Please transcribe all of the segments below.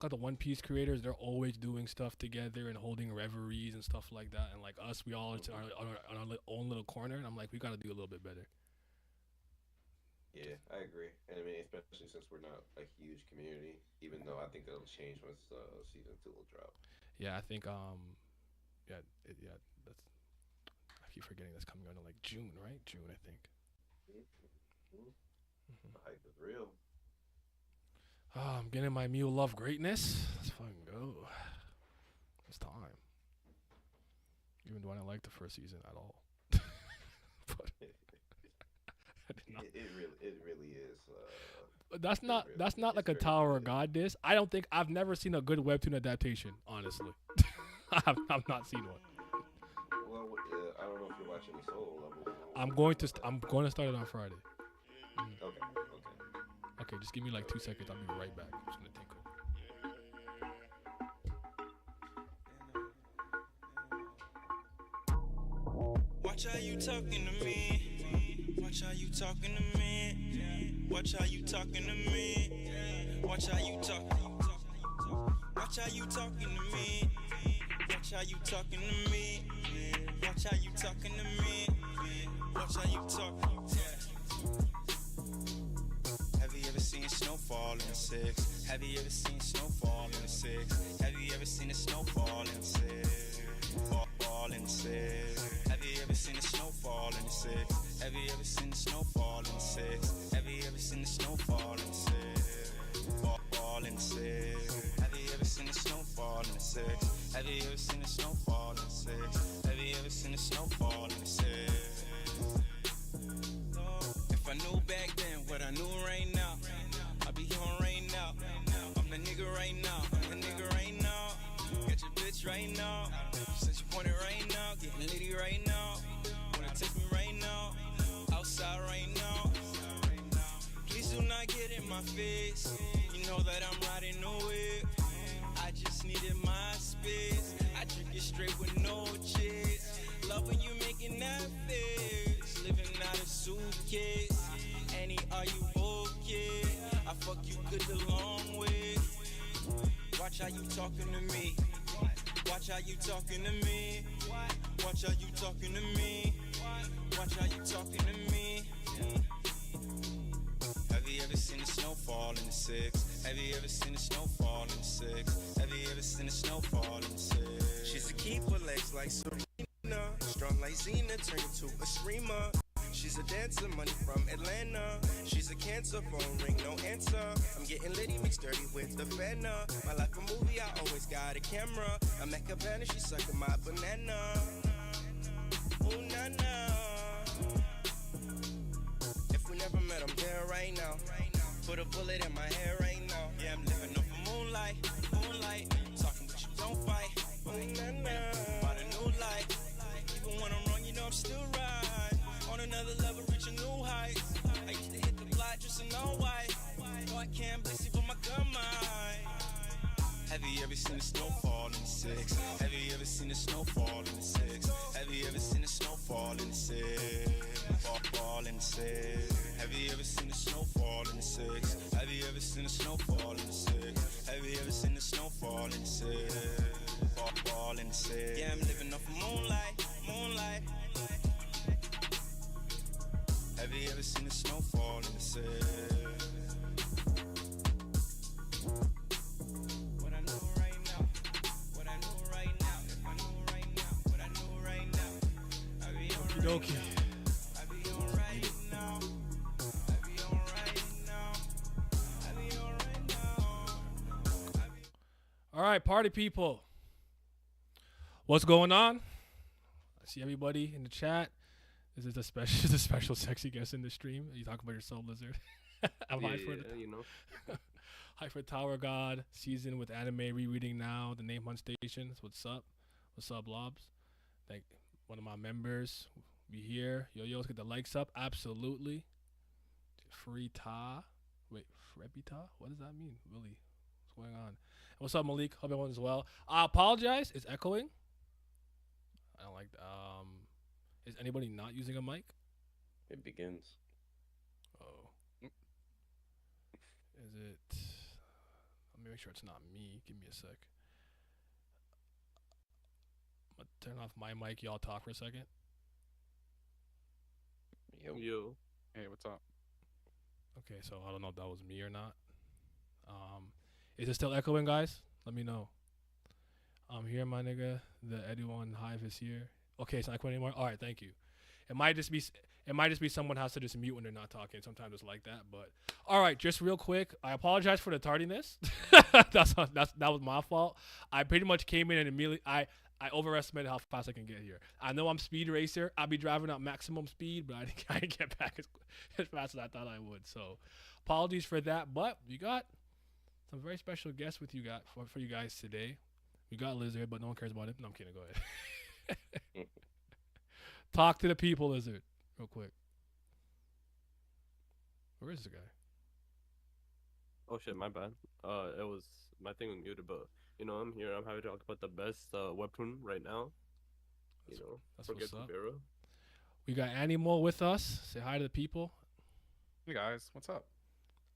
got the One Piece creators. They're always doing stuff together and holding reveries and stuff like that. And like us, we all are Hmm. on our own little corner. And I'm like, we got to do a little bit better. Yeah, I agree. And I mean, especially since we're not a huge community, even though I think that'll change once season two will drop. Yeah, I think yeah yeah that's I keep forgetting that's coming out in like June, right? June, I think. Mm-hmm. Hmm. The hype is real. Oh, I'm getting my Mew Love Greatness. Let's fucking go. It's time. Even though I didn't like the first season at all, but I did not. It really is. But Really, that's not it's like a very Tower of good. God diss. I don't think I've never seen a good webtoon adaptation. Honestly, I've not seen one. Well, I don't know if you're watching any solo levels but I'm going to start it on Friday. Mhm. okay, okay. Okay, just give me like 2 seconds. I'll be right back. I'm just gonna think. Watch how you talking to me. Watch how you talking to me. Watch how you talking to me. Watch how you talk. Watch how you talking to me. Watch how you talking to me. Watch how you talking to me. Watch how you talk. Have you ever seen snowfall in the six? Have you ever seen snowfall in the six? Have you ever seen a snowfall in the six? Fall in the six. Have you ever seen a snowfall in the six? Have you ever seen the snowfall in the six? Have you ever seen the snowfall in the six? Fall in the six. Have you ever seen the snowfall in the six? Have you ever seen the snowfall in the six? Have you ever seen the snowfall in the six? If I knew back then what I knew right now, I'd be on right now. I'm the nigga right now. I'm the nigga right now. Got your bitch right now. Since you want it right now, getting litty right now. Wanna take me right now. Outside right now. Please do not get in my face. You know that I'm riding the whip. I just needed my space. I drink it straight with no chase. Love when you making that face. Living out a suitcase. Annie, are you okay? I fuck you good the long way. Watch how you talking to me. Watch how you talking to me. Watch how you talking to me. Watch how you talking to me. Have you ever seen the snowfall in the six? Have you ever seen the snowfall in the six? Have you ever seen the snowfall in the six? She's a keeper, legs like Serena, strong like Xena, turn into a screamer. She's a dancer, money from Atlanta. She's a cancer, phone ring, no answer. I'm getting litty, mixed dirty with the fana. My life a movie, I always got a camera. I'm at Cabana, she's sucking my banana. Ooh, na na. If we never met, I'm there right now. Put a bullet in my head right now. Yeah, I'm living off of moonlight, moonlight. Talking but you don't fight. Ooh, na na. About a new life. Even when I'm wrong, you know I'm still right. On another level, reach a new height. I used to hit the block just in all white. No, I can't bless you, but my gun might. Have you ever seen the snowfall in the six? Have you ever seen the snowfall in the six? Have you ever seen the snowfall in the six? Fall in the six. Have you ever seen the snowfall in the six? Have you ever seen the snowfall in the six? Have you ever seen the snowfall in the six? Fall in the six. Yeah, I'm living off of moonlight, moonlight. Have you ever seen the snowfall in the six? What I know right now, what I know right now, if I know right now, what I know right now, I be Okie alright dokie. now, I be alright now, I be alright now, I be alright now. All right, party people. What's going on? I see everybody in the chat. This is a special, this is a special sexy guest in the stream. Are you talking about yourself, Lizard? I'm Yeah, high for the yeah, you know. high for Tower God season with anime rereading now. The Name Hunt Stations. What's up? What's up, Lobs? Like one of my members. Be here. Yo, yo, let's get the likes up. Absolutely. Free Ta. Wait, Frebita? What does that mean? Really? What's going on? What's up, Malik? Hope everyone's well. I apologize. It's echoing. I don't like. Is anybody not using a mic? It begins. Oh, is it? Let me make sure it's not me. Give me a sec. I'm gonna turn off my mic. Y'all talk for a second. Yo. Yo. Hey, what's up? Okay, so I don't know if that was me or not. Is it still echoing, guys? Let me know. I'm here, my nigga. The Edu1 Hive is here. Okay, it's not echoing anymore. All right, thank you. It might just be someone has to just mute when they're not talking. Sometimes it's like that. But all right, just real quick, I apologize for the tardiness. That was my fault. I pretty much came in and immediately I overestimated how fast I can get here. I know I'm speed racer. I'll be driving at maximum speed, but I didn't get back as fast as I thought I would. So apologies for that. But we got some very special guests with you guys for you guys today. We got Lizard, but no one cares about him. No, I'm kidding. Go ahead. Talk to the people, Lizard, real quick. Where is the guy? Oh shit, my bad. It was my thing was muted, but I'm here. I'm happy to talk about the best webtoon right now. That's forget what's up. Vera. We got Animole with us. Say hi to the people. Hey guys, what's up?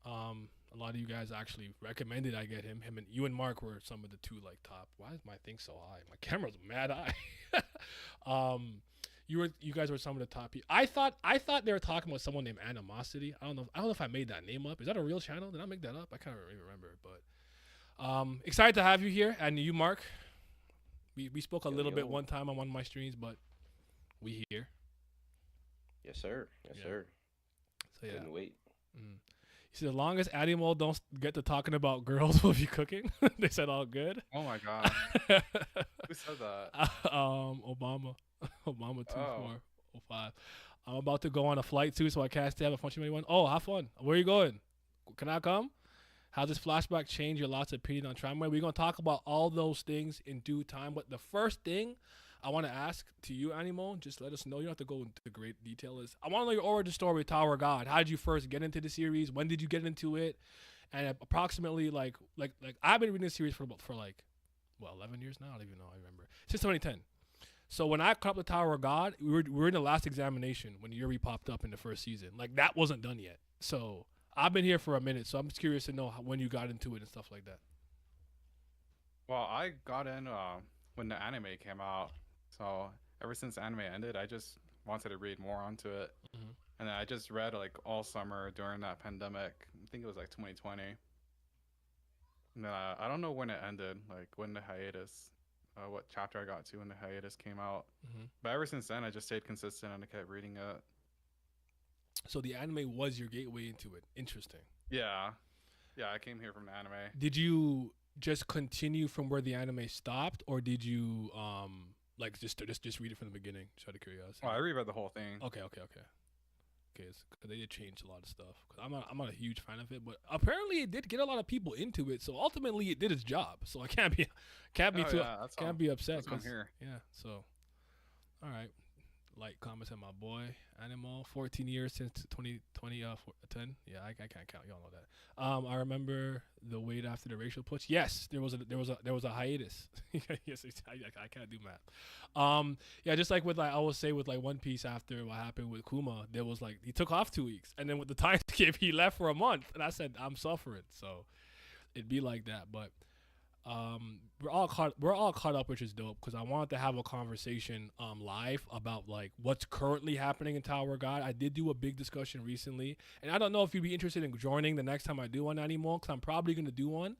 A lot of you guys actually recommended I get him. Him and you and Mark were some of the two like top. Why is my thing so high? My camera's mad high. You guys were some of the top people. I thought they were talking about someone named Animosity. I don't know if I made that name up. Is that a real channel? Did I make that up? I can't even remember. But excited to have you here, and you, Mark. We spoke a little bit one time on one of my streams, but we here. Yes, sir. Yes, sir. So yeah. Couldn't wait. You see, as long as Animole don't get to talking about girls will be cooking, they said all good. Oh my god. Who said that? Obama 2405. I'm about to go on a flight too, so I can't stay up. If anyone, oh, have fun. Where are you going? Can I come? How does flashback change your lots of opinion on Tramway? We're gonna talk about all those things in due time. But the first thing I want to ask to you, Animal, just let us know. You don't have to go into great detail. Is I want to know your origin story with Tower of God. How did you first get into the series? When did you get into it? And approximately like I've been reading the series for 11 years now. I don't even know. I remember since 2010. So when I caught up with Tower of God, we were in the last examination when Yuri popped up in the first season. Like that wasn't done yet. So I've been here for a minute. So I'm just curious to know when you got into it and stuff like that. Well, I got in when the anime came out. So ever since anime ended, I just wanted to read more onto it. Mm-hmm. And then I just read like all summer during that pandemic. I think it was like 2020. And I don't know when it ended, like when the hiatus, what chapter I got to when the hiatus came out. Mm-hmm. But ever since then, I just stayed consistent and I kept reading it. So the anime was your gateway into it. Interesting. Yeah. Yeah, I came here from the anime. Did you just continue from where the anime stopped, or did you like just read it from the beginning, just out of curiosity? Well, I reread the whole thing. Okay. Because they did change a lot of stuff. Cause I'm not a huge fan of it, but apparently it did get a lot of people into it. So ultimately, it did its job. So I can't be upset. That's why I'm here. Yeah. So, all right. Like comments on my boy Animal. 14 years since 10. Yeah, I can't count. Y'all know that. I remember the wait after the racial push. Yes, there was a hiatus. Yes, I can't do math. Yeah, just like with I always say with like One Piece after what happened with Kuma, there was like he took off 2 weeks, and then with the time skip he left for a month, and I said I'm suffering. So it'd be like that, but. We're all caught up, which is dope because I wanted to have a conversation live about like what's currently happening in Tower of God. I did do a big discussion recently, and I don't know if you'd be interested in joining the next time I do one anymore, because I'm probably gonna do one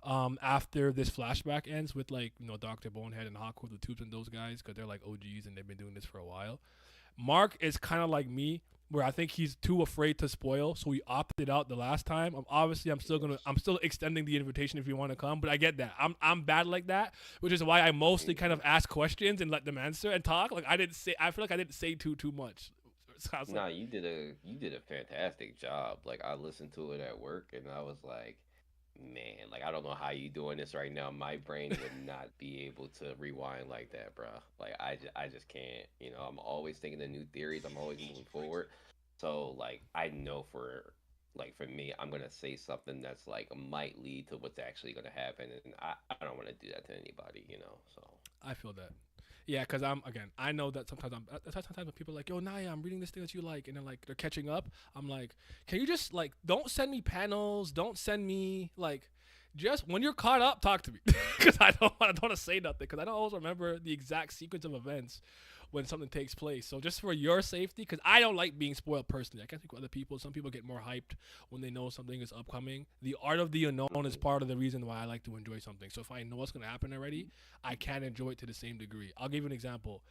after this flashback ends with like Dr. Bonehead and Hawkwood the Tubes and those guys, because they're like OGs and they've been doing this for a while. Mark is kind of like me, where I think he's too afraid to spoil, so he opted out the last time. I'm still extending the invitation if you want to come, but I get that. I'm bad like that, which is why I mostly kind of ask questions and let them answer and talk. Like I feel like I didn't say too much. So Nah, you did a fantastic job. Like I listened to it at work and I was like, man, like I don't know how you doing this right now. My brain would not be able to rewind like that, bro. Like I just can't. I'm always thinking of new theories. I'm always moving forward. So like I know for me, I'm gonna say something that's like might lead to what's actually gonna happen, and I don't want to do that to anybody, So I feel that. Yeah, because I know that sometimes when people are like, yo, Naya, I'm reading this thing that you like, and they're catching up. I'm like, can you just don't send me panels, don't send me Just when you're caught up, talk to me, because I don't want to say nothing, because I don't always remember the exact sequence of events when something takes place. So just for your safety, because I don't like being spoiled personally. I can't speak for other people. Some people get more hyped when they know something is upcoming. The art of the unknown is part of the reason why I like to enjoy something. So if I know what's going to happen already, I can enjoy it to the same degree. I'll give you an example.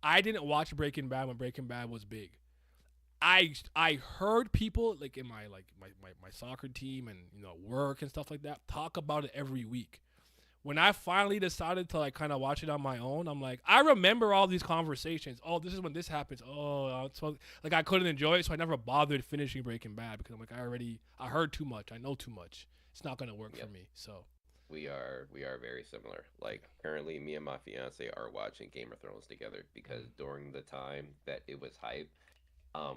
I didn't watch Breaking Bad when Breaking Bad was big. I heard people like in my soccer team and work and stuff like that talk about it every week. When I finally decided to like kind of watch it on my own, I'm like, I remember all these conversations. Oh, this is when this happens. Oh, so like I couldn't enjoy it, so I never bothered finishing Breaking Bad because I'm like, I heard too much. I know too much. It's not gonna work for me. So We are very similar. Like currently, me and my fiance are watching Game of Thrones together because during the time that it was hype,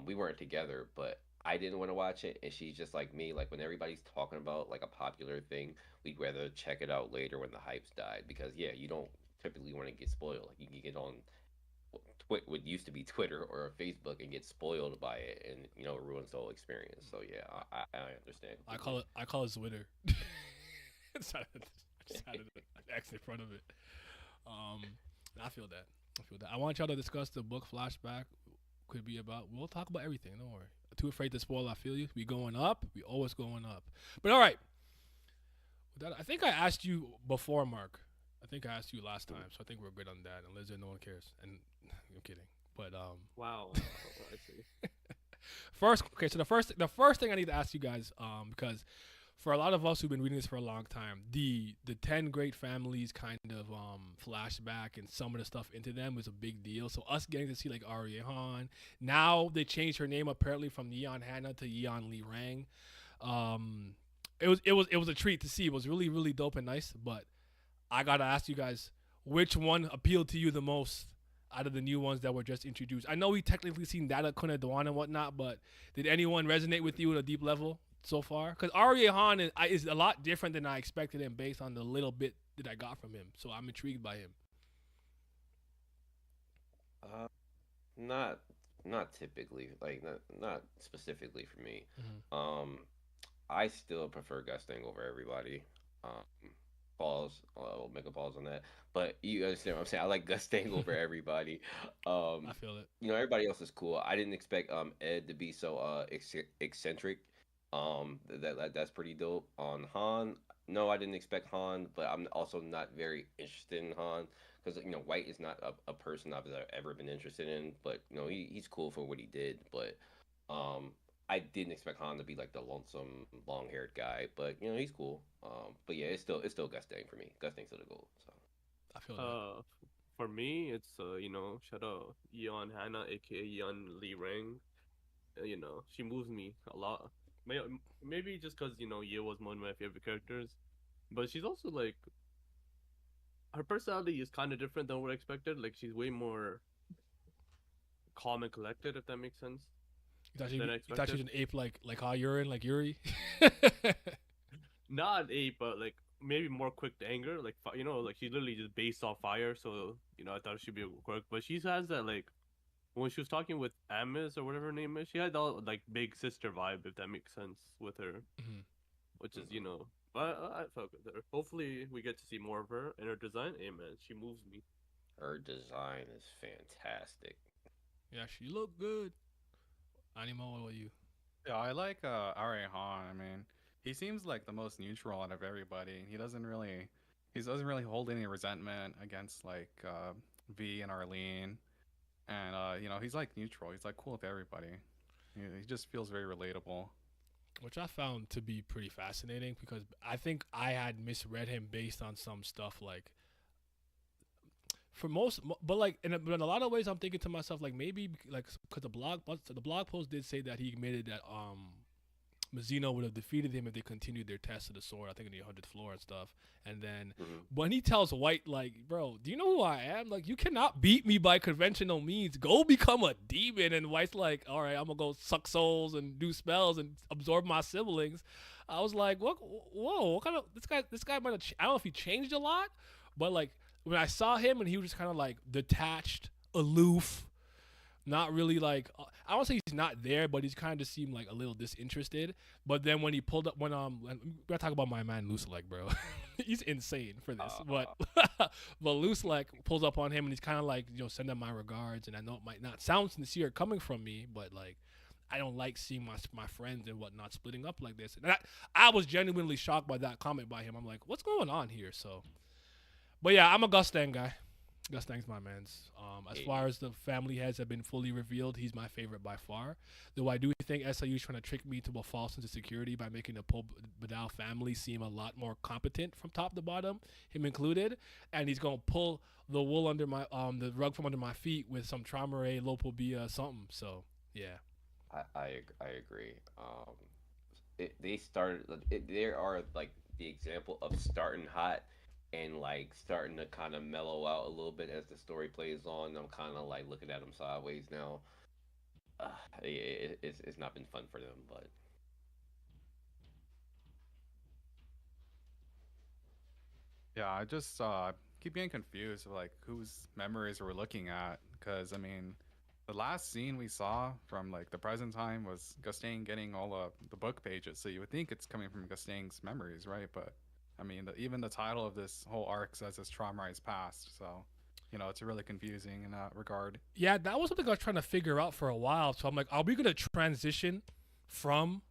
we weren't together, but I didn't want to watch it, and she's just like me. Like when everybody's talking about like a popular thing, we'd rather check it out later when the hype's died because yeah, you don't typically want to get spoiled. Like you can get on what used to be Twitter or Facebook and get spoiled by it, and it ruins the whole experience. So yeah, I understand. I call it Twitter. Just had an X in front of it. I feel that. I want y'all to discuss the book flashback. Could be about. We'll talk about everything. Don't worry. Too afraid to spoil. I feel you. We going up. We always going up. But all right. With that, I think I asked you before, Mark. I think I asked you last time, so I think we're good on that. And Lizard, no one cares. And I'm kidding. But Wow. I see. first, okay. So the first thing I need to ask you guys, because for a lot of us who've been reading this for a long time, the 10 great families kind of flashback and some of the stuff into them was a big deal. So us getting to see like Arya Han, now they changed her name apparently from Yeon Hannah to Yeon Lee Rang. It was a treat to see. It was really, really dope and nice. But I gotta ask you guys, which one appealed to you the most out of the new ones that were just introduced? I know we technically seen Data Kuna Dewan and whatnot, but did anyone resonate with you at a deep level so far? Because Arya Han is a lot different than I expected him based on the little bit that I got from him. So I'm intrigued by him. Not typically, like not specifically for me. I still prefer gusting over everybody. Um, Pause. I'll make a pause on that. But you understand what I'm saying? I like gusting over everybody. I feel it. Everybody else is cool. I didn't expect Ed to be so eccentric. That's pretty dope. On Han, no, I didn't expect Han, but I'm also not very interested in Han because White is not a person I've ever been interested in. But he's cool for what he did. But I didn't expect Han to be like the lonesome long haired guy. But he's cool. But yeah, it's still Gustang for me. Gustang's still the goal. So I feel that. For me, it's shout out Yeon Hannah, aka Yeon Lee Rang. She moves me a lot. Maybe just because Ye was one of my favorite characters, but she's also like her personality is kind of different than what I expected. Like she's way more calm and collected, if that makes sense. You thought she was an ape like how you're in like Yuri. Not an ape, but like maybe more quick to anger. Like like she's literally just based off fire. So I thought she'd be quick, but she has that like. When she was talking with Amos or whatever her name is, she had all like big sister vibe, if that makes sense, with her, which is I fuck with her. Hopefully, we get to see more of her and her design. Amen. She moves me. her design is fantastic. Yeah, she looked good. Animole, what about you? Yeah, I like Arya Han. I mean, he seems like the most neutral out of everybody. He doesn't really hold any resentment against like V and Arlene. And he's like neutral. He's like cool with everybody. He just feels very relatable. Which I found to be pretty fascinating because I think I had misread him based on some stuff like for most, but like but in a lot of ways I'm thinking to myself like maybe like because the blog post did say that he admitted that Mazzino would have defeated him if they continued their test of the sword, I think in the 100th floor and stuff. And then when he tells White, like, bro, do you know who I am? Like, you cannot beat me by conventional means. Go become a demon. And White's like, all right, I'm going to go suck souls and do spells and absorb my siblings. I was like, what? Whoa, what kind of, this guy might have, I don't know if he changed a lot, but like, when I saw him and he was just kind of like detached, aloof, not really like I don't say he's not there, but he's kind of seemed like a little disinterested. But then when he pulled up, we gotta talk about my man Loose Leg, bro. He's insane for this, but but Loose Leg pulls up on him and he's kind of like, send him my regards. And I know it might not sound sincere coming from me, but like I don't like seeing my friends and whatnot splitting up like this. And I was genuinely shocked by that comment by him. I'm like, what's going on here? So, but yeah, I'm a Gustang guy. Gustang's my man's. As far as the family heads have been fully revealed, he's my favorite by far. Though I do think SIU is trying to trick me to a false sense of security by making the Paul Badal family seem a lot more competent from top to bottom, him included. And he's gonna pull the wool under my the rug from under my feet with some Traumere, Lopobia, something. So yeah. I agree. They started. There are like the example of starting hot and like starting to kind of mellow out a little bit as the story plays on. I'm kind of like looking at them sideways now. It's not been fun for them, but Yeah, I just keep getting confused with like whose memories we're looking at, because I mean, the last scene we saw from like the present time was Gustang getting all of the book pages, so you would think it's coming from Gustang's memories, right? But I mean, even the title of this whole arc says it's traumatized past, so it's really confusing in that regard. Yeah, that was something I was trying to figure out for a while. So I'm like, are we gonna transition from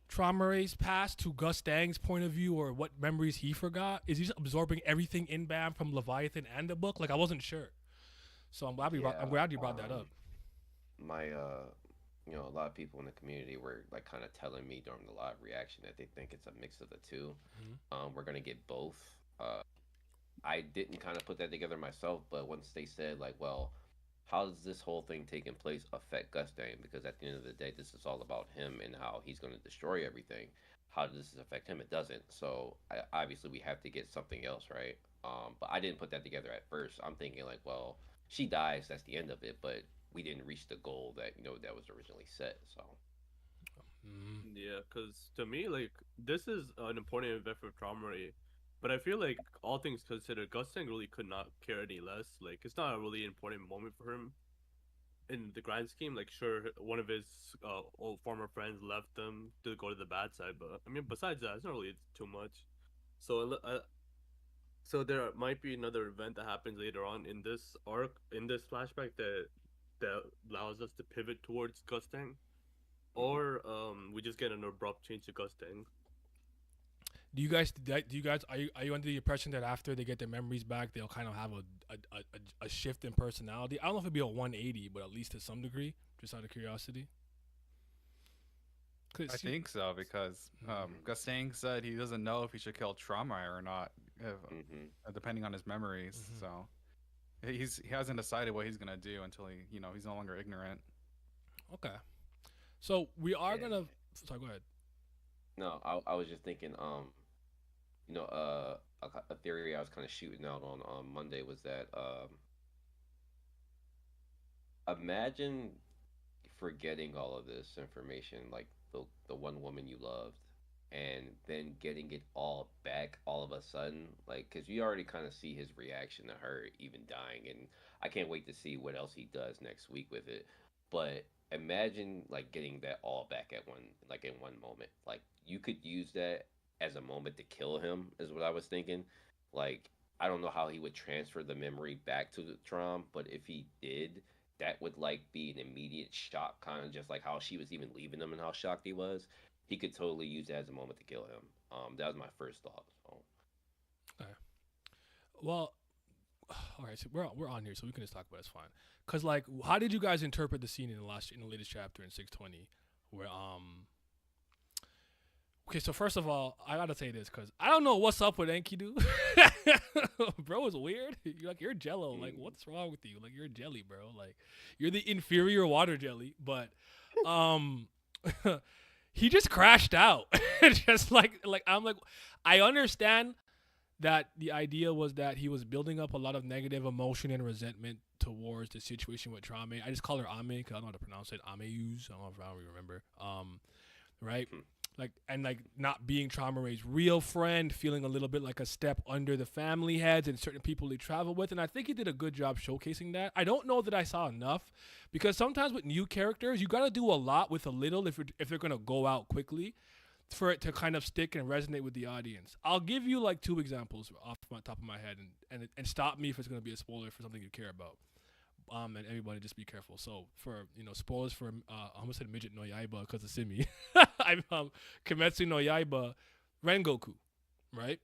Traumare's past to Gustang's point of view, or what memories he forgot? Is he just absorbing everything in Bam from Leviathan and the book? Like, I wasn't sure. So I'm glad you brought that up. My a lot of people in the community were like kind of telling me during the live reaction that they think it's a mix of the 2. We're gonna get both. I didn't kind of put that together myself, but once they said like, well, how does this whole thing taking place affect Gustang? Because at the end of the day, this is all about him and how he's going to destroy everything. How does this affect him? It doesn't. So obviously we have to get something else, right? But I didn't put that together at first. I'm thinking like, well, she dies, that's the end of it, but we didn't reach the goal that that was originally set. So Yeah, because to me, like, this is an important event for Traumaray, but I feel like all things considered, Gustang really could not care any less. Like, it's not a really important moment for him in the grand scheme. Like, sure, one of his old former friends left him to go to the bad side, but I mean, besides that, it's not really too much. So so there might be another event that happens later on in this arc, in this flashback, that allows us to pivot towards Gustang, or we just get an abrupt change to Gustang. Do you guys are you under the impression that after they get their memories back, they'll kind of have a shift in personality? I don't know if it'd be a 180, but at least to some degree, just out of curiosity. I think so, because Gustang said he doesn't know if he should kill Traumai or not, depending on his memories. So he hasn't decided what he's gonna do until he's no longer ignorant. Okay, so we are gonna. Sorry, go ahead. No, I was just thinking. A theory I was kind of shooting out on Monday was that imagine forgetting all of this information, like the one woman you loved, and then getting it all back all of a sudden, like, because you already kind of see his reaction to her even dying, and I can't wait to see what else he does next week with it. But imagine like getting that all back at in one moment. Like, you could use that as a moment to kill him, is what I was thinking. Like, I don't know how he would transfer the memory back to the Trom, but if he did, that would like be an immediate shock, kind of just like how she was even leaving him and how shocked he was. He could totally use that as a moment to kill him. That was my first thought. So. Okay. Well, all right. So we're on here, so we can just talk about it. It's fine. Cause like, how did you guys interpret the scene in the latest chapter in 620, where Okay, so first of all, I gotta say this because I don't know what's up with Enkidu. Bro is weird. You're Jello. Like, what's wrong with you? Like, you're jelly, bro. Like, you're the inferior water jelly. But, he just crashed out. Just like I'm like, I understand that the idea was that he was building up a lot of negative emotion and resentment towards the situation with Trame. I just call her Ame because I don't know how to pronounce it. Ameyus. I don't know if I don't remember. Right. like not being Trauma Ray's real friend, feeling a little bit like a step under the family heads and certain people he traveled with. And I think he did a good job showcasing that. I don't know that I saw enough, because sometimes with new characters, you got to do a lot with a little if they're gonna go out quickly, for it to kind of stick and resonate with the audience. I'll give you like 2 examples off my top of my head, and stop me if it's gonna be a spoiler for something you care about. And everybody just be careful. So for spoilers for I almost said midget no Yaiba because of Simi. I'm Kimetsu no Yaiba, Rengoku, right?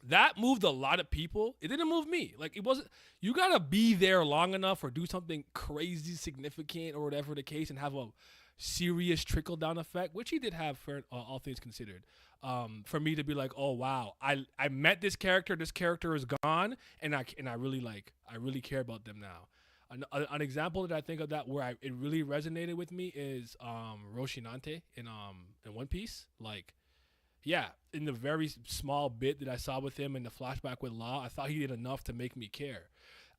That moved a lot of people. It didn't move me. Like, it wasn't. You gotta be there long enough or do something crazy significant or whatever the case, and have a serious trickle down effect, which he did have for all things considered. For me to be like, oh wow, I met this character. This character is gone, and I really care about them now. An example that I think of that where it really resonated with me is Roshinante in One Piece. Like, yeah, in the very small bit that I saw with him in the flashback with Law, I thought he did enough to make me care.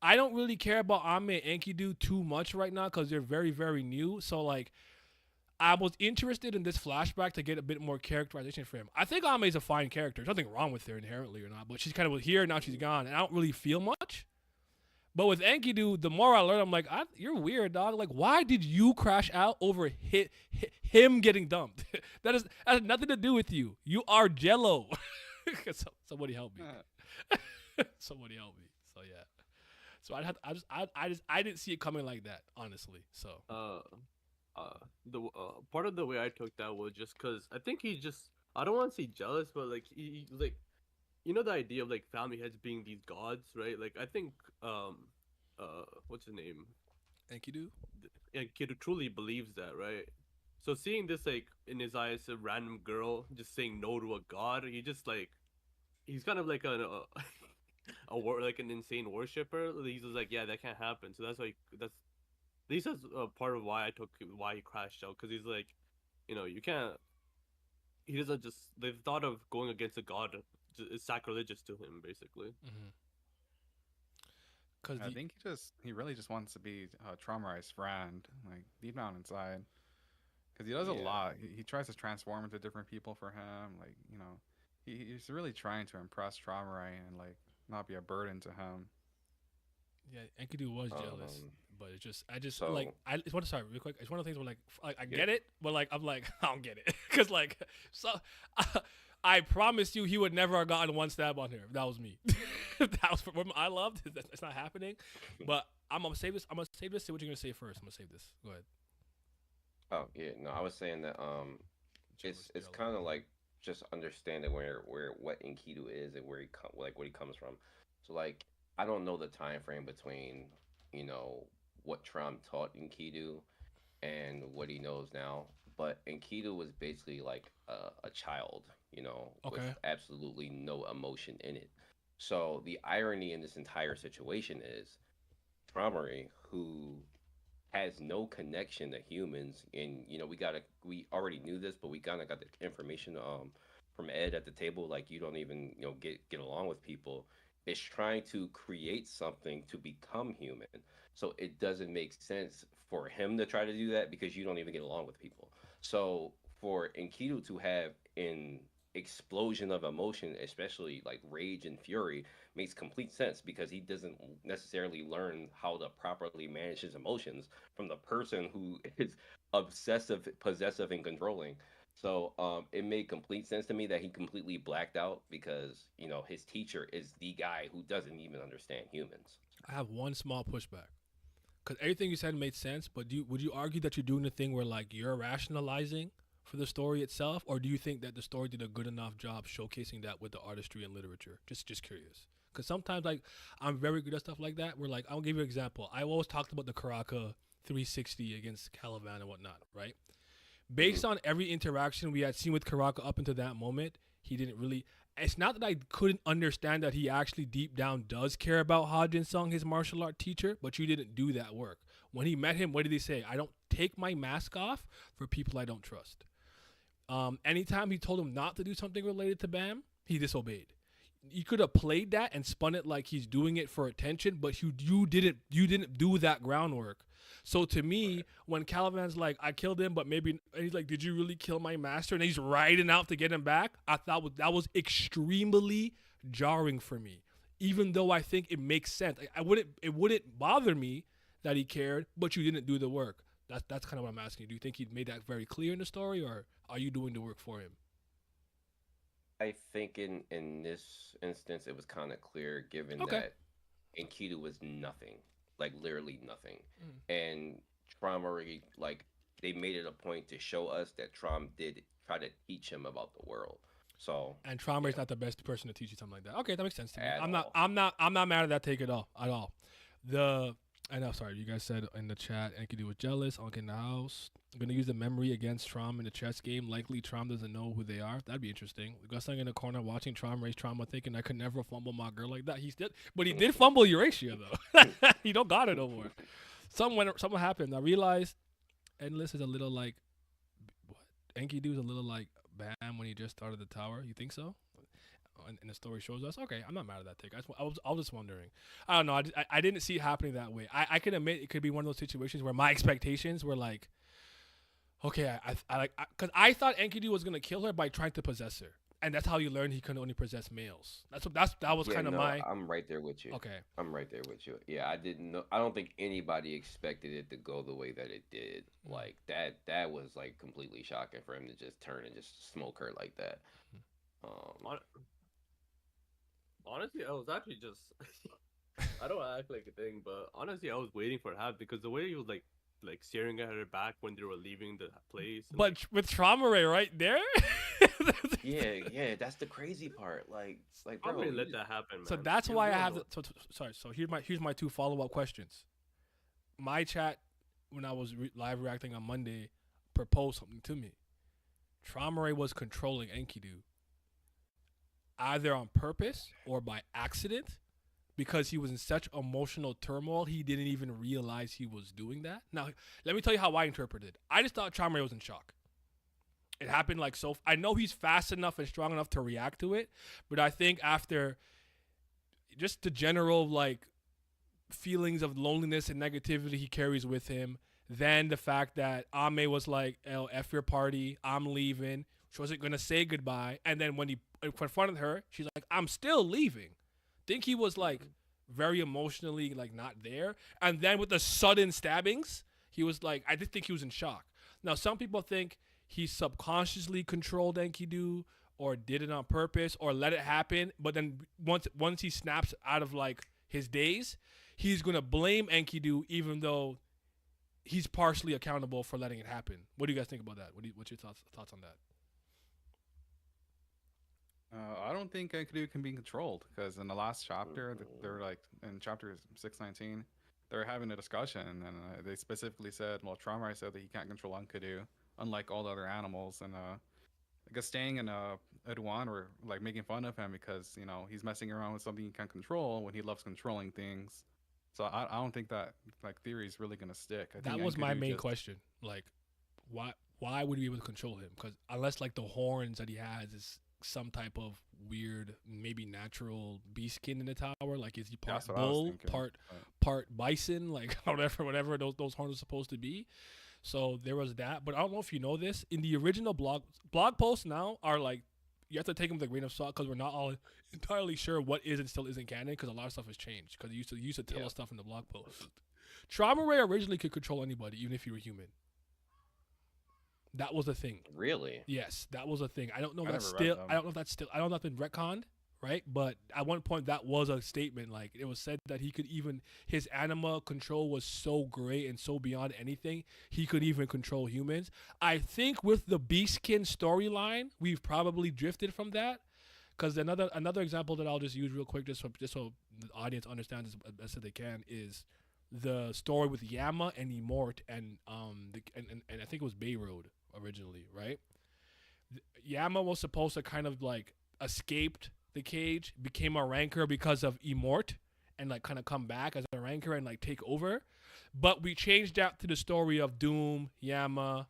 I don't really care about Ame and Enkidu too much right now because they're very, very new. So like, I was interested in this flashback to get a bit more characterization for him. I think Ame's a fine character. There's nothing wrong with her inherently or not, but she's kind of here, now she's gone, and I don't really feel much. But with Enkidu, the more I learn, I'm like, you're weird, dog. Like, why did you crash out over him getting dumped? That has nothing to do with you. You are Jello. Somebody help me. Somebody help me. So yeah. So I didn't see it coming like that, honestly. So. The part of the way I took that was just because I think he's just, I don't want to say jealous, but like he like, you know, the idea of like family heads being these gods, right? Like I think what's his name, Enkidu truly believes that, right? So seeing this like in his eyes, a random girl just saying no to a god, he's kind of like like an insane worshiper. He's just like, yeah, that can't happen. So that's at least that's part of why he crashed out, because he's like, you can't. He doesn't just, the thought of going against a god is sacrilegious to him, basically. Because I think he really just wants to be a traumatized friend, like deep down inside. Because he does a lot. He tries to transform into different people for him. Like, he's really trying to impress Traumarai and like not be a burden to him. Yeah, Enkidu was jealous, but I just So- like, I just want to start real quick. It's one of the things where like I get it, but like I'm like I don't get it because like I promised you he would never have gotten one stab on her. If that was me. If that was what I loved. It's not happening. But I'm gonna save this. See what you're gonna say first. I'm gonna save this. Go ahead. Oh yeah, no, I was saying that it's kind of like just understanding where what Enkidu is and where what he comes from. So like, I don't know the time frame between what Trump taught Enkidu and what he knows now, but Enkidu was basically like a child, Okay. with absolutely no emotion in it. So the irony in this entire situation is Traumary, who has no connection to humans, and we already knew this, but we kind of got the information from Ed at the table, like you don't even get along with people, is trying to create something to become human. So it doesn't make sense for him to try to do that because you don't even get along with people. So for Enkidu to have an explosion of emotion, especially like rage and fury, makes complete sense because he doesn't necessarily learn how to properly manage his emotions from the person who is obsessive, possessive, and controlling. So it made complete sense to me that he completely blacked out because his teacher is the guy who doesn't even understand humans. I have one small pushback. Because everything you said made sense, but would you argue that you're doing the thing where like you're rationalizing for the story itself, or do you think that the story did a good enough job showcasing that with the artistry and literature? Just curious. Because sometimes like I'm very good at stuff like that. Where like I'll give you an example. I always talked about the Karaka 360 against Caliban and whatnot, right? Based on every interaction we had seen with Karaka up until that moment, he didn't really. It's not that I couldn't understand that he actually deep down does care about Hajin Sung, his martial art teacher, but you didn't do that work. When he met him, what did he say? I don't take my mask off for people I don't trust. Anytime he told him not to do something related to Bam, he disobeyed. You could have played that and spun it like he's doing it for attention, but you didn't do that groundwork So to me, when Caliban's like, I killed him, but maybe, and he's like, did you really kill my master? And he's riding out to get him back. I thought that was extremely jarring for me, even though I think it makes sense. It wouldn't bother me that he cared, but you didn't do the work. That's kind of what I'm asking you. Do you think he made that very clear in the story, or are you doing the work for him? I think in this instance it was kind of clear, given Okay. that Enkidu was nothing, like literally nothing, Mm. and Trauma like they made it a point to show us that Trom did try to teach him about the world. So And Trauma is yeah, not the best person to teach you something like that. Okay, that makes sense to me. at I'm not. all. I'm not. I'm not mad at that take at all. At all. I know. Sorry, you guys said in the chat, Enkidu was jealous. Uncle in the house. I'm gonna use the memory against Trom in the chess game. Likely, Trom doesn't know who they are. That'd be interesting. Gusang in the corner watching Trom raise Trauma, thinking I could never fumble my girl like that. But he did fumble Eurasia though. He don't got it no more. Something happened. I realized Endless is a little like what? Enkidu's a little like Bam when he just started the tower. You think so? And the story shows us. Okay, I'm not mad at that take. I was just wondering. I don't know. I didn't see it happening that way. I can admit it could be one of those situations where my expectations were like, okay, because I thought Enkidu was gonna kill her by trying to possess her, and that's how you learn he can only possess males. That was Yeah, kind of no, my I'm right there with you. okay. I'm right there with you. Yeah, I didn't know. I don't think anybody expected it to go the way that it did. Mm. Like that was like completely shocking for him to just turn and just smoke her like that. Hon- Honestly, I was actually just. I don't act like a thing, but honestly, I was waiting for it to happen because the way he was like staring at her back when they were leaving the place. And, But with Trauma Ray right there. Yeah, that's the crazy part. Like, I'm bro, gonna let you- that happen, man. So that's You why I don't have know. sorry. So here's my two follow-up questions. My chat when I was live reacting on Monday proposed something to me. Trauma Ray was controlling Enkidu either on purpose or by accident because he was in such emotional turmoil he didn't even realize he was doing that. Now, let me tell you how I interpreted it. I just thought Trauma Ray was in shock. It happened like so. I know he's fast enough and strong enough to react to it, but I think after just the general like feelings of loneliness and negativity he carries with him, then the fact that Ame was like, "Oh, F your party, I'm leaving." She wasn't gonna say goodbye, and then when he confronted her, she's like, "I'm still leaving." Think he was like very emotionally like not there, and then with the sudden stabbings, he was like, I just think he was in shock. Now, some people think he subconsciously controlled Enkidu or did it on purpose or let it happen, but then once he snaps out of like his daze, he's gonna blame Enkidu even though he's partially accountable for letting it happen. What do you guys think about that? What's your thoughts on that? I don't think Enkidu can be controlled because in the last chapter, they're like in chapter 619, they're having a discussion and they specifically said, well, Traumar said that he can't control Enkidu, unlike all the other animals, and I guess staying in Edouan or like making fun of him because he's messing around with something he can't control when he loves controlling things. So I don't think that like theory is really gonna stick. I That think was my Enkidu main just- question. Like, why would he be able to control him? Because unless like the horns that he has is some type of weird, maybe natural beast skin in the tower. Like, is he part That's what I was bull, thinking, part but- part bison, like whatever those horns are supposed to be? So there was that. But I don't know if you know this. In the original blog posts now are like, you have to take them with a grain of salt because we're not all entirely sure what is and still isn't canon because a lot of stuff has changed because you used to tell us stuff in the blog post. Trauma Ray originally could control anybody, even if you were human. That was a thing. really? Yes, that was a thing. I don't know if I that's never read still. them. I don't know if that's still. I don't know if that's been retconned, right? But at one point, that was a statement. Like it was said that he could even his anima control was so great and so beyond anything. He could even control humans. I think with the Beastkin storyline, we've probably drifted from that. Because another example that I'll just use real quick, just so the audience understands as best as they can, is the story with Yama and Immort and and I think it was Bay Road originally, right? Yama was supposed to kind of like escaped the cage, became a ranker because of Immort, and like kind of come back as a ranker and like take over. But we changed that to the story of Doom, Yama,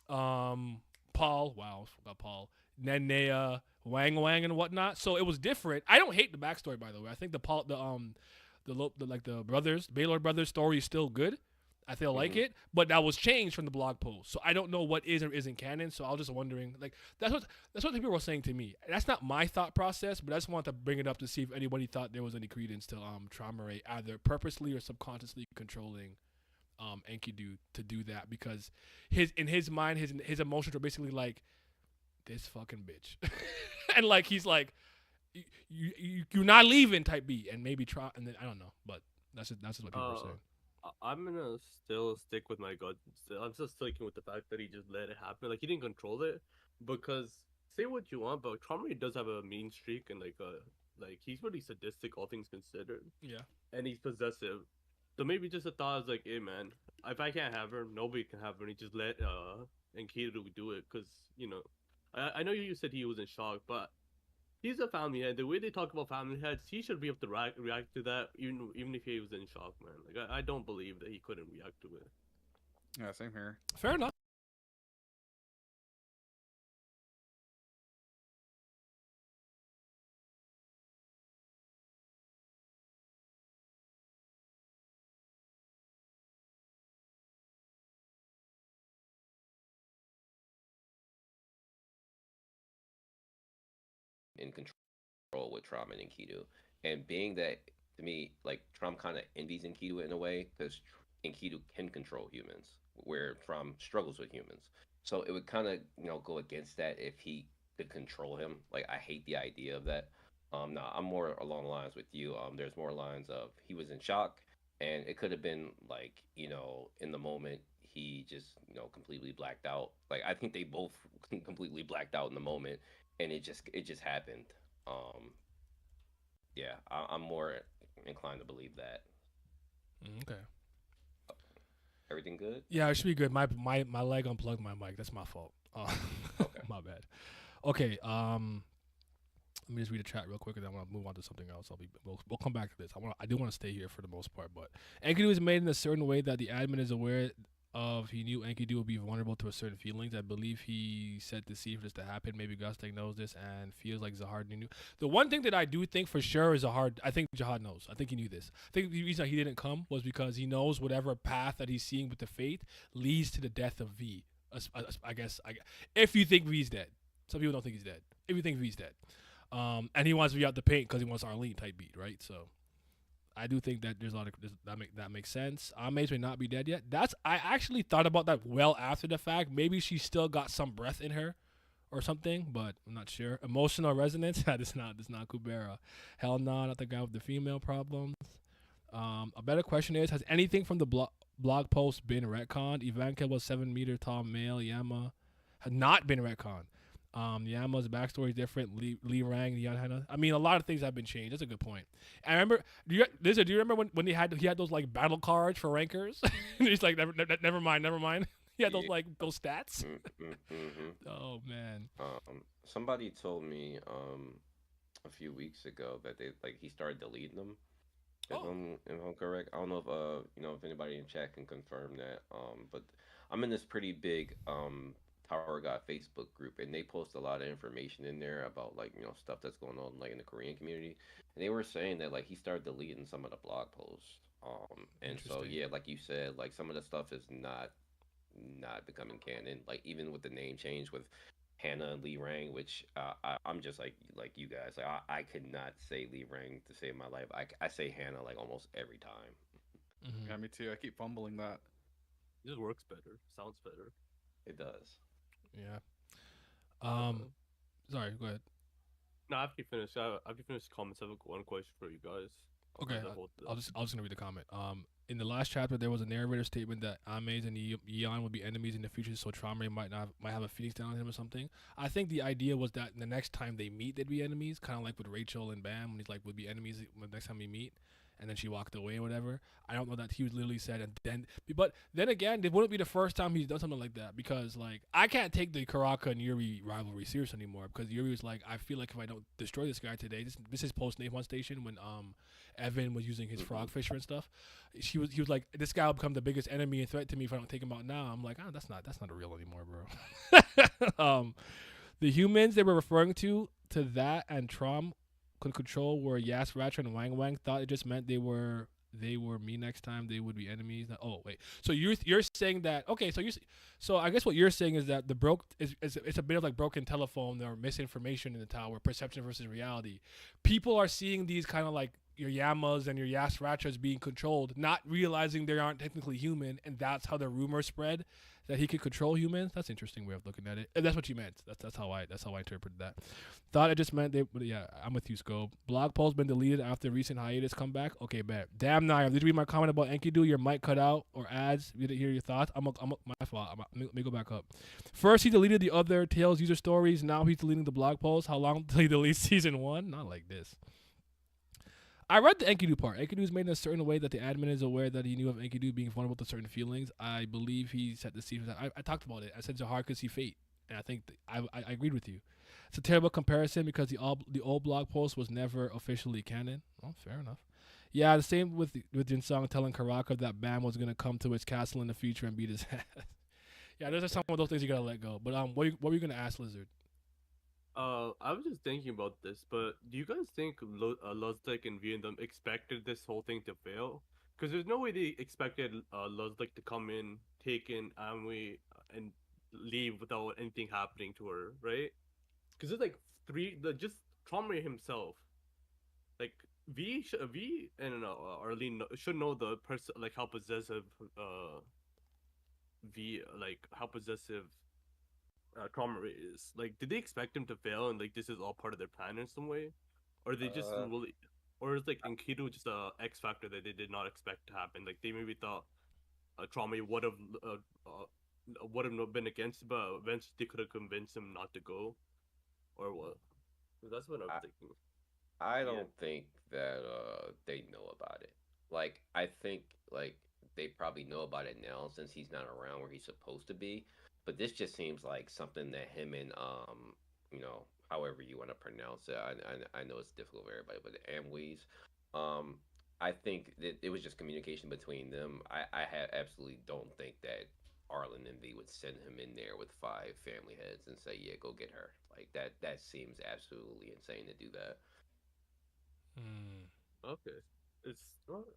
Paul, wow, I forgot Paul, Nenea, Wang and whatnot. So it was different. I don't hate the backstory, by the way. I think the brothers, Baylor brothers story is still good. I feel like Mhm. it, but that was changed from the blog post. So I don't know what is or isn't canon. So I was just wondering, like that's what people were saying to me. That's not my thought process, but I just wanted to bring it up to see if anybody thought there was any credence to Trauma Ray either purposely or subconsciously controlling Enkidu to do that, because in his mind his emotions are basically like, this fucking bitch, and like he's like, you're not leaving type B, and maybe try, and then I don't know, but that's just what people were saying. I'm gonna still stick with my gut. I'm still sticking with the fact that he just let it happen. Like he didn't control it, because say what you want, but Trump does have a mean streak and like he's pretty sadistic, all things considered, Yeah. and he's possessive. So maybe just a thought is like, hey man, if I can't have her, nobody can have her. And he just let Enkidu do it, because I know you said he was in shock, but he's a family head. The way they talk about family heads, he should be able to react to that, even if he was in shock, man. Like I don't believe that he couldn't react to it. Yeah, same here. Fair enough. In control with Trump and Enkidu. And being that, to me, like Trump kind of envies Enkidu in a way, because Enkidu can control humans, where Trump struggles with humans. So it would kind of go against that if he could control him. Like I hate the idea of that. No, I'm more along the lines with you. There's more lines of he was in shock, and it could have been like in the moment he just completely blacked out. Like I think they both completely blacked out in the moment, and it just happened. Um, yeah, I'm more inclined to believe that. Okay. Everything good? Yeah, it should be good. My leg unplugged my mic. That's my fault. Okay. My bad. Okay. Let me just read the chat real quick, and then I want to move on to something else. We'll come back to this. I do want to stay here for the most part, but Enkidu is made in a certain way that the admin is aware of. He knew Enkidu would be vulnerable to a certain feelings. I believe he said to see for this to happen. Maybe Gustek knows this and feels like Zahard knew. The one thing that I do think for sure is Zahard. I think Jihad knows. I think he knew this. I think the reason he didn't come was because he knows whatever path that he's seeing with the Faith leads to the death of V. I guess. If you think V's dead, some people don't think he's dead. If you think V's dead. And he wants to be out the paint because he wants Arlene type beat, right? So I do think that there's a lot of that makes sense. Amaze may not be dead yet. I actually thought about that well after the fact. Maybe she still got some breath in her or something, but I'm not sure. Emotional resonance. That's not Kubera. Hell no, not the guy with the female problems. A better question is: has anything from the blog post been retconned? Ivanka was 7 meter tall male. Yama had not been retconned. Yama's backstory is different. Lee Rang, the Hannah. I mean, a lot of things have been changed. That's a good point. I remember. Do you remember when he had those like battle cards for rankers? And he's like, never mind. He had those Yeah. like those stats. Mm-hmm. Oh man. Somebody told me a few weeks ago that he started deleting them. Oh. If I'm correct, I don't know if if anybody in chat can confirm that. But I'm in this pretty big Tower God Facebook group, and they post a lot of information in there about like stuff that's going on like in the Korean community, and they were saying that like he started deleting some of the blog posts. And so Interesting. yeah, like you said, like some of the stuff is not becoming canon. Like even with the name change with Hannah and Lee Rang, which I'm just like you guys. Like I could not say Lee Rang to save my life. I say Hannah like almost every time. Mm-hmm. Yeah, me too. I keep fumbling that. It just works better, sounds better. It does. Yeah. Uh, Sorry. Go ahead. No, after you finish the comments, I have one question for you guys. Okay. The I'll just gonna read the comment. In the last chapter, there was a narrator statement that Amaze and Yeon will be enemies in the future, so Trauma might have a Phoenix down on him or something. I think the idea was that the next time they meet, they'd be enemies, kind of like with Rachel and Bam, when he's like would be enemies the next time we meet, and then she walked away or whatever. I don't know that he was literally said, but then again, it wouldn't be the first time he's done something like that, because like I can't take the Karaka and Yuri rivalry serious anymore, because Yuri was like, I feel like if I don't destroy this guy today, this is post Nate One Station when Evan was using his frog fisher and stuff. He was like, this guy will become the biggest enemy and threat to me if I don't take him out now. I'm like, that's not real anymore, bro. The humans they were referring to that and Trom could control were Yas Ratcher and Wang Wang thought it just meant they were they were me next time, they would be enemies. Oh wait, so you're saying that okay? So I guess what you're saying is that the broke is it's a bit of like broken telephone or misinformation in the tower, perception versus reality. People are seeing these kind of like your Yamas and your Yasrachas being controlled, not realizing they aren't technically human, and that's how the rumor spread that he could control humans. That's an interesting way of looking at it. And that's what you meant. That's how I interpreted that. Thought it just meant they. But yeah, I'm with you, Scope. Blog post been deleted after recent hiatus comeback. Okay, bet. Damn, Nair. Did you read my comment about Enkidu? Your mic cut out or ads. We didn't hear your thoughts. My fault. Let me go back up. First, he deleted the other Tales user stories. Now he's deleting the blog post. How long until he deletes season 1? Not like this. I read the Enkidu part. Enkidu is made in a certain way that the admin is aware that he knew of Enkidu being vulnerable to certain feelings. I believe he set the scene. I talked about it. I said Zahar could see fate, and I think I agreed with you. It's a terrible comparison because the old blog post was never officially canon. Oh, fair enough. Yeah, the same with Jinsung telling Karaka that Bam was gonna come to his castle in the future and beat his ass. Yeah, those are some of those things you gotta let go. But what were you gonna ask, Lizard? I was just thinking about this, but do you guys think Luzdik and Vietnam expected this whole thing to fail? Because there's no way they expected Luzdik to come in, take in Amui, and leave without anything happening to her, right? Because it's like just Trauma himself, like V and Arlene should know the person, like how possessive V, like how possessive Trauma is. Like, did they expect him to fail and like this is all part of their plan in some way, or they just really, or is like Enkidu just a X factor that they did not expect to happen? Like they maybe thought Trauma would have been against it, but eventually they could have convinced him not to go, or what? 'Cause that's what I'm thinking. I don't think that they know about it. Like I think like they probably know about it now since he's not around where he's supposed to be. But this just seems like something that him and however you want to pronounce it. I know it's difficult for everybody, but the Amwees, I think that it was just communication between them. Absolutely don't think that Arlen and V would send him in there with 5 family heads and say, "Yeah, go get her." Like that seems absolutely insane to do that. Okay.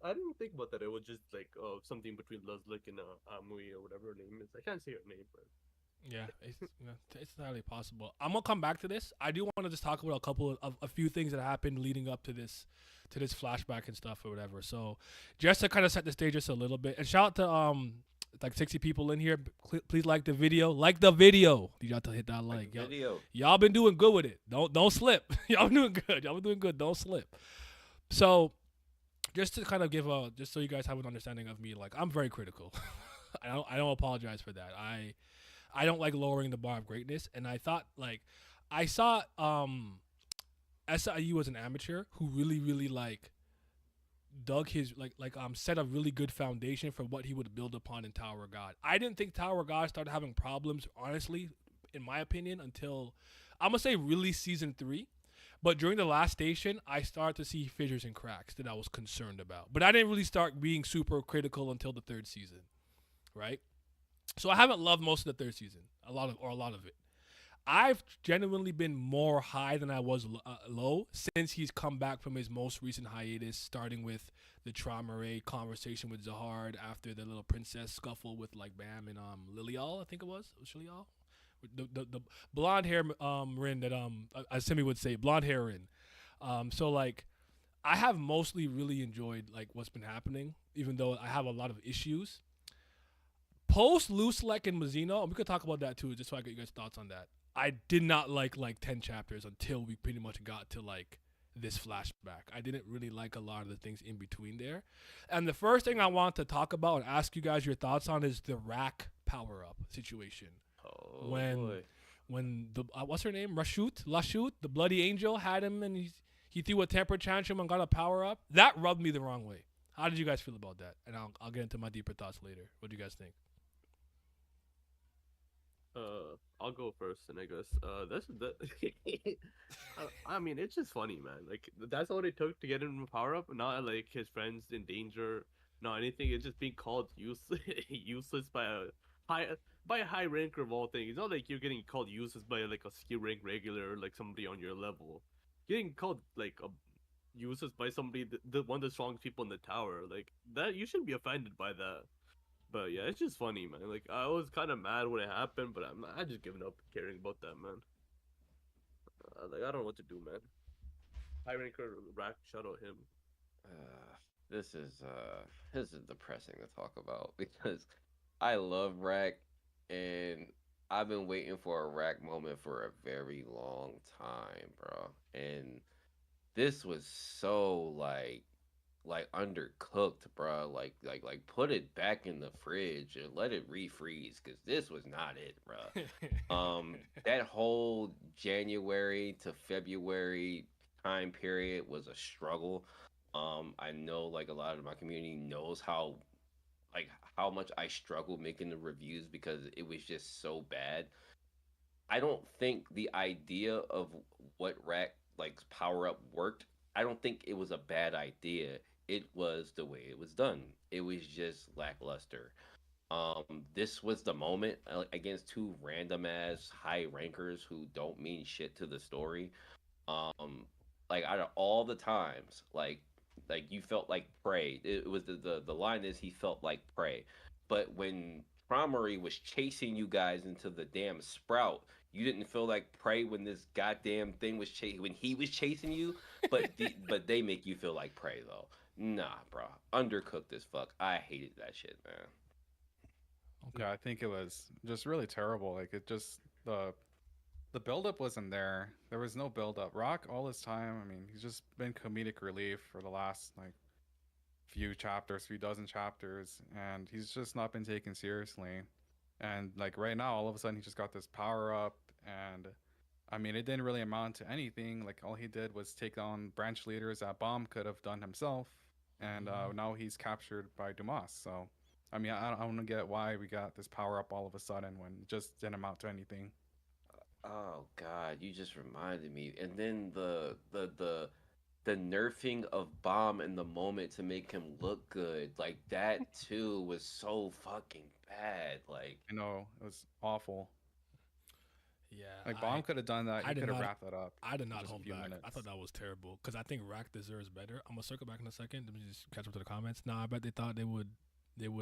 I didn't think about that. It was just like something between Luzlik and Amui or whatever her name is. I can't say her name, but Yeah, it's entirely possible. I'm gonna come back to this. I do want to just talk about a few things that happened leading up to this flashback and stuff or whatever. So just to kind of set the stage just a little bit, and shout out to like 60 people in here. Please like the video. Like the video. Need y'all to hit that like. Video. Y'all been doing good with it. Don't slip. Y'all been doing good. Y'all been doing good. Don't slip. So just to kind of give just so you guys have an understanding of me, like I'm very critical. I don't apologize for that. I don't like lowering the bar of greatness, and I thought like I saw SIU as an amateur who really like dug his set a really good foundation for what he would build upon in Tower of God. I didn't think Tower of God started having problems, honestly, in my opinion, until I'm gonna say really season 3. But during the last station, I started to see fissures and cracks that I was concerned about. But I didn't really start being super critical until the 3rd season, right? So I haven't loved most of the 3rd season, a lot of it. I've genuinely been more high than I was low since he's come back from his most recent hiatus, starting with the Trauma Ray conversation with Zahard after the little princess scuffle with like Bam and Lilial, I think it was Lilial? The blonde hair Rin that as Simi would say, blonde hair Rin. So like I have mostly really enjoyed like what's been happening, even though I have a lot of issues. Post Luslek and Mazzino, and we could talk about that too, just so I get you guys' thoughts on that. I did not like 10 chapters until we pretty much got to like this flashback. I didn't really like a lot of the things in between there. And the first thing I want to talk about and ask you guys your thoughts on is the rack power up situation. Oh, when the what's her name? Lashut, the bloody angel had him and he threw a temper tantrum and got a power up. That rubbed me the wrong way. How did you guys feel about that? And I'll get into my deeper thoughts later. What do you guys think? I'll go first, and I guess I mean, it's just funny, man. Like that's all it took to get him to power up. Not like his friends in danger, not anything. It's just being called useless by a high ranker of all things. It's not like you're getting called useless by like a skill rank regular, like somebody on your level. Getting called like useless by somebody, one of the strongest people in the tower. Like that, you shouldn't be offended by that. But yeah, it's just funny, man. Like I was kind of mad when it happened, but I just given up caring about that, man. Like I don't know what to do, man. High ranker Rack, shout out him. Uh, this is depressing to talk about because I love Rack, and I've been waiting for a Rack moment for a very long time, bro. And this was so like undercooked, bro. Like put it back in the fridge and let it refreeze because this was not it, bro. That whole January to February time period was a struggle. I know like a lot of my community knows like how much I struggled making the reviews because it was just so bad. I don't think the idea of what Rack like power up worked. I don't think it was a bad idea. It was the way it was done. It was just lackluster. This was the moment against two random ass high rankers who don't mean shit to the story. Um, like out of all the times, like you felt like prey. It was the line is he felt like prey. But when Traumery was chasing you guys into the damn sprout, you didn't feel like prey when this goddamn thing was when he was chasing you. But they make you feel like prey though. Nah, bro, undercooked as fuck. I hated that shit, man. Okay. Yeah, I think it was just really terrible. Like it just the buildup wasn't there. There was no buildup. Rock all this time. I mean, he's just been comedic relief for the last like few chapters, few dozen chapters, and he's just not been taken seriously. And like right now, all of a sudden, he just got this power up, and I mean, it didn't really amount to anything. Like all he did was take on branch leaders that Bomb could have done himself, and Mhm. now he's captured by Dumas. So, I mean, I don't get why we got this power up all of a sudden when it just didn't amount to anything. Oh God, you just reminded me. And then the nerfing of Bomb in the moment to make him look good, like that too was so fucking bad. Like, I know it was awful. Yeah, Like Bomb could have done that. I He did could have not wrapped that up I did in not just a hold few back. I thought minutes. that was terrible because I think Rack deserves better. I'm gonna circle back in a second. Let me just catch up to the comments. Nah, I bet they thought they would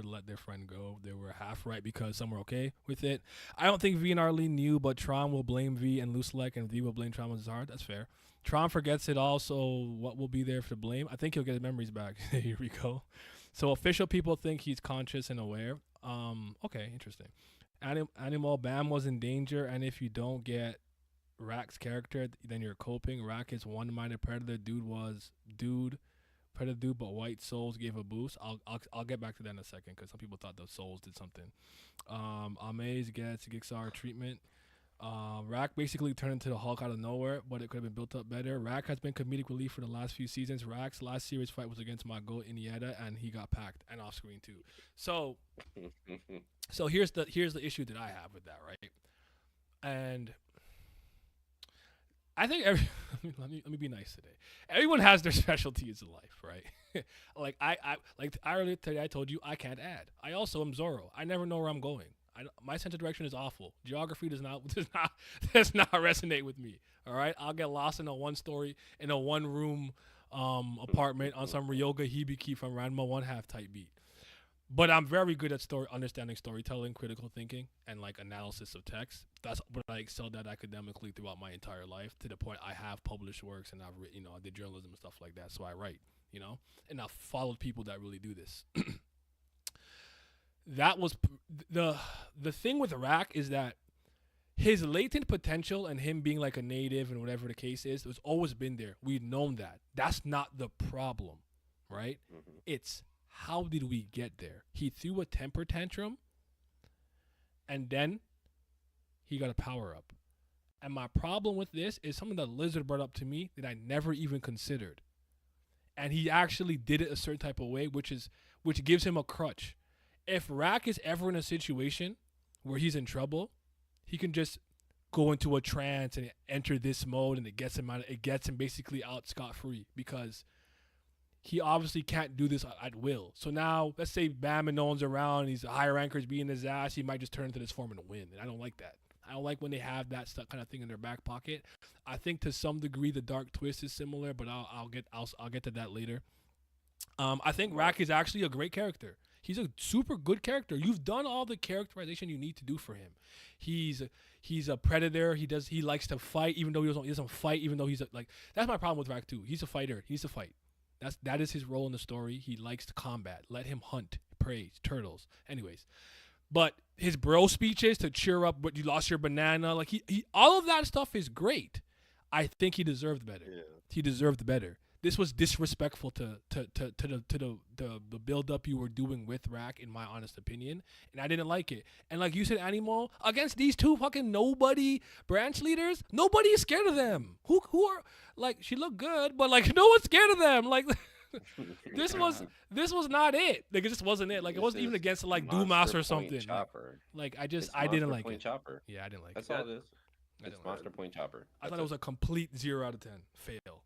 let their friend go. They were half right because some were okay with it. I don't think V and Arlie knew, but Tron will blame V and Lucelek, and V will blame Tron with his heart. That's fair. Tron forgets it all, so what will be there for blame? I think he'll get his memories back. Here we go. So official people think he's conscious and aware. Okay, interesting. Animal Bam was in danger, and if you don't get Rack's character, then you're coping. Rack is one-minded predator. Dude predator dude, but white souls gave a boost. I'll get back to that in a second because some people thought the souls did something. Amaze gets Gixar treatment. Rack basically turned into the Hulk out of nowhere, but it could have been built up better. Rack has been comedic relief for the last few seasons. Rack's last series fight was against my goat Iniesta, and he got packed and off screen too. So so here's the issue that I have with that, right? And I think let me be nice today. Everyone has their specialties in life, right? Like I earlier today I told you I can't add. I also am Zorro. I never know where I'm going. My sense of direction is awful. Geography does not resonate with me. All right, I'll get lost in a one story in a one room apartment on some Ryoga Hibiki from Ranma One Half type beat. But I'm very good at understanding storytelling, critical thinking, and like analysis of text. That's what I excelled at academically throughout my entire life. To the point I have published works and I've written, I did journalism and stuff like that. So I write, and I've followed people that really do this. That was the thing with Iraq is that his latent potential and him being like a native and whatever the case is, has always been there. We've known that. That's not the problem, right? Mhm. It's how did we get there? He threw a temper tantrum and then he got a power up. And my problem with this is something that Lizard brought up to me that I never even considered. And he actually did it a certain type of way, which gives him a crutch. If Rack is ever in a situation where he's in trouble, he can just go into a trance and enter this mode, and it gets him basically out scot free because he obviously can't do this at will. So now, let's say Bam and no one's around, and he's a higher ranker's beating his ass, he might just turn into this form and win. And I don't like that. I don't like when they have that stuff kind of thing in their back pocket. I think to some degree the dark twist is similar, but I'll get to that later. I think Rack is actually a great character. He's a super good character. You've done all the characterization you need to do for him. He's a predator. He likes to fight, even though he doesn't fight. Even though like that's my problem with Rack too. He's a fighter. He needs to fight. That is his role in the story. He likes to combat. Let him hunt prey, turtles. Anyways, but his bro speeches to cheer up, but you lost your banana. Like he all of that stuff is great. I think he deserved better. Yeah. He deserved better. This was disrespectful to the build up you were doing with Rack, in my honest opinion, and I didn't like it. And like you said, Animole against these two fucking nobody branch leaders, nobody is scared of them. Who are like she looked good, but like no one's scared of them. Like this was not it. Like it just wasn't it. Like it wasn't even against like Dumas or something. Like I didn't like it. Chopper. Yeah, I didn't like That's it. all it is. It's Monster Point Chopper. I thought it was a complete 0 out of 10 fail.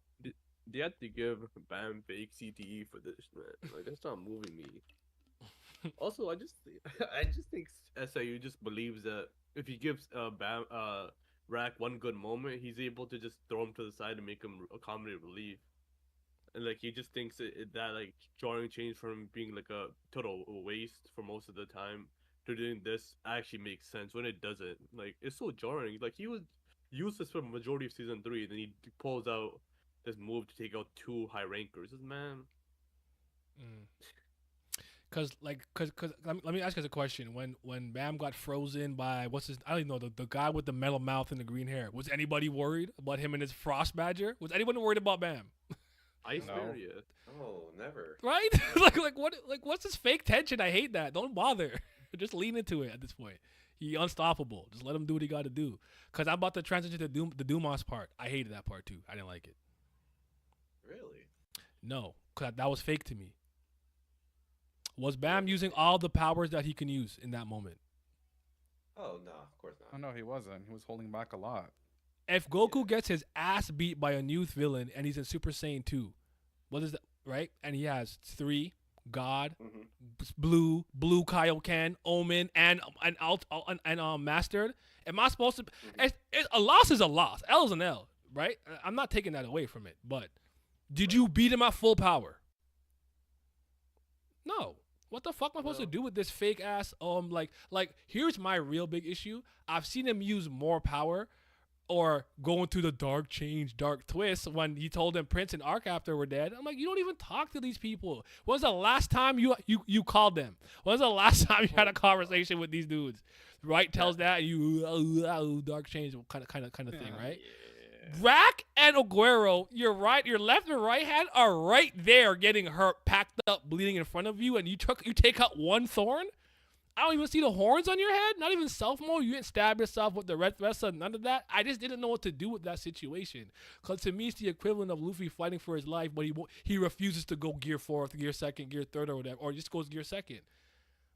They had to give Bam fake CTE for this, man. Like that's not moving me. Also, I just think SIU just believes that if he gives Bam Rack one good moment, he's able to just throw him to the side and make him a comedy relief. And like he just thinks that like drawing change from being like a total waste for most of the time to doing this actually makes sense when it doesn't. Like it's so jarring. Like he was useless for the majority of season 3, then he pulls out this move to take out 2 high rankers. Man. Cause let me ask you guys a question. When Bam got frozen by I don't even know the guy with the metal mouth and the green hair. Was anybody worried about him and his frost badger? Was anyone worried about Bam? Ice Barrier. Oh, never. Right? What's this fake tension? I hate that. Don't bother. Just lean into it at this point. He unstoppable. Just let him do what he got to do. Cause I'm about to transition to the Dumas part. I hated that part too. I didn't like it. Really? No, cause that was fake to me. Was Bam using all the powers that he can use in that moment? Oh no, of course Oh not. no, he wasn't. He was holding back a lot. If Goku gets his ass beat by a new villain and he's in Super Saiyan 2, what is that? Right? And he has 3, God, Blue Kaioken, Omen, and Mastered. Am I supposed to? A loss is a loss. L is an L, right? I'm not taking that away from it. But did you beat him at full power? No. What the fuck am I supposed to do with this fake ass? Like here's my real big issue. I've seen him use more power or going through the dark change, dark twist when he told them Prince and Arc after were dead. I'm like, you don't even talk to these people. When's the last time you called them? When's the last time you had a conversation with these dudes? Right tells that you dark change kind of thing, right? Yeah. Rack and Aguero, your left and right hand are right there getting hurt, packed up, bleeding in front of you, and you take out one thorn. I don't even see the horns on your head. Not even self mode. You didn't stab yourself with the red vest. None of that. I just didn't know what to do with that situation. Because to me, it's the equivalent of Luffy fighting for his life, but he refuses to go gear 4th, gear 2nd, gear 3rd, or whatever, or just goes gear 2nd.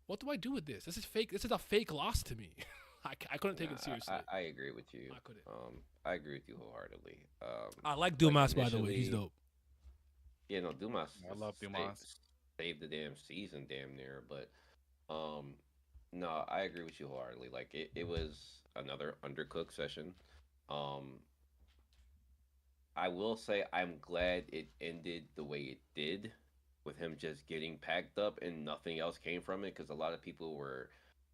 What do I do with this? This is fake. This is a fake loss to me. I couldn't take it seriously. I agree with you. I couldn't. I agree with you wholeheartedly. I like Dumas, by the way. He's dope. Yeah, no, Dumas. I love Dumas. Saved the damn season, damn near. But, no, I agree with you wholeheartedly. Like it was another undercooked session. I will say I'm glad it ended the way it did, with him just getting packed up and nothing else came from it. Because a lot of people were.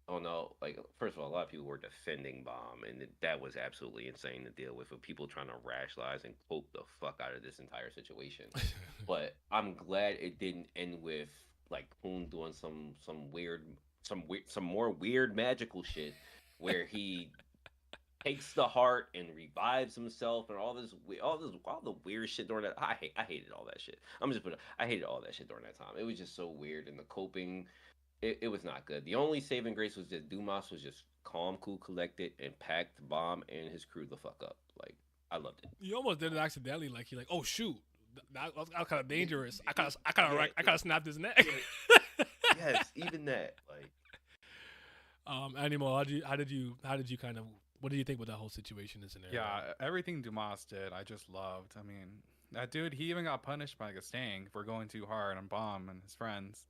Oh no! Like first of all, a lot of people were defending Bomb, and that was absolutely insane to deal with people trying to rationalize and quote the fuck out of this entire situation. But I'm glad it didn't end with like Poon doing some more weird magical shit, where he takes the heart and revives himself and all the weird shit during that. I hated all that shit. I hated all that shit during that time. It was just so weird, and the coping. It was not good. The only saving grace was that Dumas was just calm, cool, collected, and packed Bomb and his crew the fuck up. Like, I loved it. You almost did it accidentally. Like, you're like, oh, shoot. That was kind of dangerous. I kind of snapped his neck. Yes, even that. Like, Animal, how did you kind of, what do you think about that whole situation and scenario? Yeah, everything Dumas did, I just loved. I mean, that dude, he even got punished by like a Stang for going too hard on Bomb and his friends.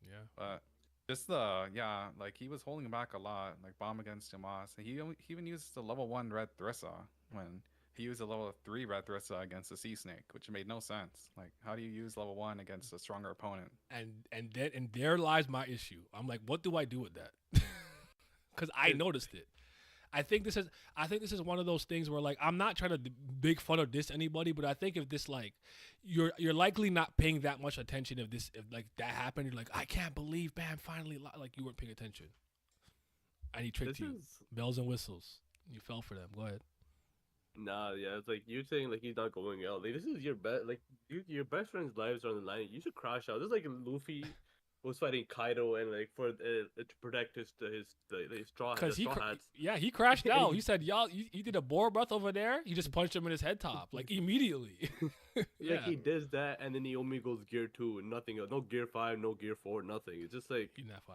Yeah. But Just like he was holding back a lot, like bomb against Dumas. He even used the level 1 red Thrissa when he used a level 3 red Thrissa against the Sea Snake, which made no sense. Like, how do you use level 1 against a stronger opponent? And there lies my issue. I'm like, what do I do with that? Because I noticed it. I think this is one of those things where, like, I'm not trying to big fun or diss anybody, but I think if this, like, you're likely not paying that much attention if like that happened. You're like, I can't believe Bam finally like you weren't paying attention. And he tricked you. Bells and whistles. You fell for them. Go ahead. Nah, yeah, it's like you're saying like he's not going out. Like this is your best, like your best friend's lives are on the line. You should crash out. This is like Luffy was fighting Kaido and like for to protect his straw Because hats. he crashed out. He said, "Y'all, you did a boar breath over there." He just punched him in his head top like immediately. Like he does that, and then he only goes gear 2 and nothing else. No gear 5, no gear 4, nothing. It's just like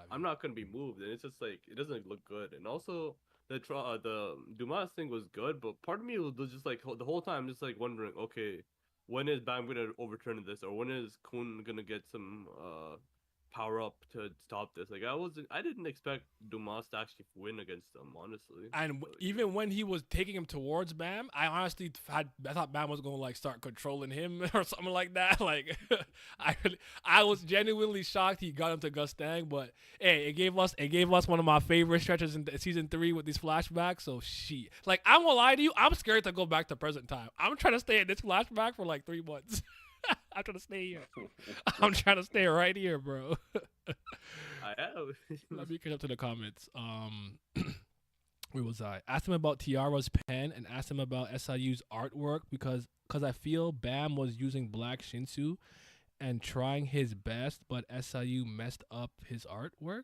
I'm not gonna be moved, and it's just like it doesn't look good. And also the Dumas thing was good, but part of me was just like the whole time just like wondering, okay, when is Bam gonna overturn this, or when is Kun gonna get some power up to stop this? Like I didn't expect Dumas to actually win against them, honestly. And even when he was taking him towards Bam, I honestly thought Bam was gonna like start controlling him or something like that. Like I was genuinely shocked he got him to Gustang, but hey, it gave us one of my favorite stretches in season 3 with these flashbacks. So like, I'm gonna lie to you, I'm scared to go back to present time. I'm trying to stay in this flashback for like 3 months. I'm trying to stay here. I'm trying to stay right here, bro. I am. Let me get up to the comments. Where was I? Asked him about Tiara's pen and asked him about SIU's artwork because I feel Bam was using Black Shinsu and trying his best, but SIU messed up his artwork.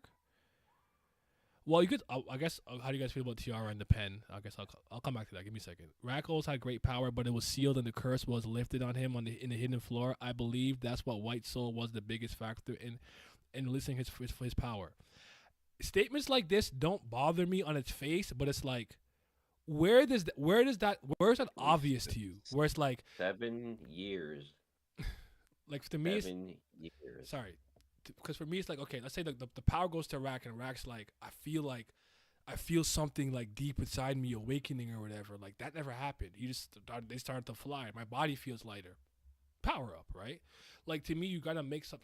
Well, you could, I guess, how do you guys feel about Tiara and the pen? I guess I'll come back to that. Give me a second. Rackles had great power, but it was sealed and the curse was lifted on him in the hidden floor. I believe that's what White Soul was the biggest factor in releasing his power. Statements like this don't bother me on its face, but it's like, where is that obvious to you? Where it's like 7 years. Like, to me, 7 years. Sorry. Because for me, it's like, okay, let's say the power goes to Rack, and Rack's like, I feel something like deep inside me awakening or whatever. Like, that never happened. They started to fly. My body feels lighter. Power up, right? Like, to me, you gotta make some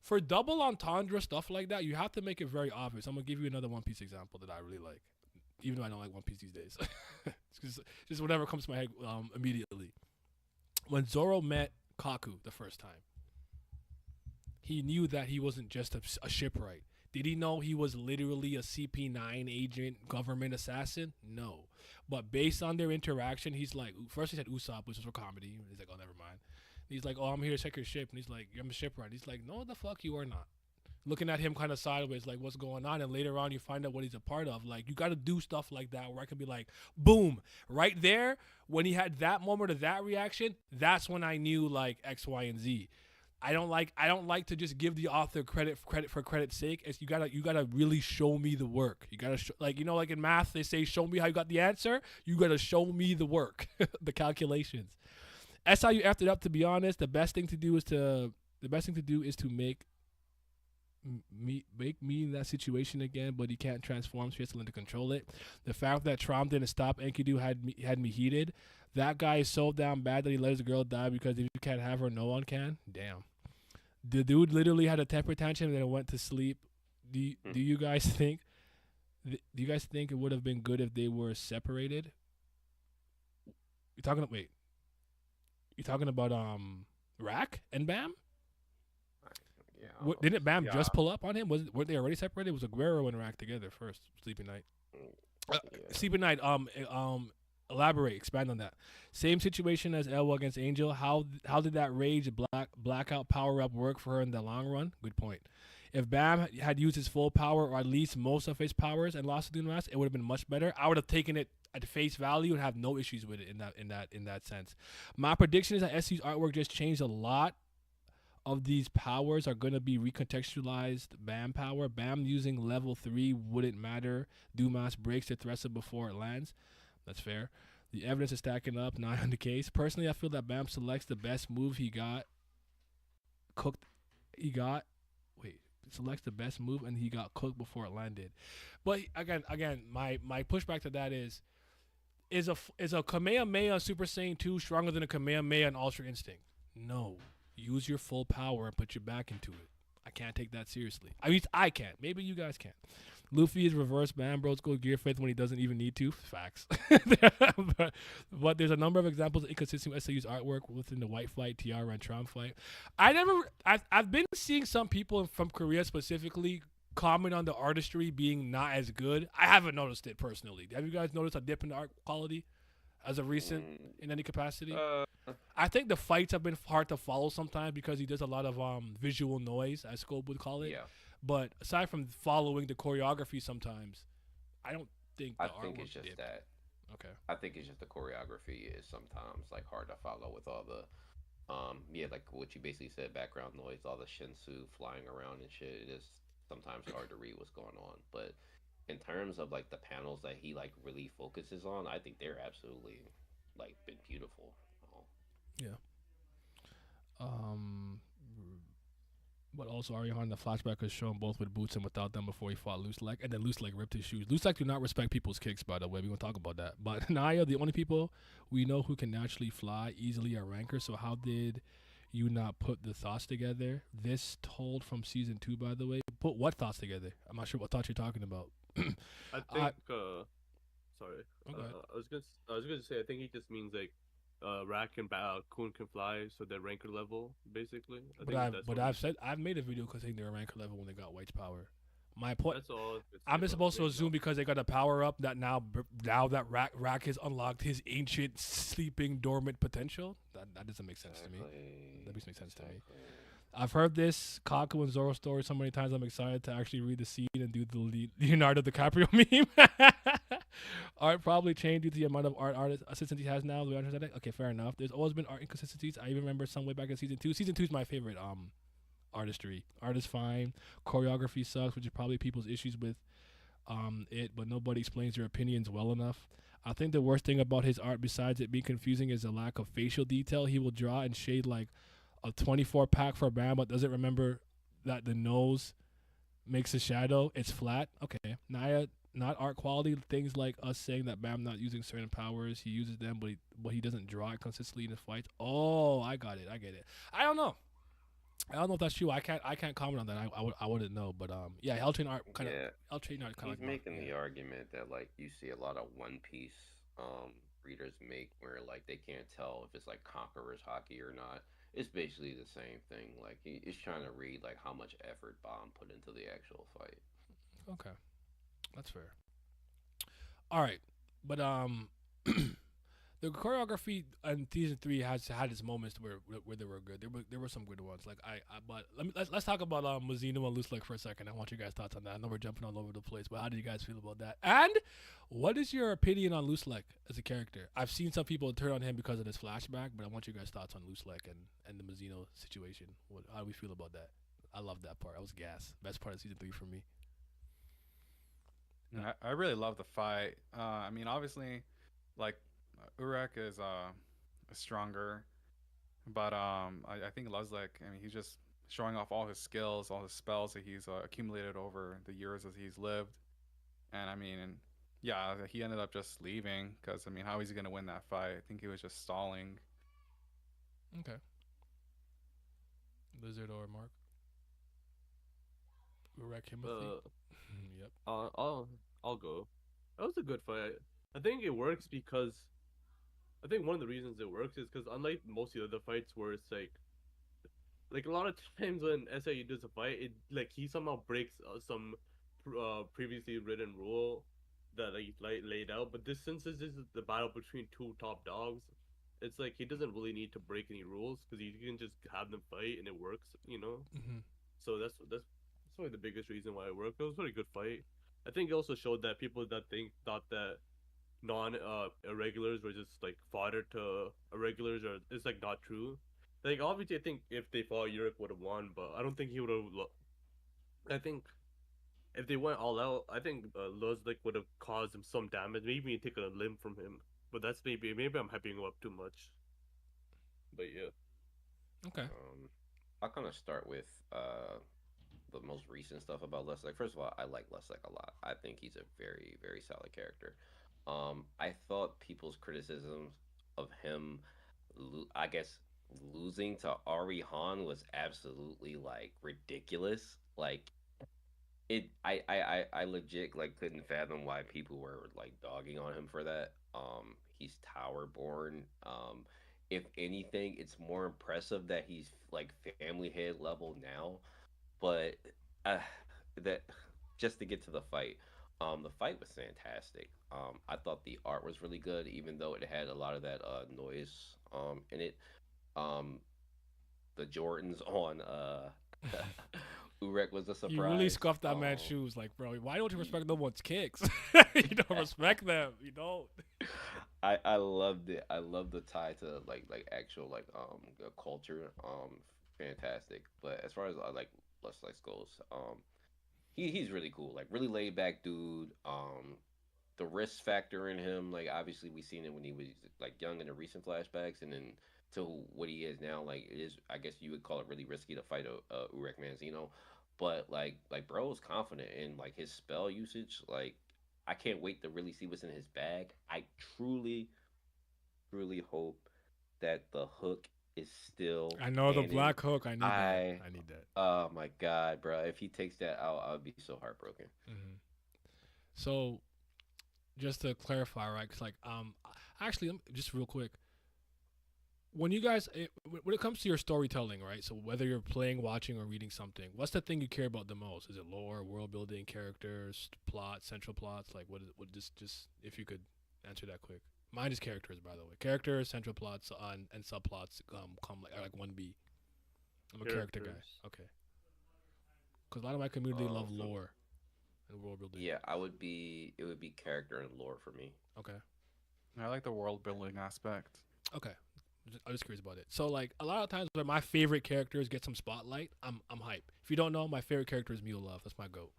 for double entendre stuff like that. You have to make it very obvious. I'm gonna give you another One Piece example that I really like, even though I don't like One Piece these days. just whatever comes to my head immediately. When Zoro met Kaku the first time, he knew that he wasn't just a shipwright. Did he know he was literally a CP9 agent, government assassin? No. But based on their interaction, he's like, first he said Usopp, which was for comedy. He's like, oh, never mind. He's like, oh, I'm here to check your ship. And he's like, I'm a shipwright. He's like, no, the fuck you are not. Looking at him kind of sideways, like, what's going on? And later on, you find out what he's a part of. Like, you got to do stuff like that where I can be like, boom, right there. When he had that moment of that reaction, that's when I knew, like, X, Y, and Z. I don't like to just give the author credit for credit's sake. It's you gotta really show me the work. You gotta like in math they say show me how you got the answer. You gotta show me the work, the calculations. SIU effed it up. To be honest, the best thing to do is to make me in that situation again. But he can't transform, so he has to learn to control it. The fact that Trom didn't stop Enkidu had me heated. That guy is so damn bad that he let his girl die because if you can't have her, no one can. Damn. The dude literally had a temper tantrum and then went to sleep. Do you guys think? Do you guys think it would have been good if they were separated? You talking about Rack and Bam? Yeah. Didn't Bam just pull up on him? Weren't they already separated? It was Aguero and Rack together first. Sleeping Night. Sleeping Night. Elaborate, expand on that. Same situation as Elwa against Angel. How did that rage blackout power up work for her in the long run? Good point. If Bam had used his full power or at least most of his powers and lost to Dumas, it would have been much better. I would have taken it at face value and have no issues with it in that sense. My prediction is that SU's artwork just changed a lot. Of these powers are going to be recontextualized. Bam power. Bam using level 3 wouldn't matter. Dumas breaks the Thressa before it lands. That's fair. The evidence is stacking up, not on the case. Personally, I feel that Bam selects the best move he got. selects the best move, and he got cooked before it landed. But again, my pushback to that is a Kamehameha Super Saiyan 2 stronger than a Kamehameha and Ultra Instinct? No. Use your full power and put your back into it. I can't take that seriously. I mean, I can't. Maybe you guys can. Luffy is reverse man, bros. Go Gear Fifth when he doesn't even need to. Facts. but there's a number of examples of inconsistent SAU's artwork within the White Flight, Tiara, and Tron Flight. I've been seeing some people from Korea specifically comment on the artistry being not as good. I haven't noticed it personally. Have you guys noticed a dip in the art quality as of recent in any capacity? I think the fights have been hard to follow sometimes because he does a lot of visual noise, as Scope would call it. Yeah. But aside from following the choreography, sometimes I don't think the I artwork think it's just dipped. that. Okay. I think it's just the choreography is sometimes like hard to follow with all the yeah, like what you basically said, background noise, all the Shinsu flying around and shit. It is sometimes hard to read what's going on. But in terms of like the panels that he like really focuses on, I think they're absolutely like been beautiful. Yeah. But also Arihan, the flashback is shown both with boots and without them before he fought Loose Leg, and then Loose Leg ripped his shoes. Loose Leg do not respect people's kicks, by the way. We're gonna talk about that. But Naya, the only people we know who can naturally fly easily are rankers. So how did you not put the thoughts together? This told from season 2, by the way. Put what thoughts together? I'm not sure what thoughts you're talking about. I think. Sorry. Okay. I was gonna say. I think he just means like, Rat and Coon can fly, so they're ranker level, basically. I've made a video because they were ranker level when they got White's power. My point. That's all. I'm just supposed to assume because they got a power up that now that Rack has unlocked his ancient sleeping dormant potential. That doesn't make sense to me. That makes sense to me. I've heard this Kaku and Zoro story so many times. I'm excited to actually read the scene and do the Leonardo DiCaprio meme. Art probably changed due to the amount of artist assistants he has now. Do we understand that? Okay, fair enough. There's always been art inconsistencies. I even remember some way back in season 2. Season 2 is my favorite artistry. Art is fine. Choreography sucks, which is probably people's issues with it, but nobody explains their opinions well enough. I think the worst thing about his art, besides it being confusing, is the lack of facial detail. He will draw and shade like a 24 pack for Bam, but doesn't remember that the nose makes a shadow. It's flat. Okay. Naya, not art quality. Things like us saying that Bam not using certain powers, he uses them, but he doesn't draw it consistently in his fights. Oh, I got it. I get it. I don't know if that's true. I can't comment on that. I wouldn't know. But yeah, L Train art kind of. Yeah, L Train art kind he's of. making the argument that like you see a lot of One Piece readers make where like they can't tell if it's like Conqueror's hockey or not. It's basically the same thing. Like he's trying to read like how much effort Bomb put into the actual fight. Okay, that's fair. All right, but the choreography in season 3 has had its moments where they were good. There were some good ones. Like but let's talk about Mazino and Loose Leg for a second. I want you guys' thoughts on that. I know we're jumping all over the place, but how do you guys feel about that? And what is your opinion on Loose Leg as a character? I've seen some people turn on him because of this flashback, but I want you guys' thoughts on Loose Leg and the Mazino situation. How do we feel about that? I love that part. I was gas. Best part of season 3 for me. I really love the fight. I mean, obviously, like Urek is stronger, but I think Luzlek, I mean, he's just showing off all his skills, all his spells that he's accumulated over the years as he's lived. And I mean, yeah, he ended up just leaving because I mean, how is he gonna win that fight? I think he was just stalling. Okay. Lizard or Mark? Urek Timothy. Yep. I'll go. That was a good fight. I think it works because I think one of the reasons it works is because unlike most of the other fights where it's like a lot of times when SIU does a fight, it like he somehow breaks some previously written rule that like laid out. But since this is the battle between two top dogs, it's like he doesn't really need to break any rules because he can just have them fight and it works, you know. Mm-hmm. So that's probably the biggest reason why it worked. It was a pretty good fight. I think it also showed that people that thought that non irregulars were just like fodder to irregulars, or it's like not true. Like obviously, I think if they fought, Europe would have won, but I don't think he would have. I think if they went all out, I think Luz like would have caused him some damage, maybe taken a limb from him. But that's maybe I'm hyping him up too much. But yeah. Okay. I'll kind of start with the most recent stuff about Leslie. First of all, I like Leslie a lot. I think he's a very very solid character. I thought people's criticisms of him, I guess losing to Ari Han was absolutely like ridiculous. Like I legit like couldn't fathom why people were like dogging on him for that. He's tower born. If anything, it's more impressive that he's like family head level now. But uh, that just to get to the fight was fantastic. I thought the art was really good, even though it had a lot of that noise in it. Um, the Jordans on Urek was a You really surprise. scuffed that man's shoes, like, bro. Why don't you He- respect no one's kicks? You don't respect them. You don't. I loved it. I love the tie to like actual like the culture. Fantastic. But as far as like Let's Like goes, he's really cool. Like really laid back dude. The risk factor in him, like obviously we seen it when he was like young in the recent flashbacks, and then to what he is now. Like it is, I guess you would call it really risky to fight a Urek Manzino, but like bro is confident in like his spell usage. Like I can't wait to really see what's in his bag. I truly hope that the hook is still I know the canon. black hook. I need that. I I need that. Oh my god, bro! If he takes that out, I'll be so heartbroken. Hmm. So, just to clarify, right? Cause like, actually, just real quick, when you guys, when it comes to your storytelling, right? So whether you're playing, watching, or reading something, what's the thing you care about the most? Is it lore, world building, characters, plot, central plots? Like, what just if you could answer that quick. Mine is characters, by the way. Characters, central plots, and subplots come like are like 1B. I'm a character guy. Characters. Okay. Because a lot of my community love For lore and world building. Yeah, I would be. It would be character and lore for me. Okay. I like the world building aspect. Okay. I'm just curious about it. So like a lot of times when my favorite characters get some spotlight, I'm hype. If you don't know, my favorite character is Mew Love. That's my goat.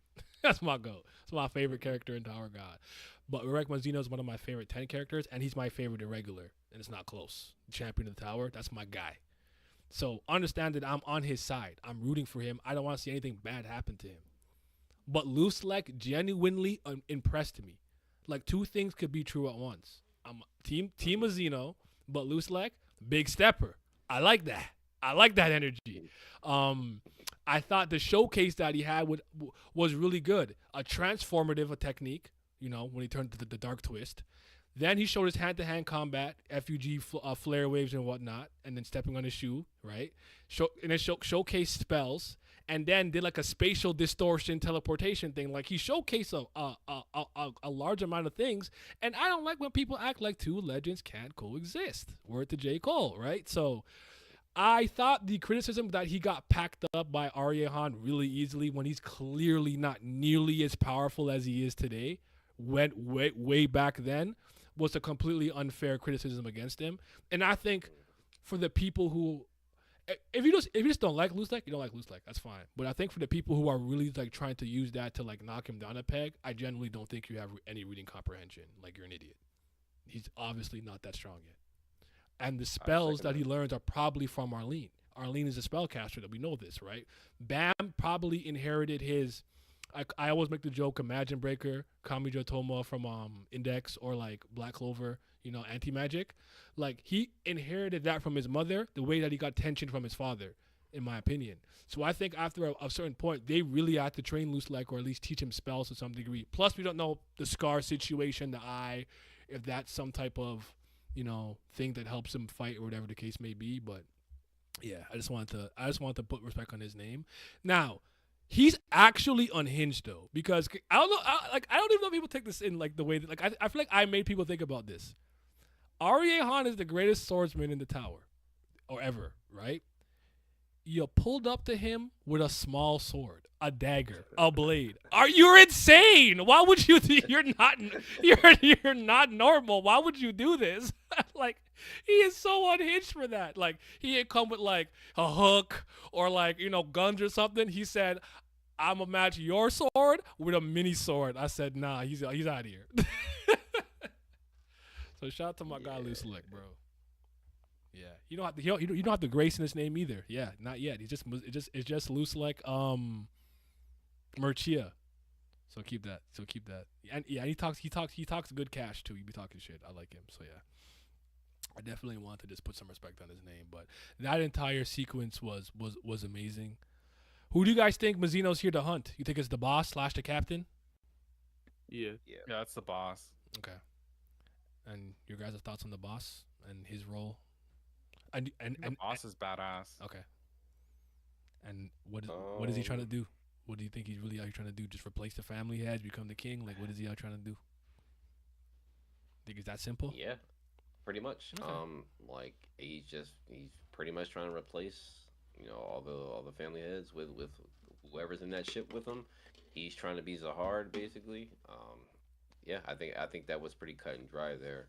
That's my goat. It's my favorite character in Tower God. But Urek Manzino is one of my favorite 10 characters, and he's my favorite irregular, and it's not close. Champion of the Tower, that's my guy. So understand that I'm on his side. I'm rooting for him. I don't want to see anything bad happen to him. But Loose Leg genuinely impressed me. Like two things could be true at once. I'm team Azino, but Loose Leg, big stepper. I like that. I like that energy. I thought the showcase that he had was really good. A transformative technique, when he turned to the dark twist. Then he showed his hand-to-hand combat, FUG, flare waves and whatnot, and then stepping on his shoe, right? And then showcase spells, and then did like a spatial distortion teleportation thing. Like he showcased a large amount of things, and I don't like when people act like two legends can't coexist. Word to J. Cole, right? So I thought the criticism that he got packed up by Aryehan really easily when he's clearly not nearly as powerful as he is today went way back then was a completely unfair criticism against him. And I think for the people who if you just don't like Loose Leg, you don't like Loose Leg. That's fine. But I think for the people who are really like trying to use that to like knock him down a peg, I genuinely don't think you have any reading comprehension. Like you're an idiot. He's obviously not that strong yet. And the spells that he learns are probably from Arlene. Arlene is a spellcaster that we know this, right? Bam probably inherited his. I always make the joke: Imagine Breaker, Kamijo Toma from Index, or like Black Clover, anti magic. Like he inherited that from his mother, the way that he got tension from his father, in my opinion. So I think after a certain point, they really have to train Loose Leg, or at least teach him spells to some degree. Plus, we don't know the scar situation, the eye, if that's some type of thing that helps him fight or whatever the case may be. But yeah, I just want to put respect on his name. Now, he's actually unhinged though, because I don't know, I don't even know if people take this in like the way that I feel like I made people think about this. Aryehan is the greatest swordsman in the tower, or ever, right? You pulled up to him with a small sword, a dagger, a blade. You're insane? Why would you? You're not normal. Why would you do this? Like he is so unhinged for that. Like he didn't come with like a hook or like guns or something. He said, "I'm gonna match your sword with a mini sword." I said, "Nah, he's out of here." So shout out to my guy Loose Leg, bro. Yeah, you don't have the grace in his name either. Yeah, not yet. It's just Loose Leg. Merchia. So keep that. And yeah, he talks good cash too. He be talking shit. I like him. So yeah. I definitely want to just put some respect on his name, but that entire sequence was amazing. Who do you guys think Mazzino's here to hunt? You think it's the boss / the captain? Yeah. Yeah. Yeah, that's the boss. Okay. And your guys' thoughts on the boss and his role? And The boss is badass. okay. And what is he trying to do? What do you think he's really out here trying to do? Just replace the family heads, become the king? Like, what is he out trying to do? Think it's that simple? Yeah, pretty much. Okay. Like he's pretty much trying to replace, all the family heads with whoever's in that ship with him. He's trying to be Zahard basically. Yeah, I think that was pretty cut and dry there.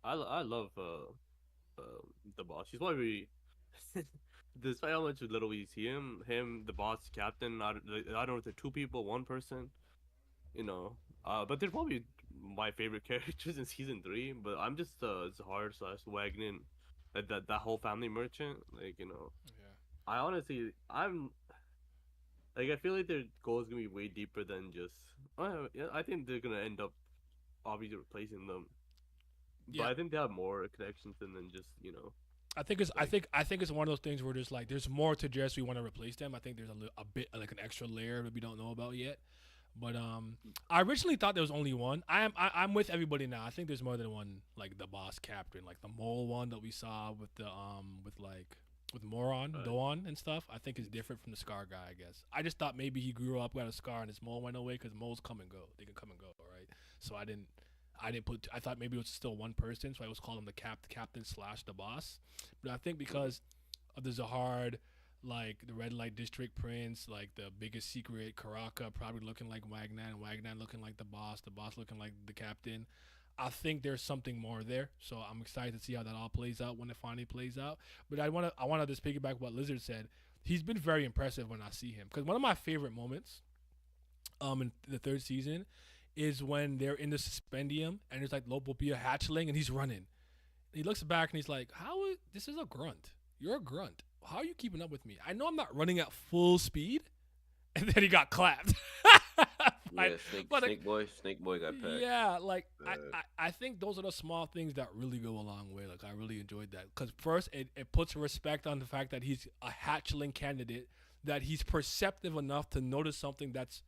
I love the boss. He's probably despite how much little we see him, the boss, captain. I don't know if they're two people, one person. But they're probably my favorite characters in season 3. But I'm just Zahar / Wagner, that whole family merchant. Yeah. I honestly, I feel like their goal is gonna be way deeper than just. Yeah, I think they're gonna end up obviously replacing them. But Yeah. I think they have more connections than just I think it's one of those things where there's like there's more to just we want to replace them. I think there's a bit like an extra layer that we don't know about yet. But I originally thought there was only one. I'm with everybody now. I think there's more than one, like the boss captain, like the mole one that we saw with the with Moron, Doan and stuff. I think is different from the Scar guy. I guess I just thought maybe he grew up, got a scar, and his mole went away because moles come and go. They can come and go, right? So I didn't put. I thought maybe it was still one person, so I was calling him the captain / the boss. But I think because of the Zahard, like the red light district prince, like the biggest secret, Karaka probably looking like Wagner, and Wagner looking like the boss looking like the captain. I think there's something more there, so I'm excited to see how that all plays out when it finally plays out. But I want to just piggyback what Lizard said. He's been very impressive when I see him, because one of my favorite moments, in the 3rd season, is when they're in the suspendium and there's like Lopopia hatchling and he's running. And he looks back and he's like, this is a grunt. You're a grunt. How are you keeping up with me? I know I'm not running at full speed. And then he got clapped. Yeah, Snake Boy got packed. Yeah, like I think those are the small things that really go a long way. Like I really enjoyed that. Because first, it puts respect on the fact that he's a hatchling candidate, that he's perceptive enough to notice something that's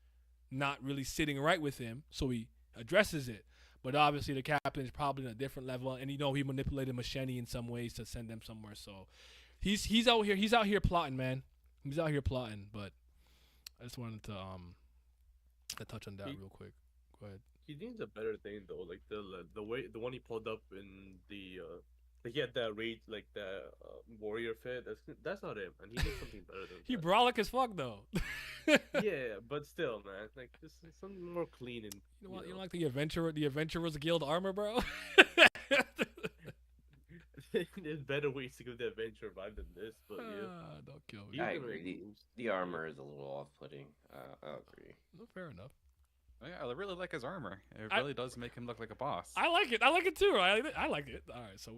not really sitting right with him, so he addresses it. But obviously the captain is probably on a different level, and he manipulated Machete in some ways to send them somewhere. So he's out here plotting, man. He's out here plotting. But I just wanted to touch on that real quick. Go ahead. He needs a better thing though, like the one he pulled up in the he had that rage, like the warrior fit. That's not him, and he needs something better than He that. brolic as fuck though. Yeah, but still, man, like just something more clean and. You know what? You know, like the Adventurers Guild armor, bro. There's better ways to give the adventure vibe than this, but yeah. Don't kill me. Yeah. I agree. The armor is a little off-putting. I agree. No, fair enough. Yeah, I really like his armor. It really does make him look like a boss. I like it. I like it too. I like it. All right, so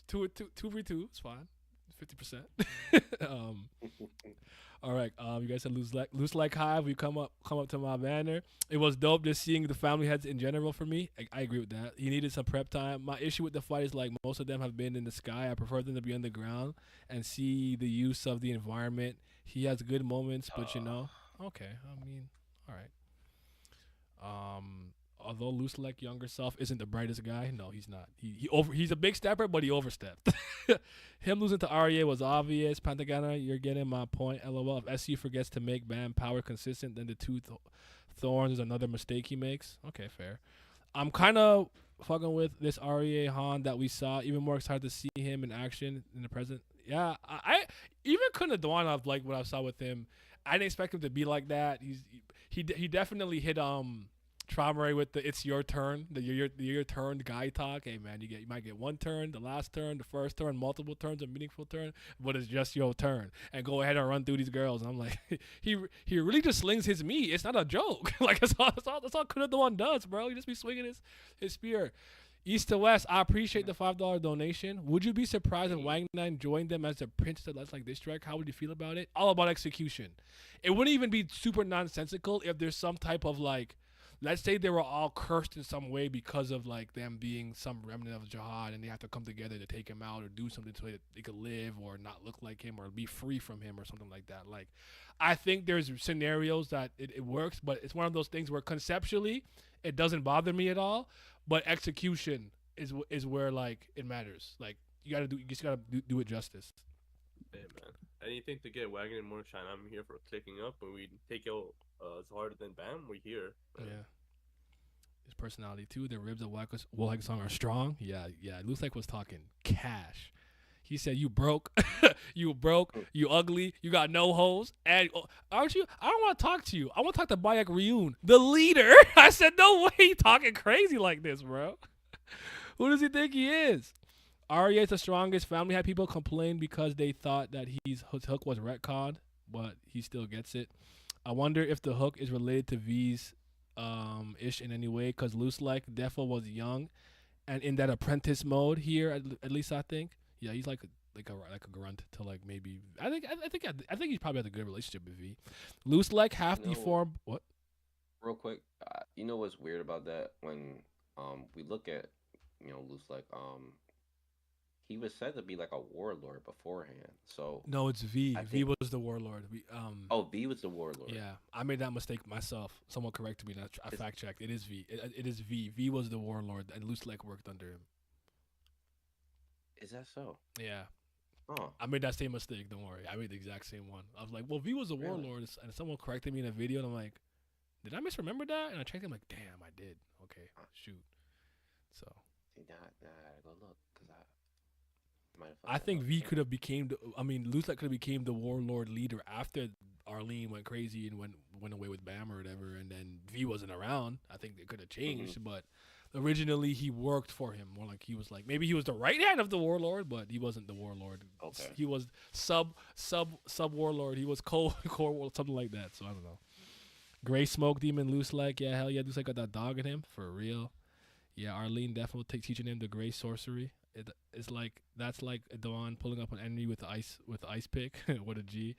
2v2. It's fine. 50%. All right. You guys said loose like hive. We come up to my banner. It was dope just seeing the family heads in general for me. I agree with that. He needed some prep time. My issue with the fight is like most of them have been in the sky. I prefer them to be on the ground and see the use of the environment. He has good moments, but okay. I mean, all right. Although loose like younger self isn't the brightest guy, no, he's not. He's a big stepper, but he overstepped. Him losing to REA was obvious. Pantagana, you're getting my point. LOL. If SU forgets to make Bam power consistent, then the two thorns is another mistake he makes. Okay, fair. I'm kind of fucking with this REA Han that we saw. Even more excited to see him in action in the present. Yeah, I even couldn't dawn of like what I saw with him. I didn't expect him to be like that. He definitely hit Traumare with the "it's your turn," the your turn guy talk. Hey man, you might get one turn, the last turn, the first turn, multiple turns, a meaningful turn, but it's just your turn. And go ahead and run through these girls. And I'm like, he really just slings his meat. It's not a joke. Like that's all Kuda the one does, bro. He just be swinging his spear. East to West, I appreciate the $5 donation. Would you be surprised if Hey, Wang9 joined them as the Prince of Let's Like This Track? How would you feel about it? All about execution. It wouldn't even be super nonsensical if there's some type of like, let's say they were all cursed in some way because of like them being some remnant of jihad and they have to come together to take him out or do something so that they could live or not look like him or be free from him or something like that. Like, I think there's scenarios that it works, but it's one of those things where conceptually it doesn't bother me at all, but execution is where like it matters. Like you just gotta do it justice. Hey man, anything to get Wagon and more shine. I'm here for clicking up. When we take out harder than Bam, we're here. Man. Yeah. His personality too. The ribs of Wolhag song are strong. Yeah. It looks like was talking cash. He said, "You broke, you broke, you ugly, you got no hoes, and aren't you? I don't want to talk to you. I want to talk to Bayak Ryun, the leader." I said, "No way, he talking crazy like this, bro. Who does he think he is?" Arya is the strongest. Family had people complain because they thought that his hook was retconned, but he still gets it. I wonder if the hook is related to V's ish in any way, because Loose Like Defo was young and in that apprentice mode here. At least I think. Yeah, he's like a grunt to like maybe. I think he's probably had a good relationship with V. Loose Like half you know, deformed. What? real quick, you know what's weird about that when we look at loose like he was said to be like a warlord beforehand. So No, it's V. I V think was the warlord. V was the warlord. Yeah, I made that mistake myself. Someone corrected me. And I Is, fact checked. It is V. It is V. V was the warlord, and Loose Like worked under him. is that so? Yeah. Oh, I made that same mistake. Don't worry. I made the exact same one. I was like, well, V was a really? warlord, and someone corrected me in a video, and I'm like, did I misremember that? And I checked. I'm like, damn, I did. Okay, shoot. So See, now I gotta go look because I might have I fucked that think up. V could have became. Loose Like could have became the warlord leader after Arlene went crazy and went away with Bam or whatever, and then V wasn't around. I think it could have changed, but originally he worked for him. More like he was like maybe he was the right hand of the warlord, but he wasn't the warlord. Okay. He was sub warlord. He was core warlord, something like that. So I don't know. Gray Smoke Demon Loose Like, yeah, hell yeah, Loose Like got that dog in him for real. Yeah, Arlene definitely teaching him the gray sorcery. It's like that's like Dawn pulling up an enemy with the ice pick. What a G.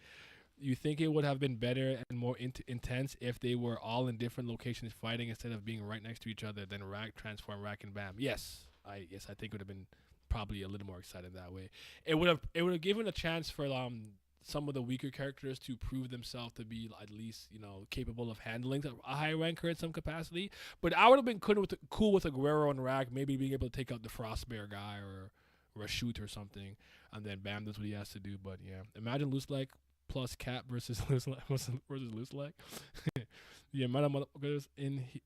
You think it would have been better and more intense if they were all in different locations fighting instead of being right next to each other? Then Rack transform Rack and Bam. Yes, I think it would have been probably a little more excited that way. It would have given a chance for some of the weaker characters to prove themselves to be at least capable of handling a high ranker in some capacity. But I would have been cool with Aguero and Rack maybe being able to take out the Frostbear guy or a shoot or something, and then Bam does what he has to do. But yeah, imagine Loose Like plus Cap versus Loose Like versus Loose Like. The amount of motherfuckers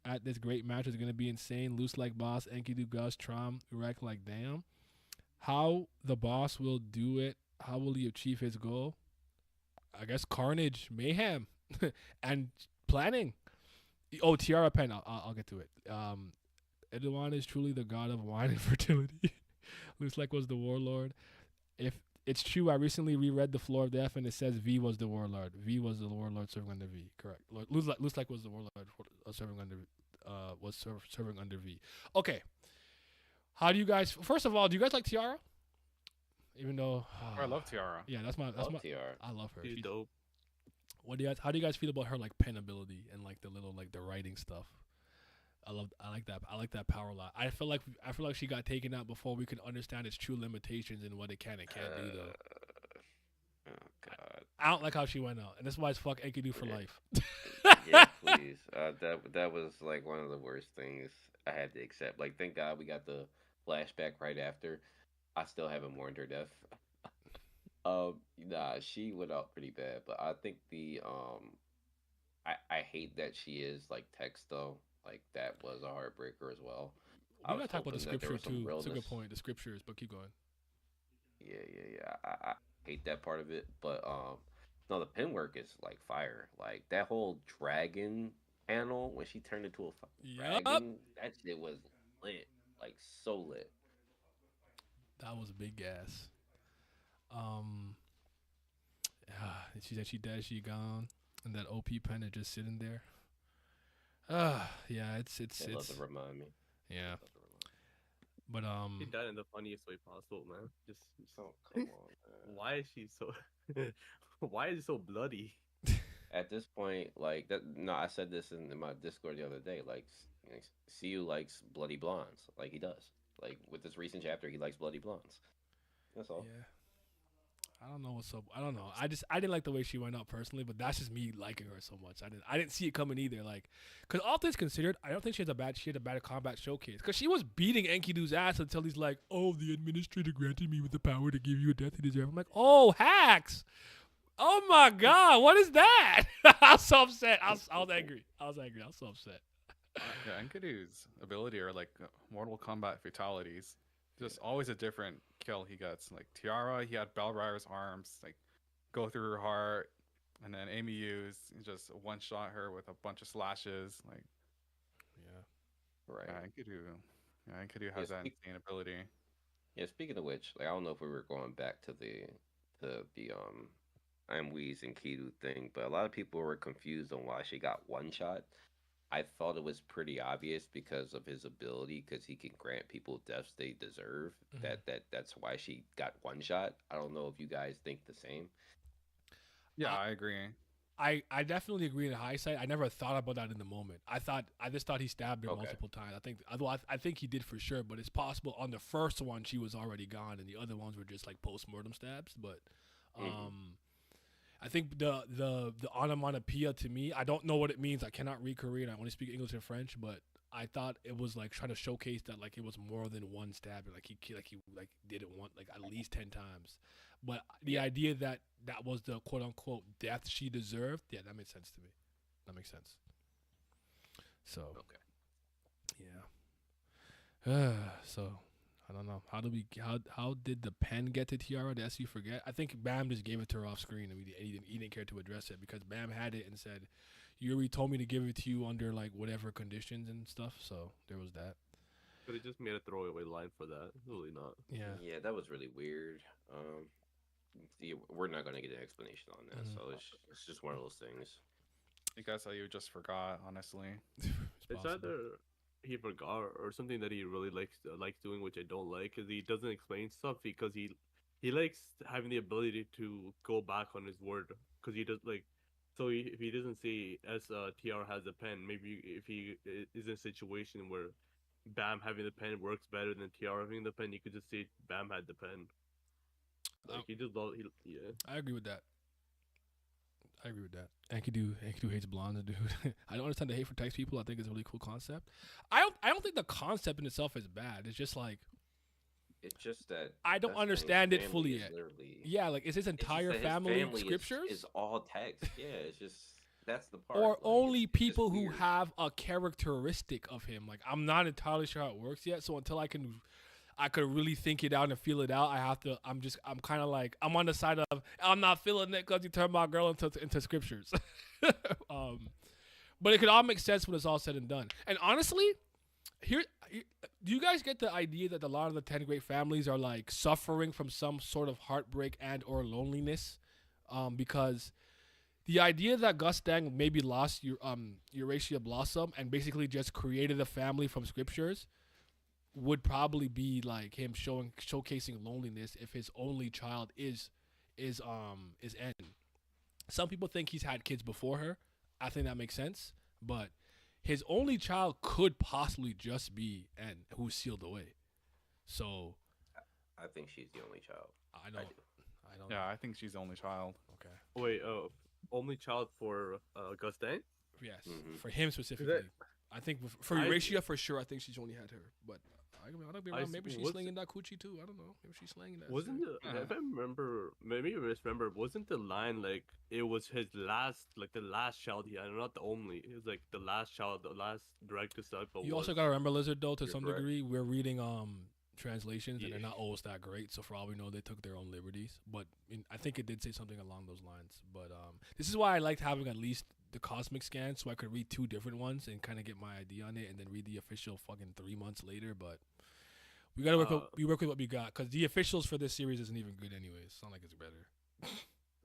at this great match is gonna be insane. Loose Like boss, Enkidu, Gus, Trom, Wreck. Like damn, how the boss will do it? How will he achieve his goal? I guess carnage, mayhem, and planning. Oh, Tiara Pen. I'll get to it. Edouard is truly the god of wine and fertility. Loose Like was the warlord. If it's true, I recently reread the Floor of Death, and it says V was the warlord. V was the warlord serving under V. Correct. Loose Like was the warlord serving under serving under V. Okay. How do you guys? First of all, do you guys like Tiara? Even though I love Tiara. yeah, that's my TR. I love her. She's She's dope. How do you guys feel about her like pen ability and like the writing stuff? I like that power a lot. I feel like she got taken out before we could understand its true limitations and what it can and can't do though. Oh God. I don't like how she went out, and that's why it's fuck Enkidu for life. Yeah, please. That was like one of the worst things I had to accept. Like, thank God we got the flashback right after. I still haven't mourned her death. Nah, she went out pretty bad, but I think I hate that she is like text though. Like that was a heartbreaker as well. I We was gotta talk about the hoping that there scripture was some too. That's a good realness. point. The scriptures, but keep going. Yeah. I hate that part of it, but no, the pen work is like fire. Like that whole dragon panel when she turned into a fucking Yup. dragon, that shit was lit, like so lit. That was big gas. She said she dead, she gone, and that OP pen is just sitting there. Yeah, it's They love to remind me. yeah. Love to remind me. But She died in the funniest way possible, man. Just Oh, come on, man. why is she so? Why is it so bloody? At this point, like that. No, I said this in my Discord the other day. Like, CU likes bloody blondes, like he does. Like with this recent chapter, he likes bloody blondes. That's all. yeah, I don't know what's up. I don't know. I didn't like the way she went out personally, but that's just me liking her so much. I didn't see it coming either. Like, cause all things considered, I don't think she had a bad combat showcase. Cause she was beating Enkidu's ass until he's like, "Oh, the administrator granted me with the power to give you a death you deserve." I'm like, "Oh, hacks! Oh my god, what is that?" I was so upset. I was angry. I was angry. I was so upset. Yeah, Enkidu's ability are like Mortal Kombat fatalities. Just always a different kill he gets. Like Tiara, he had Balrire's arms like go through her heart, and then Amy used just one shot her with a bunch of slashes. Like Yeah. Right. Enkidu Yeah, has that insane ability. yeah. Speaking of which, like I don't know if we were going back to the I'm Wee's and Kidu thing, but a lot of people were confused on why she got one shot. I thought it was pretty obvious because of his ability, because he can grant people deaths they deserve. Mhm. That's why she got one shot. I don't know if you guys think the same. Yeah, Uh, I agree. I definitely agree in hindsight. I never thought about that in the moment. I just thought he stabbed her Okay. multiple times. I think he did for sure, but it's possible on the first one she was already gone and the other ones were just like post mortem stabs. But Mhm. I think the onomatopoeia to me, I don't know what it means. I cannot read Korean. I only speak English and French, but I thought it was like trying to showcase that like it was more than one stab. Like he did it one like at least 10 times. But the Yeah. idea that that was the quote unquote death she deserved, yeah, that makes sense to me. That makes sense. So Okay. yeah. So I don't know. How did the pen get to Tiara? The SU forget? I think Bam just gave it to her off screen and he didn't care to address it because Bam had it and said, Yuri told me to give it to you under like whatever conditions and stuff. So there was that. But it just made a throwaway line for that. Really not. Yeah. Yeah, that was really weird. Yeah, we're not gonna get an explanation on that, Mhm. so it's just one of those things. I guess you just forgot, honestly. It's possible. either he forgot or something that he really likes doing, which I don't like, because he doesn't explain stuff because he likes having the ability to go back on his word because he does like. So if he doesn't say as TR has a pen, maybe if he is in a situation where Bam having the pen works better than TR having the pen, you could just say Bam had the pen. Like he just love yeah. I agree with that. I agree with that. Enkidu hates blondes, dude. I don't understand the hate for text people. I think it's a really cool concept. I don't think the concept in itself is bad. It's just like It's just that I don't Dustang's understand it family fully is yet. literally. Yeah, like is his It's just entire that his family family scriptures? is all text. Yeah, it's just that's the part. Or Like only it's just people who weird. have a characteristic of him. Like I'm not entirely sure how it works yet. So until I could really think it out and feel it out, I'm kind of like I'm on the side of I'm not feeling it because you turned my girl into scriptures. But it could all make sense when it's all said and done. And honestly, do you guys get the idea that a lot of the 10 great families are like suffering from some sort of heartbreak and or loneliness? Because the idea that Gus Dang maybe lost Eurasia Blossom and basically just created a family from scriptures would probably be like him showcasing loneliness if his only child is N. Some people think he's had kids before her. I think that makes sense, but his only child could possibly just be N, who's sealed away. So I think she's the only child. I I don't. do. I don't. Yeah, I think she's the only child. Okay. Wait, only child for Gus Dang? Yes, Mhm. for him specifically. I think for I- Eurasia for sure. I think she's only had her, but I don't be I wrong. Maybe she's was- slinging that coochie too. I don't know. Maybe she's slinging that. Wasn't shit. the if I remember, maybe I misremember, wasn't the line like it was his last, like the last child he had, not the only. It was like the last child, the last direct disciple. You also gotta remember, Lizard, though, to You're some correct. degree, we're reading translations and they're Yeah. not always that great. So for all we know, they took their own liberties. But I think it did say something along those lines. But this is why I liked having at least the cosmic scan, so I could read two different ones and kind of get my idea on it, and then read the official fucking 3 months later. But we gotta work with what we got, because the officials for this series isn't even good anyways. It's not like it's better.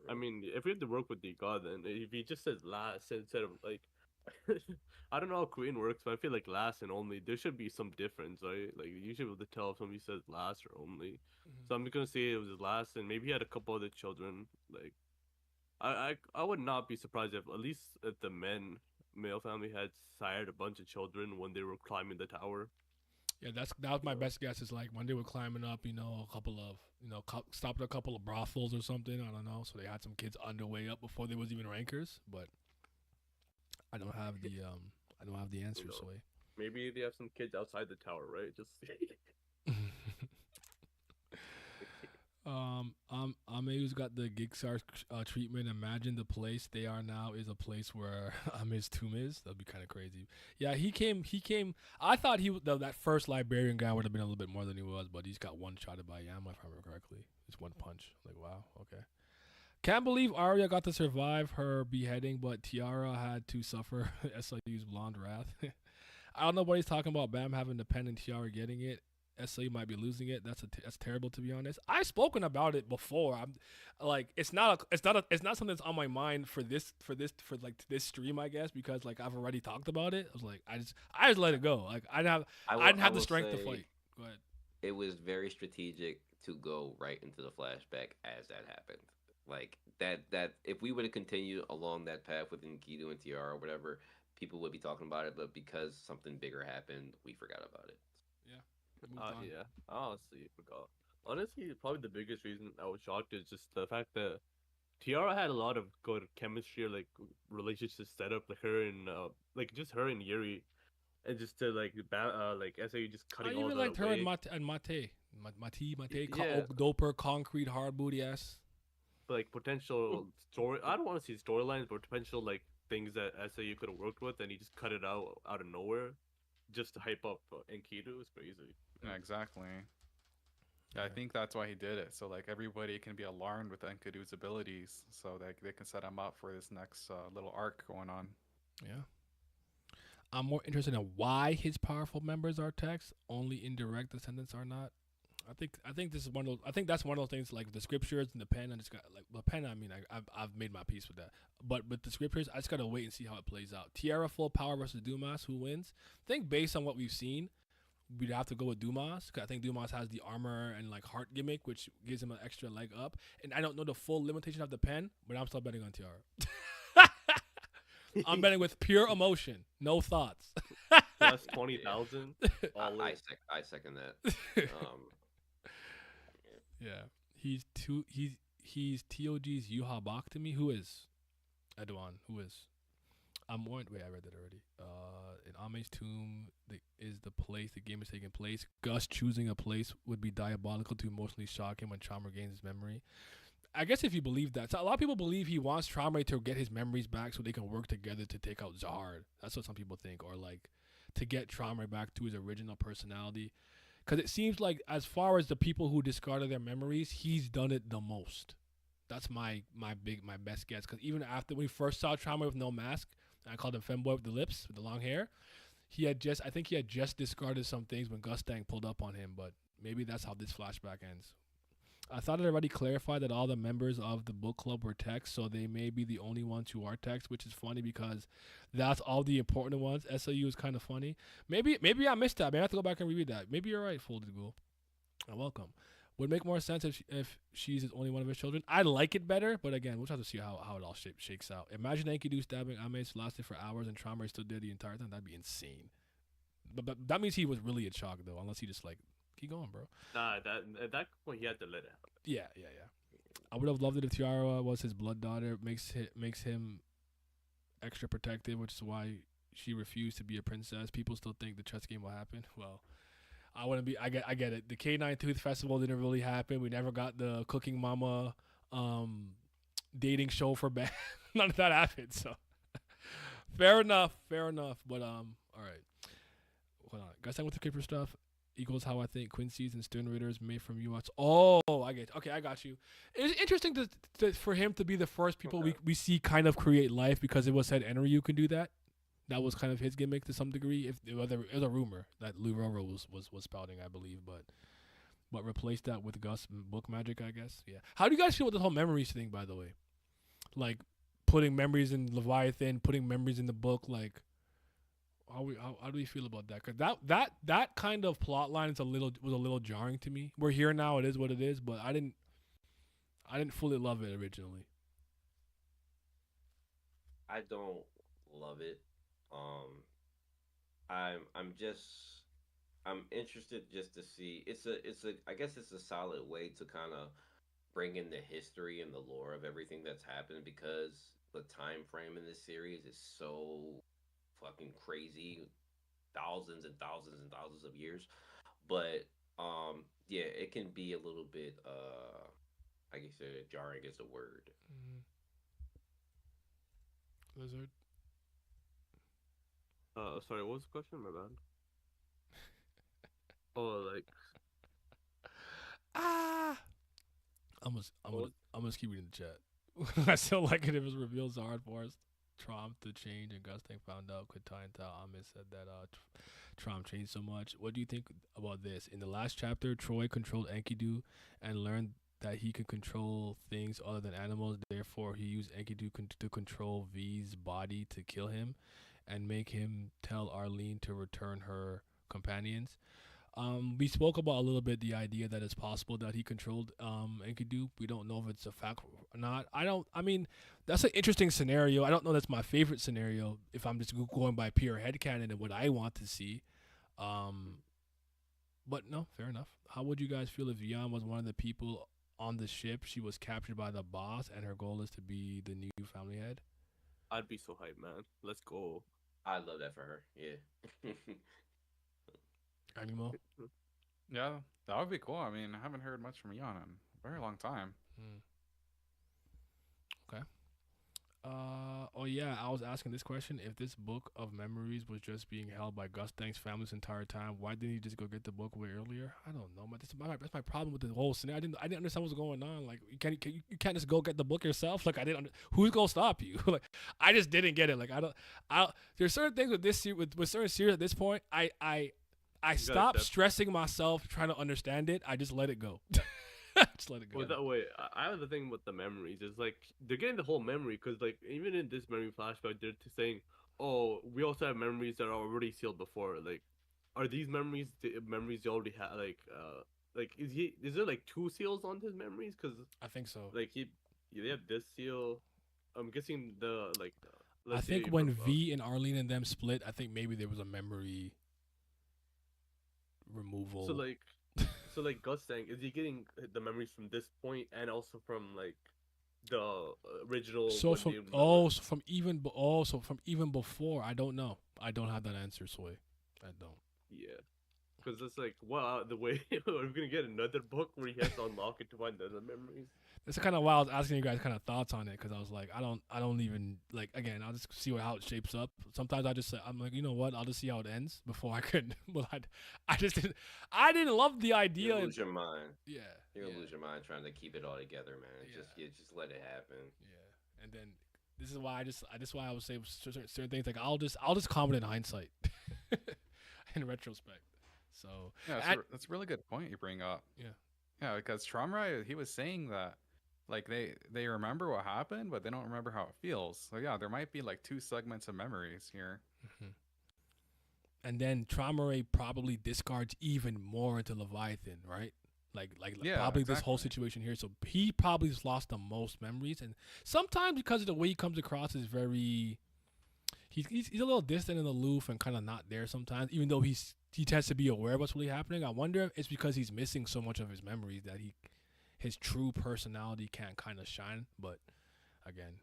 I mean, if we have to work with the god, then if he just says last instead of like, I don't know how Korean works, but I feel like last and only there should be some difference, right? Like you should be able to tell if somebody says last or only. Mhm. So I'm gonna say it was his last, and maybe he had a couple other children. Like I would not be surprised if at least if the male family had sired a bunch of children when they were climbing the tower. Yeah, that was my You best guess. Is like when they were climbing up, a couple of stopped at a couple of brothels or something. I don't know. So they had some kids on their way up before there was even rankers. But I don't have the answer, know, Sway. maybe they have some kids outside the tower, right? Just Ameu's got the Gigsar treatment. Imagine the place they are now is a place where Ame's tomb is. That'd be kind of crazy. Yeah, he came. I thought that first librarian guy would have been a little bit more than he was, but he's got one shotted by Yama, if I remember correctly. It's one punch. Like, wow, okay. Can't believe Arya got to survive her beheading, but Tiara had to suffer SIU's blonde wrath. I don't know what he's talking about. Bam having the pen and Tiara getting it. SIU might be losing it. That's terrible, to be honest. I've spoken about it before. I'm like, it's not something that's on my mind for this stream, I guess, because like I've already talked about it. I was like, I just let it go. Like I didn't I have the will strength to say fight. Go ahead. it was very strategic to go right into the flashback as that happened. Like that if we would have continued along that path with Enkidu and Tiara or whatever, people would be talking about it. But because something bigger happened, we forgot about it. Yeah. Moved on. yeah. I honestly forgot. Honestly, probably the biggest reason I was shocked is just the fact that Tiara had a lot of good chemistry, or, like relationships set up, like her and like just her and Yuri, and just to like SAU just I cutting all even that liked her away. and Mate, Yeah, doper, concrete, hard booty ass. but, like potential story. I don't want to see storylines, but potential like things that SAU could have worked with, and he just cut it out of nowhere, just to hype up Enkidu. Is crazy. Yeah, exactly. Yeah, I Yeah. think that's why he did it. So like everybody can be alarmed with Enkidu's abilities, so that they can set him up for this next little arc going on. Yeah. I'm more interested in why his powerful members are text, only indirect descendants are not. I think this is one of those. I think that's one of those things like the scriptures and the pen. I just got like the pen. I mean, I've made my peace with that. But with the scriptures, I just gotta wait and see how it plays out. Tiara full power versus Dumas, who wins? I think based on what we've seen, we'd have to go with Dumas. 'Cause I think Dumas has the armor and like heart gimmick, which gives him an extra leg up. And I don't know the full limitation of the pen, but I'm still betting on Tiara. I'm betting with pure emotion, no thoughts. Plus 20,000. I second that. Yeah, he's TOG's Yuha Bak to me. Who is Edwan? Who is? I'm wait. I read that already. In Ame's tomb is the place the game is taking place. Gus choosing a place would be diabolical to emotionally shock him when Trauma gains his memory. I guess if you believe that, so a lot of people believe he wants Trauma to get his memories back so they can work together to take out Zahard. That's what some people think, or like to get Trauma back to his original personality. Because it seems like as far as the people who discarded their memories, he's done it the most. That's my best guess. Because even after we first saw Trauma with no mask, I called him femboy with the lips, with the long hair. I think he had just discarded some things when Gustang pulled up on him. But maybe that's how this flashback ends. I thought it already clarified that all the members of the book club were text, so they may be the only ones who are text, which is funny because that's all the important ones. SAU is kind of funny. Maybe I missed that. Maybe I have to go back and reread that. Maybe you're right, Folded Ghoul. You're welcome. Would make more sense if she's only one of his children. I like it better, but again, we'll have to see how it all shakes out. Imagine Enkidu stabbing Ames lasted for hours and Trauma is still dead the entire time. That'd be insane. But that means he was really in shock, though, unless he just like, keep going, bro. Nah, at that point he had to let it happen. Yeah. I would have loved it if Tiara was his blood daughter. Makes him extra protective, which is why she refused to be a princess. People still think the chess game will happen. Well, I wouldn't be. I get it. The K9 Tooth Festival didn't really happen. We never got the Cooking Mama dating show for band. None of that happened. So fair enough. But all right. Hold on. Guys, with the Creeper stuff equals how I think Quincy's and Stern Raiders made from US. Oh, I get. Okay, I got you. It's interesting for him to be the first people we see kind of create life because it was said Enryu can do that. That was kind of his gimmick to some degree. If it was a rumor that Lou Roro was spouting, I believe, but replace that with Gus book magic, I guess. Yeah. How do you guys feel with this whole memories thing, by the way? Like putting memories in Leviathan, putting memories in the book. Like, how do we feel about that? Because that kind of plot line is a little jarring to me. We're here now. It is what it is. But I didn't fully love it originally. I don't love it. Um, I'm I'm interested just to see. It's a I guess it's a solid way to kind of bring in the history and the lore of everything that's happened because the time frame in this series is so fucking crazy, thousands and thousands and thousands of years. But yeah, it can be a little bit I guess jarring is the word. Mm, Lizard. Sorry, what was the question? My bad. Oh, like, Ah. I'm gonna I'm what gonna was, I'm gonna keep reading the chat. I still like it if it's revealed Zard forced Trump to change and Gusting found out could tie into Amit said that Trump changed so much. What do you think about this? In the last chapter, Troy controlled Enkidu and learned that he could control things other than animals. Therefore, he used Enkidu to control V's body to kill him and make him tell Arlene to return her companions. We spoke about a little bit the idea that it's possible that he controlled Enkidu. We don't know if it's a fact or not. I don't. I mean, that's an interesting scenario. I don't know. That's my favorite scenario. If I'm just going by pure headcanon and what I want to see. Um, but no, fair enough. How would you guys feel if Yan was one of the people on the ship? She was captured by the boss, and her goal is to be the new family head. I'd be so hyped, man. Let's go. I love that for her. Yeah. Animal. Yeah, that would be cool. I mean, I haven't heard much from Eon in a very long time. Hmm. Okay. Oh yeah, I was asking this question. If this book of memories was just being held by Gus Dang's family this entire time, why didn't he just go get the book way earlier? I don't know, man. That's my problem with the whole scenario. I didn't understand what's going on. Like, you can't just go get the book yourself. Like, I didn't. Who's gonna stop you? Like, I just didn't get it. Like, I don't. I There's certain things with with certain series at this point. I You gotta stopped accept. stressing myself trying to understand it. I just let it go. Just let it go. Well, that way, I have the thing with the memories. It's like they're getting the whole memory because, like, even in this memory flashback, they're saying, "Oh, we also have memories that are already sealed before." Like, are these memories the memories you already have? Like is there like two seals on his memories? Because I think so. like they have this seal. I'm guessing I let's think say when V and Arlene and them split, I think maybe there was a memory so removal. like so like Gus saying, is he getting the memories from this point and also from like the original So what from they remember? so from even before, I don't know. I don't have that answer, Soy. I don't. Yeah. Because it's like, wow, the way we're gonna get another book where he has to unlock it to find other memories. That's kind of why I was asking you guys kind of thoughts on it because I was like, I don't even like. Again, I'll just see how it shapes up. Sometimes I'm like, you know what? I'll just see how it ends before I could. But I just didn't love the idea. You'll lose your mind. Yeah, You're gonna yeah. lose your mind trying to keep it all together, man. Yeah. Just let it happen. Yeah, and then this is why this is why I would say certain things like I'll just comment in hindsight, in retrospect. So Yeah, and, that's a really good point you bring up. yeah, Yeah, because Tromrai, he was saying that like they remember what happened, but they don't remember how it feels. So yeah, there might be like two segments of memories here. hmm and then Traumaray probably discards even more into Leviathan, right? Yeah, Probably this whole exactly. situation here. So he probably has lost the most memories, and sometimes because of the way he comes across is very he's a little distant and aloof and kind of not there sometimes, even though he tends to be aware of what's really happening. I wonder if it's because he's missing so much of his memories that his true personality can't kind of shine. But again,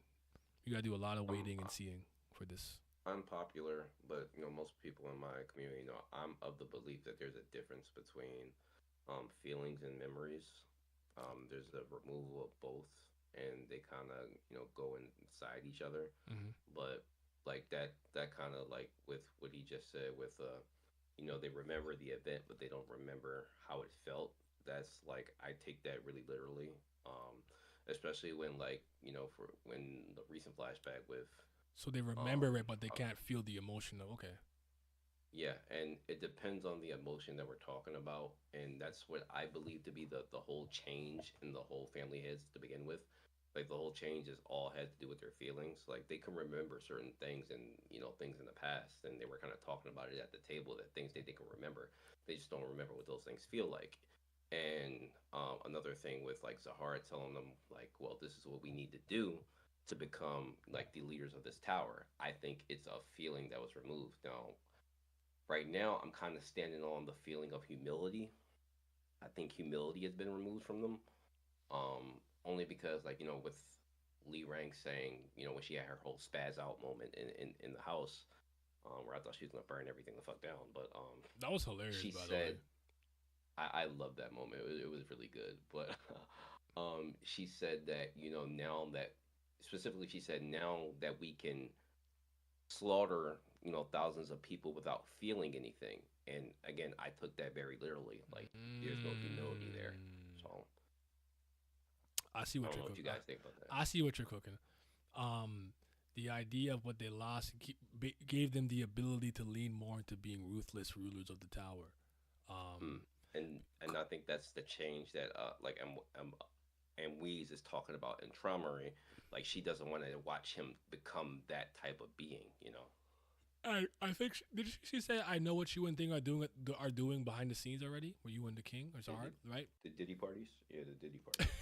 you gotta do a lot of I'm waiting and seeing for this. unpopular, but most people in my community know I'm of the belief that there's a difference between feelings and memories. There's a removal of both, and they kind of go inside each other. Hmm But like that kind of like with what he just said with they remember the event, but they don't remember how it felt. That's like I take that really literally. Especially when like for when the recent flashback with So they remember um it, but they uh, can't feel the emotion. Okay. yeah, and it depends on the emotion that we're talking about, and that's what I believe to be the whole change in the whole family heads to begin with. Like the whole change is all had to do with their feelings. Like they can remember certain things and things in the past, and they were kind of talking about it at the table that things they can remember. They just don't remember what those things feel like. And another thing with like Zahara telling them like, well, this is what we need to do to become like the leaders of this tower. I think it's a feeling that was removed. Now, right now, I'm kind of standing on the feeling of humility. I think humility has been removed from them. Only because like with Lee Rank saying when she had her whole spaz out moment in the house, where I thought she was gonna burn everything the fuck down, but That was hilarious, she by the way. said I love that moment. It was really good, but she said that now that specifically she said now that we can slaughter thousands of people without feeling anything, and again I took that very literally. Like there's no humility there, Mm, so I see I what don't you're know what you cooking. guys think about that. I see what you're cooking. The idea of what they lost gave them the ability to lean more into being ruthless rulers of the tower. Mm. Um, And I think that's the change that like and Weeze is talking about in Traumery. Like she doesn't want to watch him become that type of being. I think did she say I know what you and Thing are doing behind the scenes already? Were you and the King or Yeah, Zard, right? the Diddy parties. Yeah, the Diddy parties.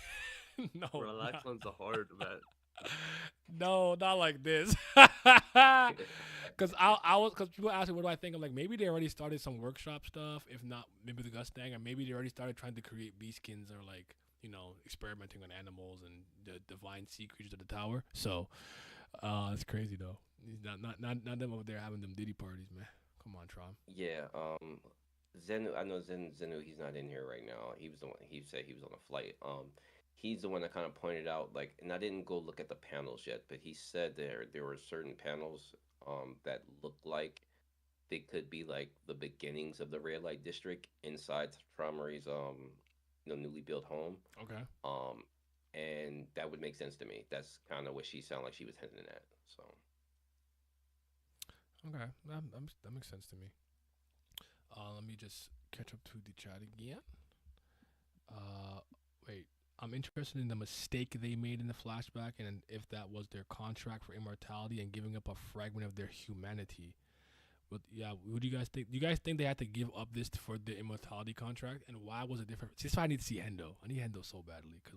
No, Relax not, on the hard, man. no, not like this. Because because people ask me what do I think. I'm like maybe they already started some workshop stuff. If not, maybe the Gus thing, or maybe they already started trying to create beastkins or like experimenting on animals and the divine sea creatures of the tower. So it's crazy though. He's not them over there having them Diddy parties, man. Come on, Trom. Yeah. Zenu. I know Zenu. He's not in here right now. He was the one. He said he was on a flight. He's the one that kind of pointed out like, and I didn't go look at the panels yet, but he said there were certain panels that looked like they could be like the beginnings of the red light district inside Traumery's newly built home. Okay. Um, and that would make sense to me. That's kind of what she sounded like she was hinting at. So Okay. That makes sense to me. Let me just catch up to the chat again. Uh, wait. I'm interested in the mistake they made in the flashback and if that was their contract for immortality and giving up a fragment of their humanity. But yeah, what do you guys think? Do you guys think they had to give up this for the immortality contract? And why was it different? See, that's why I need to see Hendo. I need Hendo so badly. Cause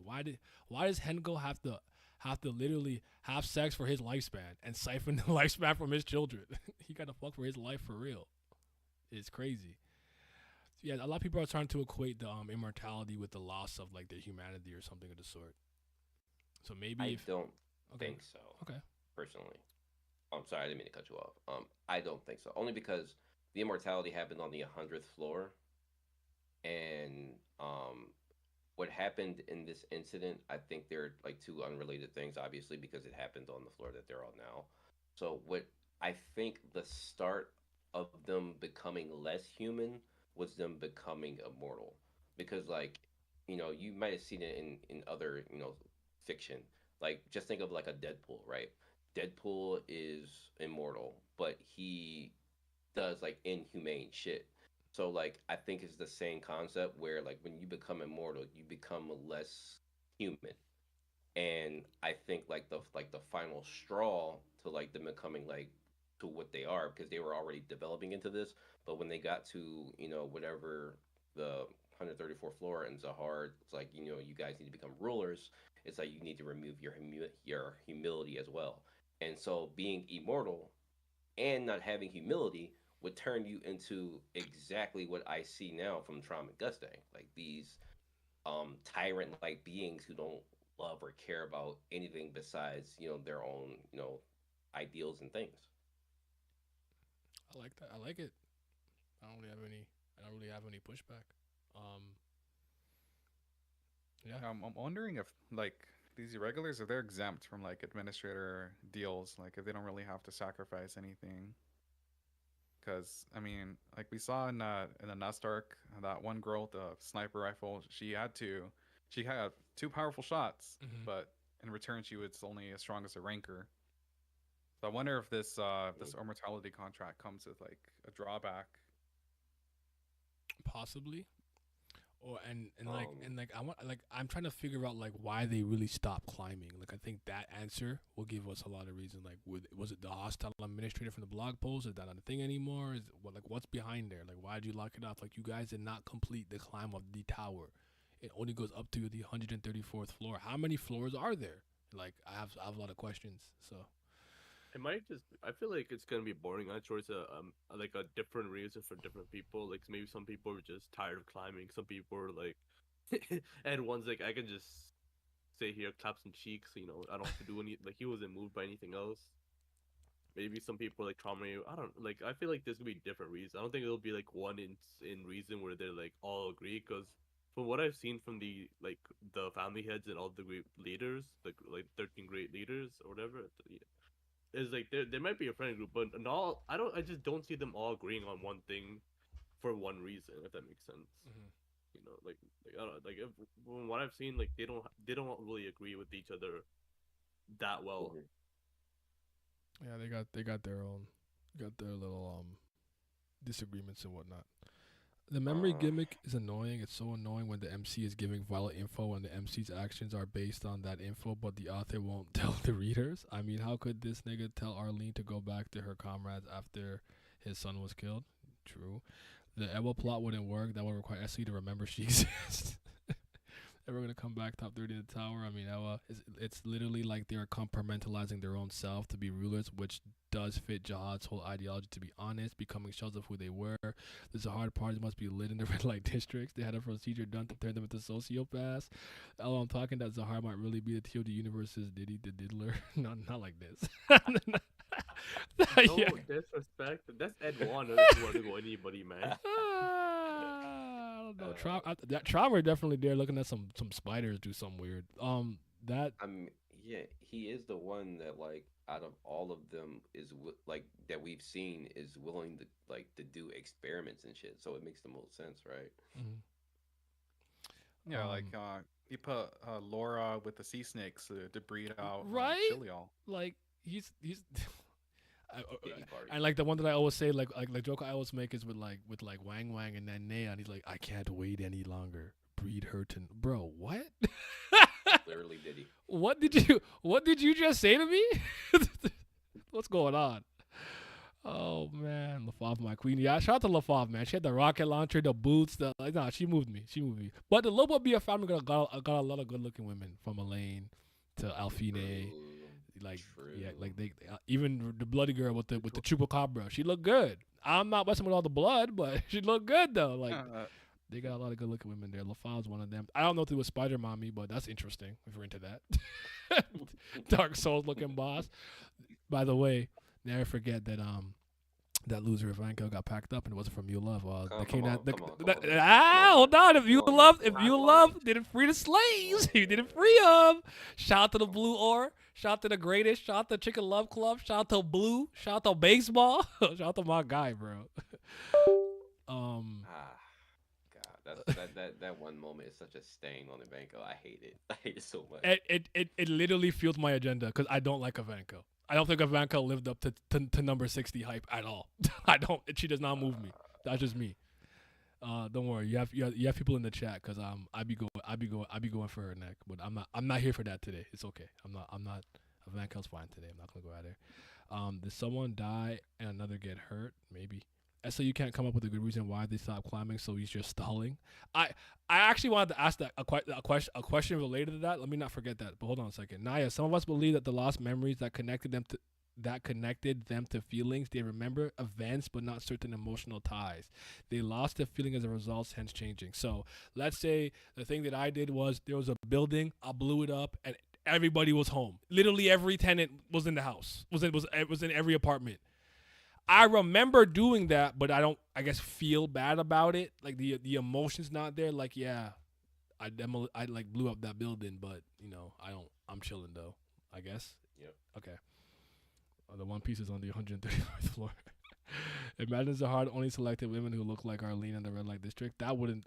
why does Hendo have to literally have sex for his lifespan and siphon the lifespan from his children? He got to fuck for his life for real. It's crazy. Yeah, a lot of people are trying to equate the immortality with the loss of like their humanity or something of the sort. So maybe I if don't okay, think so okay, personally. I'm sorry, I didn't mean to cut you off. I don't think so. Only because the immortality happened on the 100th floor, and what happened in this incident, I think they're like two unrelated things, obviously, because it happened on the floor that they're on now. So, what I think the start of them becoming less human was them becoming immortal. Because, like, you might have seen it in other, fiction. Like, just think of like a Deadpool, right? Deadpool is immortal, but he does like inhumane shit. So like I think it's the same concept where like when you become immortal, you become less human. And I think like the final straw to like them becoming like to what they are because they were already developing into this, but when they got to, whatever the 134th floor and Zahar, it's like, you guys need to become rulers. It's like you need to remove your humility as well. And so being immortal and not having humility would turn you into exactly what I see now from Traum and Gustang, like these tyrant like beings who don't love or care about anything besides their own ideals and things. I like that. I like it. I don't really have any. I don't really have any pushback. Um, yeah. I'm wondering if like these irregulars, if they're exempt from like administrator deals, like if they don't really have to sacrifice anything. Because I mean, like we saw in the Nest arc, that one girl with the sniper rifle, she had two powerful shots, Hmm. but in return she was only as strong as a ranker. So I wonder if this Mm. immortality contract comes with like a drawback. Possibly. Or Um, and like I want like I'm trying to figure out like why they really stopped climbing. Like I think that answer will give us a lot of reason. Like was it the hostile administrator from the blog post? Is that not a thing anymore? Is what like what's behind there? Like why did you lock it off? Like you guys did not complete the climb of the tower. It only goes up to the 134th floor. How many floors are there? Like I have a lot of questions. So It might just. I feel like it's gonna be boring. I'm sure it's like a different reason for different people. Like maybe some people are just tired of climbing. Some people are like, and one's like, I can just stay here, clap some cheeks. I don't have to do any. Like he wasn't moved by anything else. Maybe some people are like trauma. I don't like. I feel like there's gonna be different reasons. I don't think it'll be like one in reason where they're like all agree. Because from what I've seen from the family heads and all the great leaders, like 13 great leaders or whatever, is like there might be a friend group, but not. I just don't see them all agreeing on one thing for one reason. If that makes sense. mhm. Like I don't know, like from what I've seen, like they don't really agree with each other that well. mhm. Yeah, they got their little disagreements and whatnot. The memory Uh, gimmick is annoying. It's so annoying when the MC is giving violent info and the MC's actions are based on that info, but the author won't tell the readers. I mean, how could this nigga tell Arlene to go back to her comrades after his son was killed? True. The Ella plot wouldn't work. That would require SC to remember she exists. Ever gonna come back top 30 in the tower? I mean, Ella, it's literally like they're compartmentalizing their own self to be rulers, which does fit Jihad's whole ideology. To be honest, becoming shells of who they were. There's a hard parties must be lit in the red light districts. They had a procedure done to turn them into sociopaths. Ella, I'm talking that Zahar might really be the TOD universe's Diddy the Diddler. Not like this. No Yeah. disrespect. That's Ed One. To go anybody, man. I don't know. That Trauma definitely there looking at some spiders do something weird. That I mean, yeah, he is the one that like out of all of them is like that we've seen is willing to like to do experiments and shit. So it makes the most sense, right? mhm. Yeah, like um you put Laura with the sea snakes to breed out right Chiliol. like he's Diddy party. and like the one that I always say like joke I always make is with Wang Wang and then Nea and he's like I can't wait any longer breed her to bro what Literally Diddy. what did you just say to me? What's going on? Oh man, LaFave, my queen. Yeah, shout out to LaFave, man. She had the rocket launcher, the boots, the like. Nah, she moved me. She moved me. But the Lobo BF family got a lot of good looking women, from Elaine to Alfine. True. Like True. yeah, like they even the bloody girl with the chupacabra. She looked good. I'm not messing with all the blood, but she looked good though. Like they got a lot of good looking women there. LaFave's one of them. I don't know if it was Spider Mommy, but that's interesting if you're into that. Dark Souls looking boss. By the way, never forget that that loser Ivanko got packed up and it wasn't from You Love. That came out. Hold on. If You Love didn't free the slaves, he didn't free them. Shout out to the Blue Ore. Shout out to the greatest. Shout out to Chicken Love Club. Shout out to Blue. Shout out to baseball. Shout out to my guy, bro. Ah, God, that one moment is such a stain on Ivanko. I hate it. I hate it so much. It literally fueled my agenda because I don't like Ivanko. I don't think Ivanka lived up to number 60 hype at all. I don't. She does not move me. That's just me. Don't worry. You have people in the chat because I be going for her neck, but I'm not here for that today. It's okay. I'm not. Ivanka's fine today. I'm not gonna go at her. Did someone die and another get hurt? Maybe. So you can't come up with a good reason why they stopped climbing, so he's just stalling. I actually wanted to ask that a question related to that. Let me not forget that. But hold on a second. Naya, some of us believe that the lost memories that connected them to feelings they remember, events, but not certain emotional ties. They lost the feeling as a result, hence changing. So let's say the thing that I did was there was a building, I blew it up, and everybody was home. Literally every tenant was in the house. Was in every apartment. I remember doing that, but I don't, I guess, feel bad about it. Like the emotion's not there. Like, yeah, I like blew up that building, but I'm chilling though, I guess. Yep. Okay. The One Piece is on the 135th floor. Imagine Zahar only selected women who look like Arlene in the red light district. That wouldn't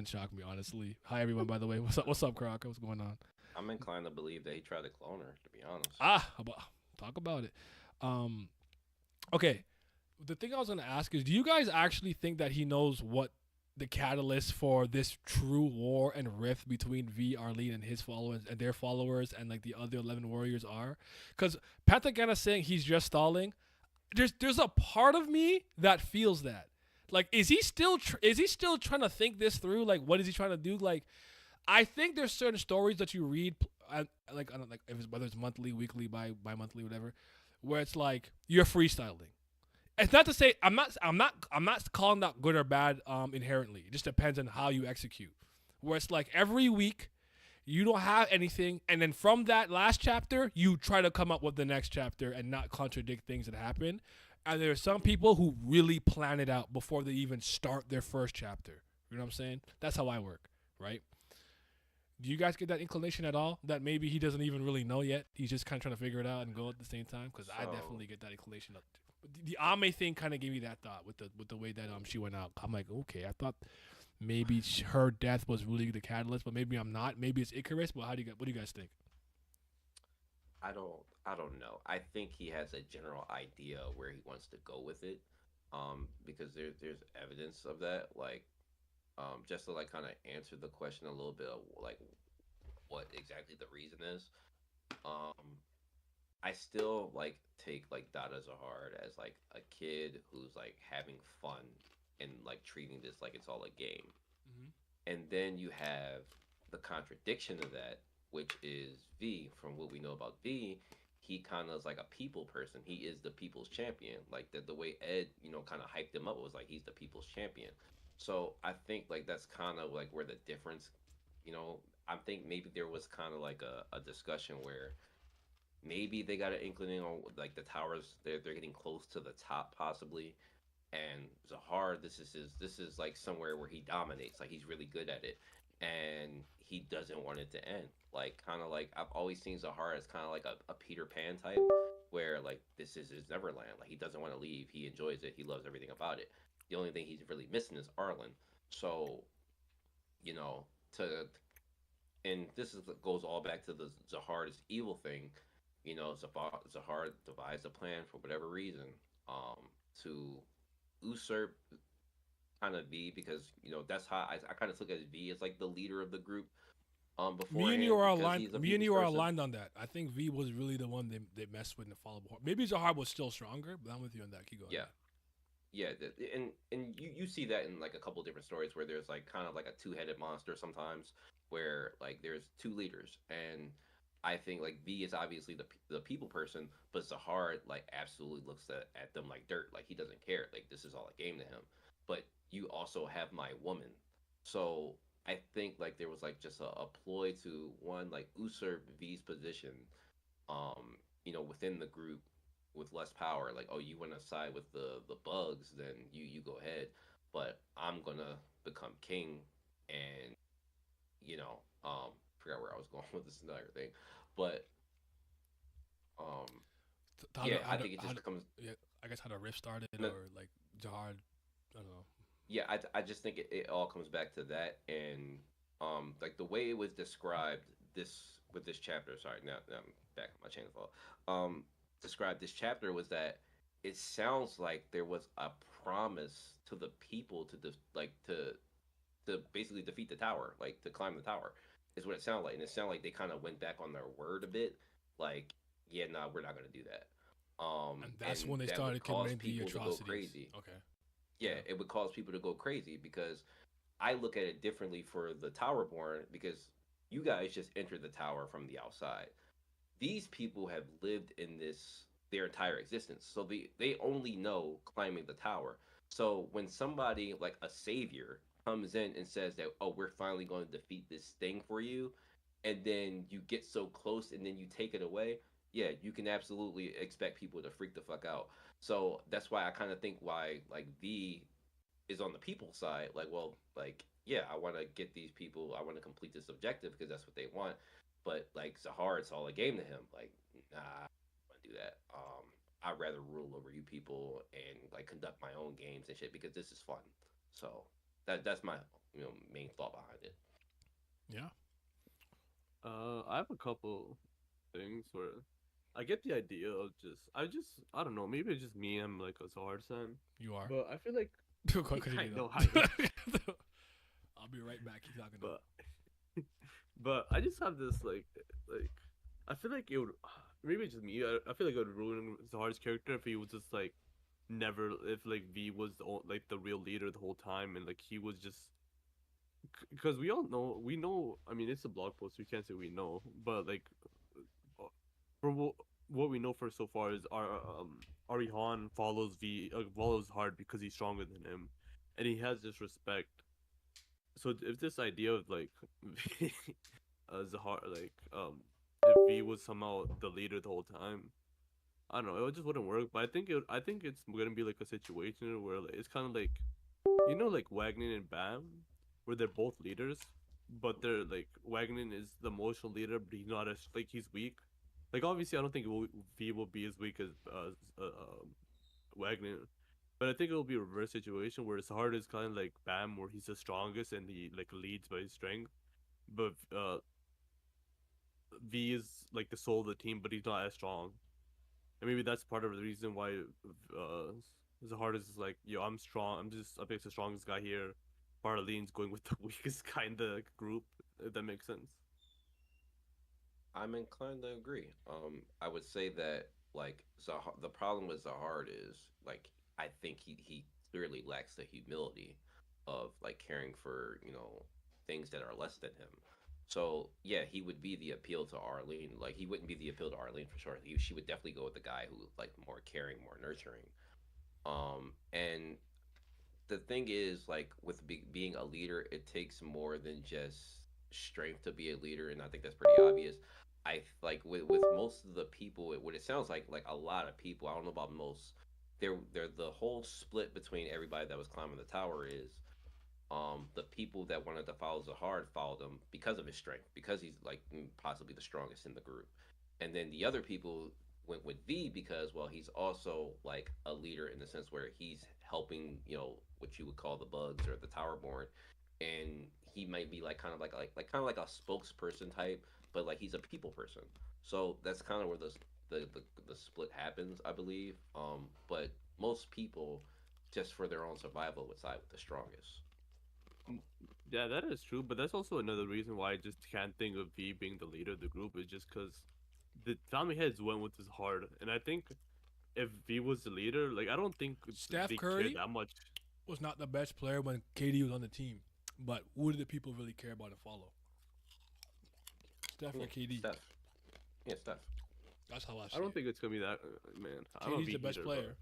shock me, honestly. Hi everyone, by the way. What's up, Croc? What's going on? I'm inclined to believe that he tried to clone her. To be honest. Talk about it. Okay, the thing I was gonna ask is, do you guys actually think that he knows what the catalyst for this true war and rift between V Arlene and his followers and their followers and like the other 11 warriors are. Because Patagana saying he's just stalling, there's a part of me that feels that. Like, is he still trying to think this through? Like, what is he trying to do? Like, I think there's certain stories that you read, like I don't like if it's, whether it's monthly, weekly, bi monthly, whatever, where it's like you're freestyling. It's not to say I'm not calling that good or bad inherently. It just depends on how you execute. Where it's like every week you don't have anything, and then from that last chapter you try to come up with the next chapter and not contradict things that happen. And there are some people who really plan it out before they even start their first chapter. You know what I'm saying? That's how I work, right? Do you guys get that inclination at all? That maybe he doesn't even really know yet. He's just kind of trying to figure it out and go at the same time. Because I definitely get that inclination. The Ame thing kind of gave me that thought with the way that she went out. I'm like, okay, I thought maybe her death was really the catalyst, but maybe I'm not. Maybe it's Icarus. But what do you guys think? I don't know. I think he has a general idea where he wants to go with it. Because there's evidence of that. Like, just to like kind of answer the question a little bit of like what exactly the reason is. Um, I still like take like Dada Zahard as like a kid who's like having fun and like treating this like it's all a game. Mm-hmm. And then you have the contradiction of that, which is V. From what we know about V, he kind of is like a people person. He is the people's champion. Like the way Ed, kind of hyped him up was like he's the people's champion. So I think like that's kind of like where the difference, I think maybe there was kind of like a discussion where maybe they got an inkling on like the towers they're getting close to the top possibly, and Zahar, this is like somewhere where he dominates, like he's really good at it, and he doesn't want it to end. Like kind of like I've always seen Zahar as kind of like a Peter Pan type, where like this is his Neverland. Like he doesn't want to leave. He enjoys it. He loves everything about it. The only thing he's really missing is Arlen. So, you know, to and this is goes all back to the Zahar's evil thing. Zahar devised a plan for whatever reason, to usurp kind of V, because that's how I kind of look at V as like the leader of the group. Me and Beforehand, you are because aligned. he's a Me and people's you are person. aligned on that. I think V was really the one they messed with in the follow up. Maybe Zahar was still stronger, but I'm with you on that. Keep going. Yeah, yeah, and you see that in like a couple different stories where there's like kind of like a two-headed monster sometimes, where like there's two leaders, and I think like V is obviously the people person, but Zahar like absolutely looks at them like dirt, like he doesn't care, like this is all a game to him. But you also have my woman, so I think like there was like just a ploy to one like usurp V's position, within the group with less power. Like, oh, you want to side with the bugs, then you go ahead, but I'm gonna become king, and forgot where I was going with this entire thing, but um, yeah, I think it just comes. Yeah, I guess how the rift started, No, or like Zahar. I don't know. yeah, I just think it all comes back to that, and like the way it was described this chapter. Sorry, now I'm back on my chain of thought. Described this chapter was that it sounds like there was a promise to the people to basically defeat the tower, like to climb the tower, is what it sounded like, and it sounded like they kind of went back on their word a bit, like, yeah, nah, we're not gonna do that. And that's And when they that would started cause committing the people to go atrocities. crazy. Okay. Yeah, Yeah. it would cause people to go crazy, because I look at it differently for the Towerborn, because you guys just entered the tower from the outside. These people have lived in this their entire existence, so they only know climbing the tower. So when somebody like a savior comes in and says that, oh, we're finally going to defeat this thing for you, and then you get so close and then you take it away, yeah, you can absolutely expect people to freak the fuck out. So that's why I kind of think why like V is on the people side. Like, well, like, yeah, I want to get these people, I want to complete this objective because that's what they want. But like Zahar, it's all a game to him. Like, nah, I don't want to do that. I'd rather rule over you people and like conduct my own games and shit, because this is fun. So that's my main thought behind it. Yeah. I have a couple things where I get the idea of I don't know, maybe it's just me. I'm like a Zahar fan, You are. but I feel like Continue I know though. how. I'll be right back. Keep talking though. but but I just have this like I feel like it would maybe it's just me. I feel like it would ruin Zahar's character if he was just like never if like V was like the real leader the whole time and like he was just because we know I mean it's a blog post we can't say we know but like uh, from what we know for so far is our Arihan follows hard because he's stronger than him and he has this respect so if this idea of like Zahar like if V was somehow the leader the whole time I don't know it just wouldn't work but I think it's gonna be like a situation where like, it's kind of like you know, like Wagner and Bam, where they're both leaders, but they're like Wagner is the emotional leader, but he's not as like he's weak. Like obviously, I don't think V will be as weak as Wagner, but I think it'll be a reverse situation where his heart is kind of like Bam, where he's the strongest and he like leads by his strength, but V is like the soul of the team, but he's not as strong. And maybe that's part of the reason why Zahar is like, yo, I'm strong. I'm the strongest guy here. Barlene's going with the weakest kind of group. If that makes sense. I'm inclined to agree. I would say that like Zahar, the problem with Zahard is like I think he clearly lacks the humility of like caring for things that are less than him. So yeah, he would be the appeal to Arlene. Like he wouldn't be the appeal to Arlene for sure. She would definitely go with the guy who like more caring, more nurturing. And the thing is like with being a leader it takes more than just strength to be a leader and I think that's pretty obvious. I like with most of the people what it sounds like a lot of people I don't know about most they're the whole split between everybody that was climbing the tower is the people that wanted to follow Zahard followed him because of his strength, because he's like possibly the strongest in the group. And then the other people went with V because well he's also like a leader in the sense where he's helping, what you would call the bugs or the Towerborn. And he might be like kind of like kind of like a spokesperson type, but like he's a people person. So that's kind of where the split happens, I believe. But most people just for their own survival would side with the strongest. Mm, yeah, that is true. But that's also another reason why I just can't think of V being the leader of the group. Is just because the Tommy Heads went with his heart, and I think if V was the leader, like I don't think Steph they cared Curry that much. was not the best player when KD was on the team, but who did the people really care about and follow? Steph Yeah, or KD? Steph. Yeah, Steph. That's how I I see don't it. think it's gonna be that. Man, I'm a KD's V the best hater, but player.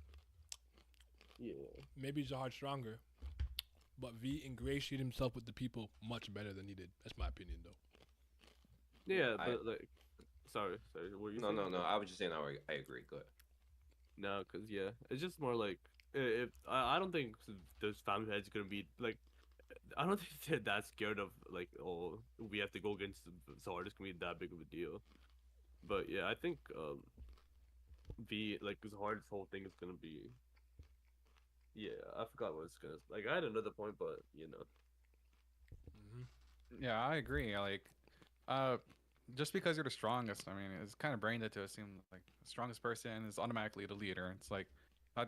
yeah. Maybe Zahard stronger, but V ingratiated himself with the people much better than he did. That's my opinion, though. Yeah, Yeah, I but like, sorry, what were you no saying? no no. I was just saying I agree. Good. No, cause yeah, it's just more like if I don't think those family heads gonna be like I don't think they're that scared of like oh we have to go against Zard. It's gonna be that big of a deal. But yeah, I think V like Zard's whole thing is gonna be yeah. I forgot what it's gonna like. I had another point, but you know. Hmm. Yeah, I agree. Like, uh, just because you're the strongest, I mean, it's kind of brain dead to assume like the strongest person is automatically the leader. It's like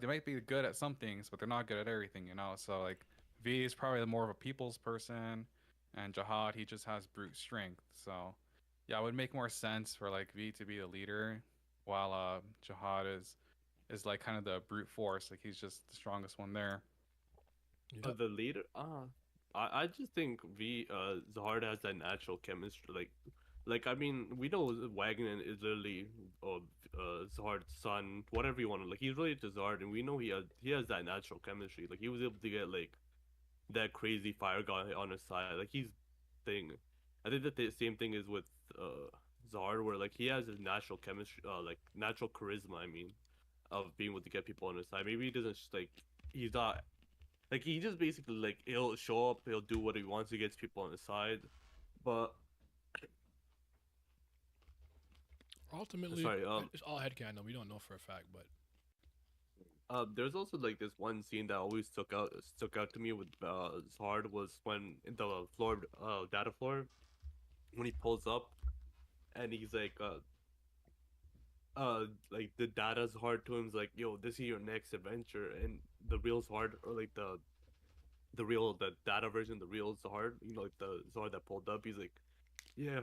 they might be good at some things, but they're not good at everything, you know. So like, V is probably more of a people's person, and Jihad he just has brute strength. So yeah, it would make more sense for like V to be the leader, while Jihad is like kind of the brute force. Like he's just the strongest one there. Yep. The leader, I just think V Zahard has that natural chemistry. Like I mean, we know Wagner is literally Zahard's son, whatever you want to like. He's related to Zahard, and we know he has that natural chemistry. Like he was able to get like that crazy fire guy on his side. Like he's thing. I think that the same thing is with Zahard, where like he has his natural chemistry, like natural charisma. I mean, of being able to get people on his side. Maybe he doesn't just, like he's not like he just basically like he'll show up, he'll do what he wants, he gets people on his side. But Ultimately, sorry, it's all headcanon. We don't know for a fact, but there's also like this one scene that always stuck out to me with Zard was when in the floor data floor when he pulls up and he's like the data's hard to him is like yo this is your next adventure and the real hard or like the real the data version, the real Zard, like the Zard that pulled up. He's like, yeah,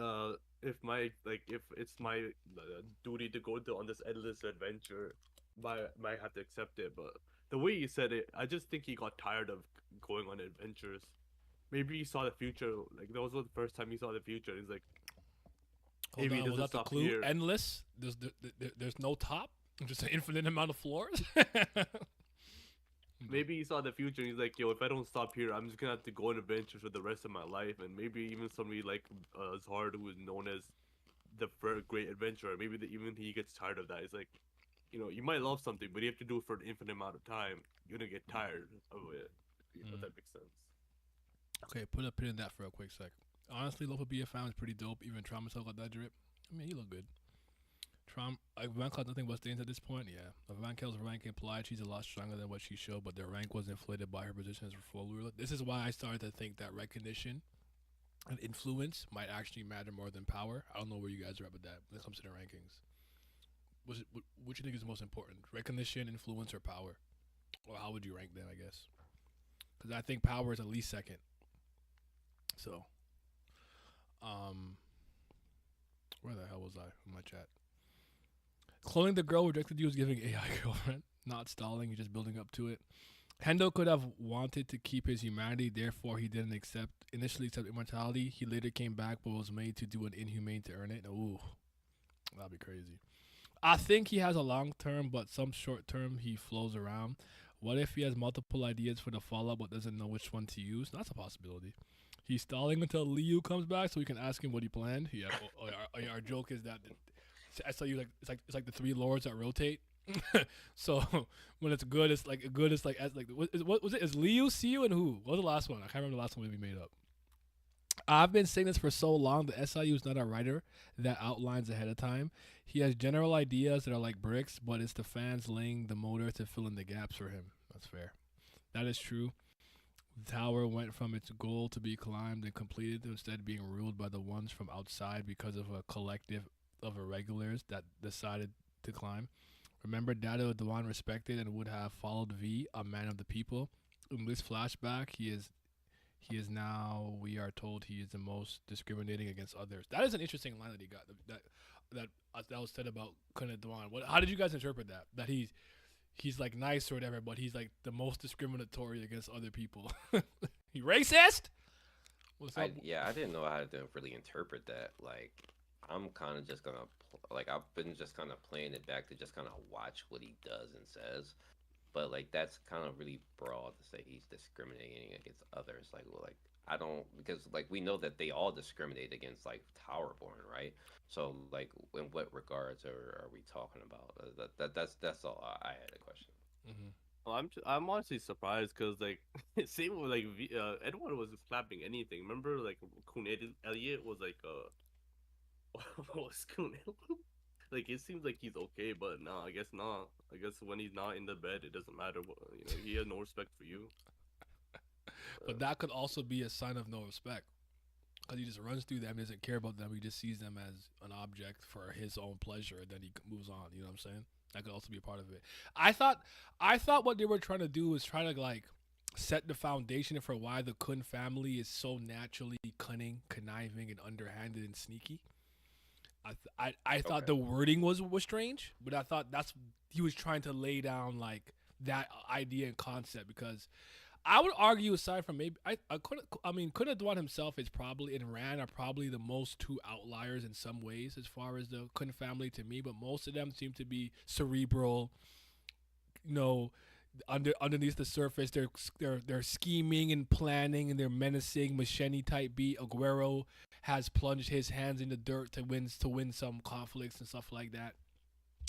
uh if it's my duty to go on this endless adventure, might have to accept it. But the way he said it, I just think he got tired of going on adventures. Maybe he saw the future. Like that was the first time he saw the future. He's like, Hold maybe it on, was doesn't that the stop clue? here. Endless. There's no top. Just an infinite amount of floors. Maybe he saw the future and he's like, yo, if I don't stop here, I'm just gonna have to go on adventures for the rest of my life. And maybe even somebody like Zard, who is known as the great adventurer, maybe even he gets tired of that. It's like, you might love something, but you have to do it for an infinite amount of time. You're gonna get tired of it. If that makes sense. Okay, put a pin in that for a quick sec. Honestly, Lofa be a fan is pretty dope. Even Trauma still got that drip. I mean, he look good. Van Cloud nothing but stains at this point. Yeah, if Van Kel's rank implied she's a lot stronger than what she showed, but their rank was inflated by her position as a full ruler. This is why I started to think that recognition and influence might actually matter more than power. I don't know where you guys are at with that when it comes to the rankings. What you think is most important? Recognition, influence, or power? Or how would you rank them? I guess because I think power is at least second. So, where the hell was I in my chat? Cloning the girl who rejected you is giving AI girlfriend, not stalling. You're just building up to it. Hendo could have wanted to keep his humanity, therefore he didn't initially accept immortality. He later came back, but was made to do an inhumane to earn it. Ooh, that'd be crazy. I think he has a long term, but some short term he flows around. What if he has multiple ideas for the fallout, but doesn't know which one to use? That's a possibility. He's stalling until Liu comes back, so we can ask him what he planned. Yeah, our joke is that I tell you it's like the three lords that rotate. So when it's good, it's like good. It's like as like what was it? Is Liu, Siu, and who? What was the last one? I can't remember the last one we made up. I've been saying this for so long. The SIU is not a writer that outlines ahead of time. He has general ideas that are like bricks, but it's the fans laying the motor to fill in the gaps for him. That's fair. That is true. The tower went from its goal to be climbed and completed to instead being ruled by the ones from outside because of a collective of irregulars that decided to climb. Remember, Dado Dewan respected and would have followed V, a man of the people. In this flashback, he is now. We are told he is the most discriminating against others. That is an interesting line that he got. That was said about Kunal Dewan. How did you guys interpret that? That he's like nice or whatever, but he's like the most discriminatory against other people. He racist. What's up? I didn't know how to really interpret that. Like, I'm kind of just gonna like I've been just kind of playing it back to just kind of watch what he does and says. But like that's kind of really broad to say he's discriminating against others. Like I don't because like we know that they all discriminate against like Towerborn, right? So like in what regards are we talking about? That's all I had a question. Mm-hmm. Well, I'm honestly surprised because like same with like Edward was just clapping anything. Remember like Kun Elliot was like what was Kun like it seems like he's okay, but no, I guess not. I guess when he's not in the bed, it doesn't matter. He has no respect for you. But that could also be a sign of no respect because he just runs through them, doesn't care about them. He just sees them as an object for his own pleasure, and then he moves on. You know what I'm saying? That could also be a part of it. I thought what they were trying to do was try to like set the foundation for why the Kun family is so naturally cunning, conniving, and underhanded and sneaky. I thought Okay. the wording was strange, but I thought that's he was trying to lay down like that idea and concept because I would argue aside from maybe Kunal Dwan himself is probably and Ran are probably the most two outliers in some ways as far as the Kun family to me, but most of them seem to be cerebral, you know, underneath the surface, they're scheming and planning and they're menacing, machete type beat. Aguero has plunged his hands in the dirt to win some conflicts and stuff like that.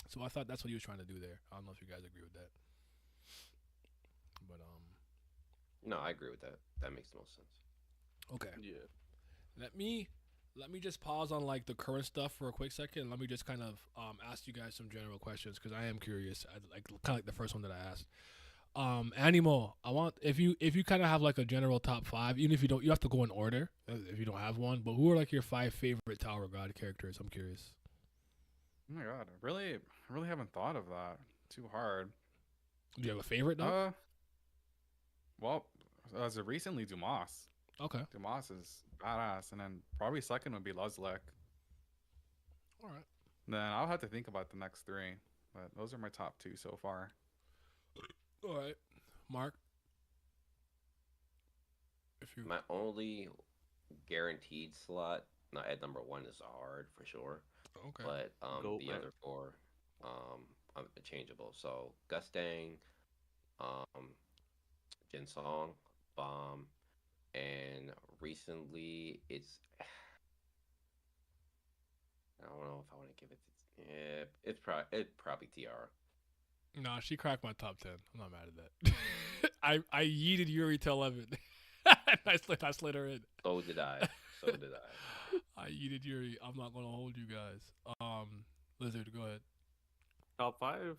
So I thought that's what he was trying to do there. I don't know if you guys agree with that, but No, I agree with that. That makes the most sense. okay. Yeah. Let me just pause on like the current stuff for a quick second. Let me just kind of ask you guys some general questions because I am curious. Like kind of like the first one that I asked. Animal. I want if you kind of have like a general top five, even if you have to go in order if you don't have one. But who are like your five favorite Tower God characters? I'm curious. Oh my god, I really haven't thought of that. Too hard. Do you have a favorite though? Uh, Well, as of recently, Dumas. Okay. Dumas is badass, and then probably second would be Luzlek. All right. Then I'll have to think about the next three, but those are my top two so far. All right. Mark, if you My only guaranteed slot, not at number one, is hard for sure, okay. but Goat, the man. other four are interchangeable. So Gustang, um, Jinsong, Bomb, and recently I don't know if I want to give it to yeah, it's probably TR. Nah, she cracked my top 10. I'm not mad at that. I yeeted Yuri to 11. I slid her in. So did I. So did I. I yeeted Yuri. I'm not gonna hold you guys. Lizard, go ahead. Top five,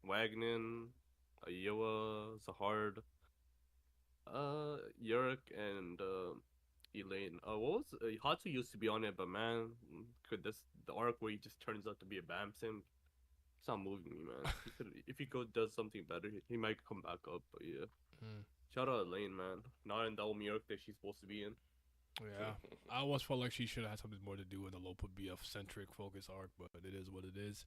Wagner, Iowa, Zahard, Yurik, and Elaine. What was Hatsu used to be on it, but man, could this the arc where he just turns out to be a BAM sim? It's not moving me, man. He could, if he go does something better, he might come back up. But yeah, Mm, shout out Elaine, man. Not in the Omi arc that she's supposed to be in. yeah, I almost felt like she should have had something more to do in the Lopa BF centric focus arc, but it is what it is.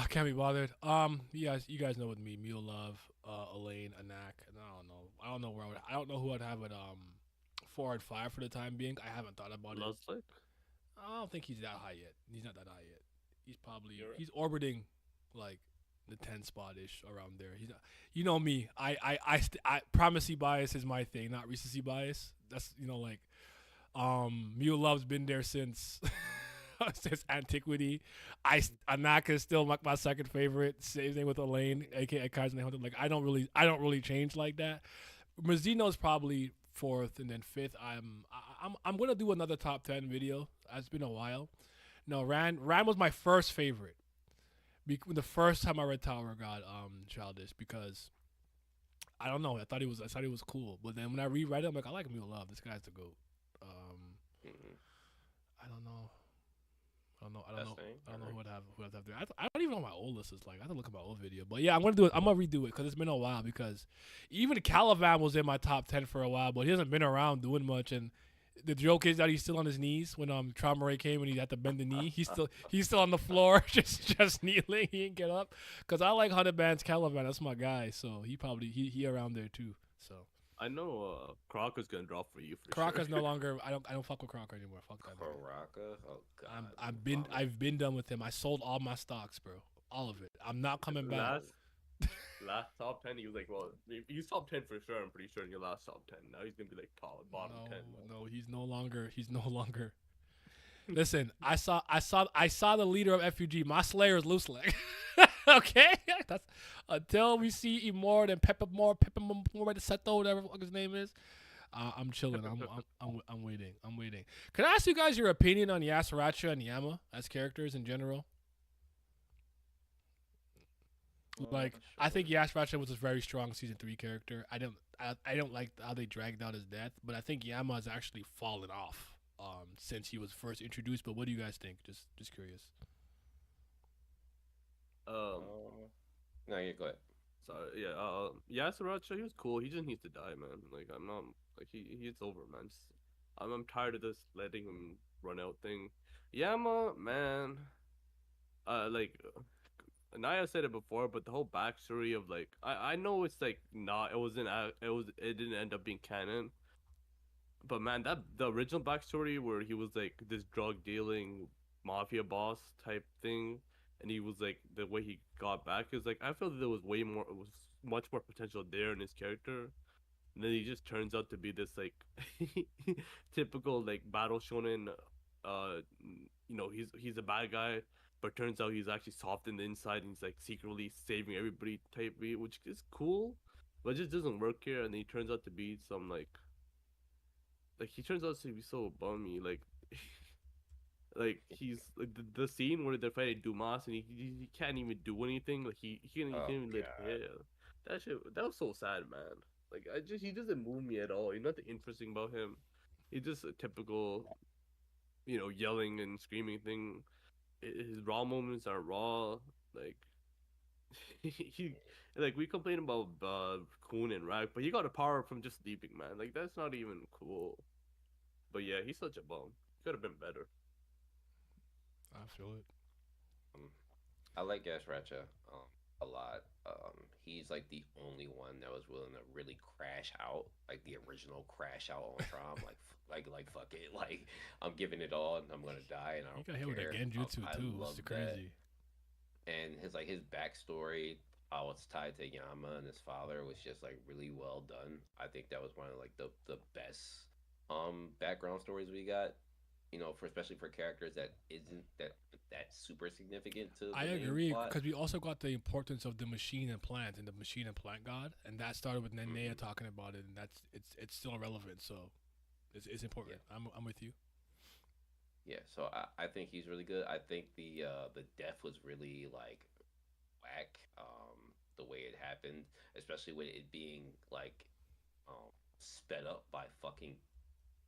Can't be bothered. You guys know with me, Mule Love, Elaine, Anak, and I don't know where I don't know who I'd have at 4 and 5 for the time being. I haven't thought about it. Luslik? I don't think he's that high yet. He's not that high yet. He's probably You're right. he's orbiting like the 10 spot ish around there. He's not. You know me. I primacy bias is my thing, not recency bias. That's like Mule Love's been there since since antiquity. Anaka is still my second favorite. Same thing with Elaine, aka Kaizen Hunter. Like I don't really change like that. Mazzino's probably fourth, and then fifth. I'm gonna do another top 10 video. It's been a while. No, Ran was my first favorite. The first time I read Tower God Childish, because I don't know. I thought he was cool. But then when I reread it, I'm like, I like Mule Love. This guy's the goat. Um, Mhm. I don't know. I don't know. I don't Best know. thing. I don't know Alright. who I'd have there. I don't even know what my old list is like. I have to look at my old video. But yeah, I'm gonna do it. I'm gonna redo it because it's been a while. Because even Calivan was in my top 10 for a while, but he hasn't been around doing much. And the joke is that he's still on his knees when Trauma Ray came and he had to bend the knee. He's still on the floor, just kneeling. He didn't get up. Cause I like 100 bands Calivan. That's my guy. So he around there too. So I know Crocker's gonna drop for you for Crocker's sure. no longer. I don't fuck with Crocker anymore. Fuck that nigga. Karaka? Oh god. Vomit. I've been done with him. I sold all my stocks, bro. All of it. I'm not coming back. last top 10, he was like, well, he's top 10 for sure. I'm pretty sure in your last top 10. Now he's gonna be like top bottom No, 10. Man. no, he's no longer. He's no longer. Listen, I saw the leader of FUG. My Slayer is loose leg. Okay, that's until we see Imor and Pepper More the Seto, whatever the fuck his name is. I'm chilling. I'm waiting. I'm waiting. Can I ask you guys your opinion on Yasuracha and Yama as characters in general? Like, I think Yasuracha was a very strong season 3 character. I don't like how they dragged out his death, but I think Yama has actually fallen off since he was first introduced. But what do you guys think? Just curious. Um, No, yeah, go ahead. so yeah, Yasuracha, he was cool. He just needs to die, man. Like I'm not like he's over, man. Just, I'm tired of this letting him run out thing. Yama, man, like Naya said it before, but the whole backstory of like I know it's like not it didn't end up being canon, but man, that the original backstory where he was like this drug dealing mafia boss type thing, and he was like the way he got back is like I feel that there was much more potential there in his character, and then he just turns out to be this like typical like battle shonen, uh, he's a bad guy, but turns out he's actually soft in the inside, and he's like secretly saving everybody type beat, which is cool, but it just doesn't work here, and he turns out to be some like he turns out to be so bummy, like he's like the scene where they're fighting Dumas and he can't even do anything. Like he can't even lift God. hair. That was so sad, man. Like he doesn't move me at all. You're nothing interesting about him. He's just a typical, yelling and screaming thing. His raw moments are raw. Like he like we complain about Kun and Rag, but he got a power from just sleeping, man. Like that's not even cool. But yeah, he's such a bum. Could have been better. I feel it. Um, I like Gas Ratcha a lot. He's like the only one that was willing to really crash out, like the original crash out on Tron. Like fuck it, like I'm giving it all and I'm gonna die and I He don't got hit with that care. genjutsu I too. love It's that. crazy. And his backstory, how it's tied to Yama and his father was just like really well done. I think that was one of like the best background stories we got. For especially for characters that isn't that super significant to I the main agree plot. because we also got the importance of the machine and plant and the machine and plant god, and that started with Nenea Hmm. talking about it, and it's still relevant. So it's important. Yeah, I'm with you. yeah. So I think he's really good. I think the death was really like whack. The way it happened, especially with it being like um sped up by fucking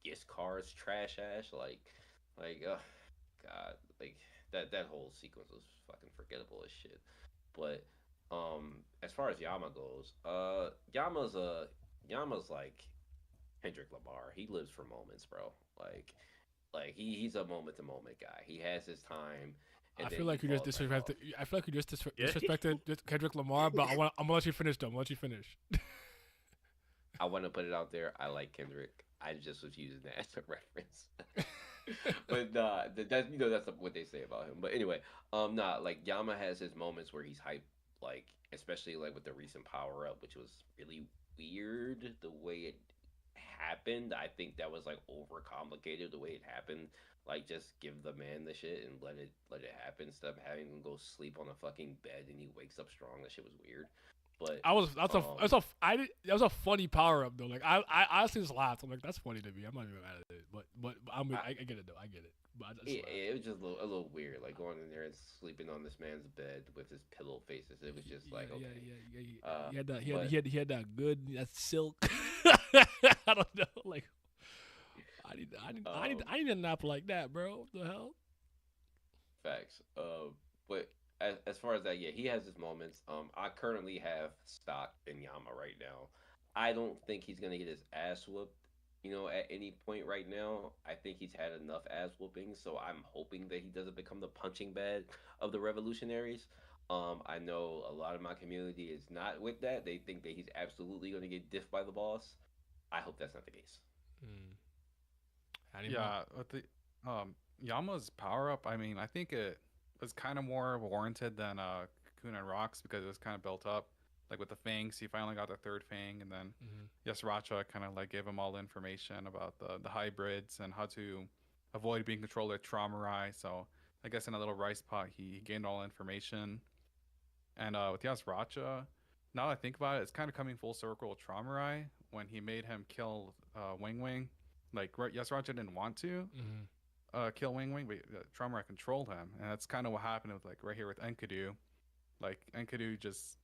Giz cars trash ass like god like that whole sequence was fucking forgettable as shit. But as far as Yama goes, Yama's like Kendrick Lamar. He lives for moments, bro. He's a moment to moment guy. He has his time and I then feel he like you just falls back disrespected. off. I feel like you just Yeah. disrespected Kendrick Lamar, but I'm gonna let you finish though. I'm gonna let you finish. I want to put it out there. I like Kendrick. I just was using that as a reference. But that's that's what they say about him. But anyway, like Yama has his moments where he's hype, like especially like with the recent power up, which was really weird the way it happened. I think that was like overcomplicated the way it happened. Like just give the man the shit and let it happen instead of having him go sleep on a fucking bed and he wakes up strong. That shit was weird. But That's a that was a funny power up though. Like I honestly just laughed. I'm like that's funny to me. I'm not even mad at it. But I, I get it though. I get it. But I just it, laughed. it was just a little weird, like going in there and sleeping on this man's bed with his pillow faces. It was just Yeah, like yeah, okay, yeah, yeah, yeah. uh, He but had that good that silk. I don't know. Like um, I need a nap like that, bro. What the hell? facts. But as far as that, yeah, he has his moments. I currently have stock in Yama right now. I don't think he's gonna get his ass whooped, at any point right now. I think he's had enough ass whooping, so I'm hoping that he doesn't become the punching bag of the revolutionaries. I know a lot of my community is not with that. They think that he's absolutely gonna get diffed by the boss. I hope that's not the case. Hmm. Animal. Yeah, with the Yama's power up, I mean, I think it was kind of more warranted than Cocoon and Rocks because it was kind of built up. Like with the fangs, he finally got the third fang, and then Hmm. yes, Racha kind of like gave him all the information about the hybrids and how to avoid being controlled with Traumarai. So I guess in a little rice pot, he gained all the information. And with Yas Racha, now that I think about it, it's kind of coming full circle with Traumarai when he made him kill Wing Wing. Like Yas Racha didn't want to, Hmm. kill Wing Wing, but Traumarai controlled him, and that's kind of what happened with like right here with Enkidu. Like Enkidu just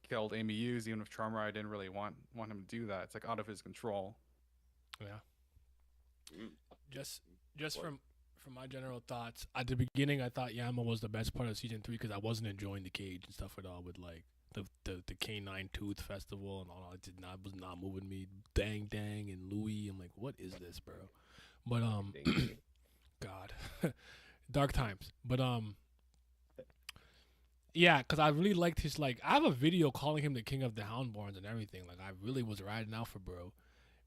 killed Amy Hughes, even if Traumarai didn't really want him to do that. It's like out of his control. Yeah. Mm. Just just What? from my general thoughts, at the beginning I thought Yama was the best part of season 3 because I wasn't enjoying the cage and stuff at all with like the Canine Tooth Festival and all. It did not was not moving me. Dang Dang and Louis. I'm like, what is this, bro? But Ding ding. God, dark times. But yeah, because I really liked his like. I have a video calling him the king of the Houndborns and everything. Like I really was riding out for bro.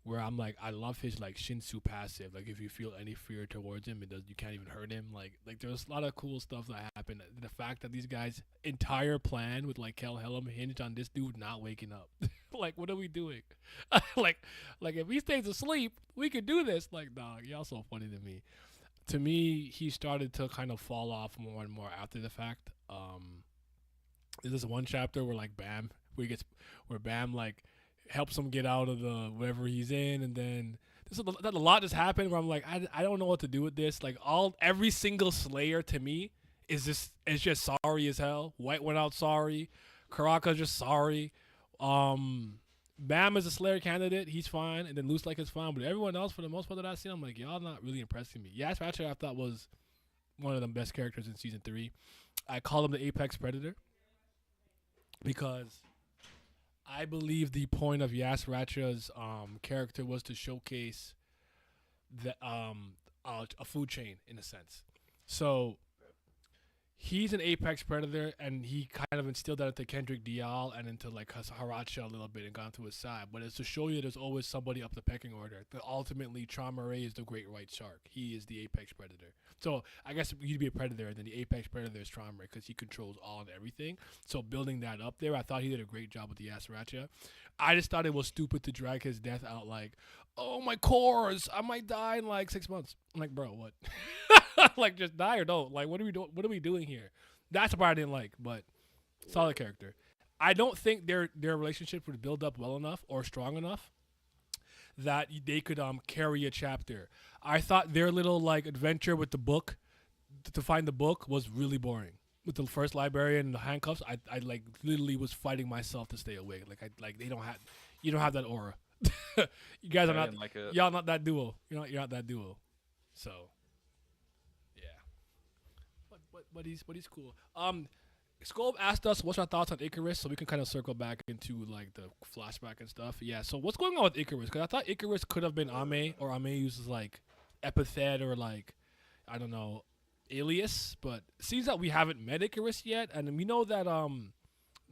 Where I'm like, I love his like Shinsu passive. Like if you feel any fear towards him, it does. You can't even hurt him. Like there's a lot of cool stuff that happened. The fact that these guys' entire plan with like Kel Helm hinged on this dude not waking up. Like what are we doing? like like if he stays asleep, we could do this. Like dog, y'all so funny to me. To me, he started to kind of fall off more and more after the fact. There's this one chapter where like Bam, where Bam like helps him get out of the whatever he's in, and then a lot just happened where I'm like, I don't know what to do with this. Like every single Slayer to me is just sorry as hell. White went out sorry, Karaka's just sorry. Um, Bam is a Slayer candidate, he's fine, and then Loose Like is fine, but everyone else for the most part that I've seen, I'm like, y'all not really impressing me. Yas Ratchet I thought was one of the best characters in season 3. I call him the Apex Predator. because I believe the point of Yasracha's character was to showcase the a food chain in a sense. So he's an apex predator, and he kind of instilled that into Kendrick Dial and into like Haracha a little bit and gone to his side. But it's to show you there's always somebody up the pecking order. That ultimately, Traumaray is the great white shark. He is the apex predator. So I guess you'd be a predator, and then the apex predator is Traumaray because he controls all and everything. So building that up there, I thought he did a great job with the Yasracha. I just thought it was stupid to drag his death out like, oh my cores, I might die in like 6 months. I'm like, bro, what? Like, just die or don't. Like, what are we doing? What are we doing here? That's the part I didn't like, but solid character. I don't think their relationship would build up well enough or strong enough that they could carry a chapter. I thought their little like adventure with the book to find the book was really boring. With the first librarian and the handcuffs, I like literally was fighting myself to stay awake. Like they don't have, you don't have that aura. You guys are I not, didn't like it. y'all not that duo. You're not that duo. So yeah, but he's cool. Scope asked us what's our thoughts on Icarus, so we can kind of circle back into like the flashback and stuff. Yeah. So what's going on with Icarus? Because I thought Icarus could have been Ame, or Ame uses like epithet or like I don't know alias, but it seems that we haven't met Icarus yet, and we know that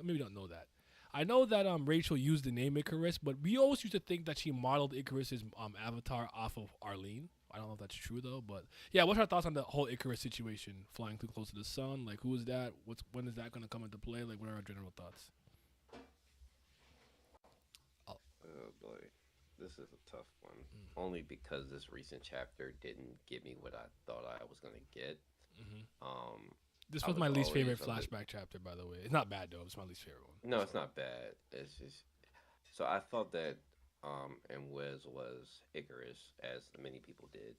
maybe we don't know that. I know that Rachel used the name Icarus, but we always used to think that she modeled Icarus's avatar off of Arlene. I don't know if that's true though, but yeah. What's our thoughts on the whole Icarus situation? Flying too close to the sun, like who is that? When is that gonna come into play? Like, what are our general thoughts? Oh. Oh boy, this is a tough one. Only because this recent chapter didn't give me what I thought I was gonna get. This I was my was least favorite always a flashback chapter, by the way. It's not bad though. It's my least favorite one. No, it's not bad. It's just so I thought that and Wes was Icarus, as many people did,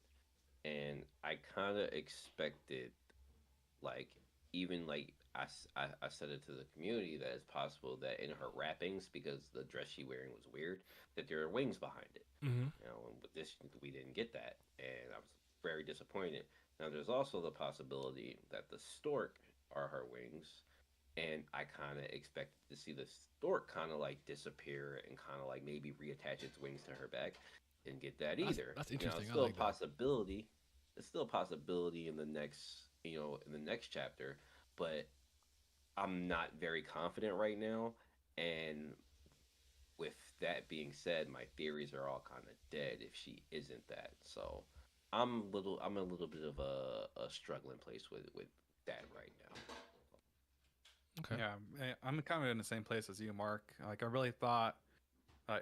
and I kind of expected like even like I said it to the community that it's possible that in her wrappings, because the dress she wearing was weird, that there are wings behind it. Mm-hmm. You know, and with this we didn't get that, and I was very disappointed. Now there's also the possibility that the stork are her wings, and I kind of expected to see the stork kind of like disappear and kind of like maybe reattach its wings to her back. Didn't get that either. That's You know, interesting. it's I still like a that. possibility. It's still a possibility in the next, in the next chapter, but I'm not very confident right now. And with that being said, my theories are all kind of dead if she isn't that. So I'm a little bit of a struggling place with that right now. Okay. Yeah, I'm kind of in the same place as you, Mark. Like, I really thought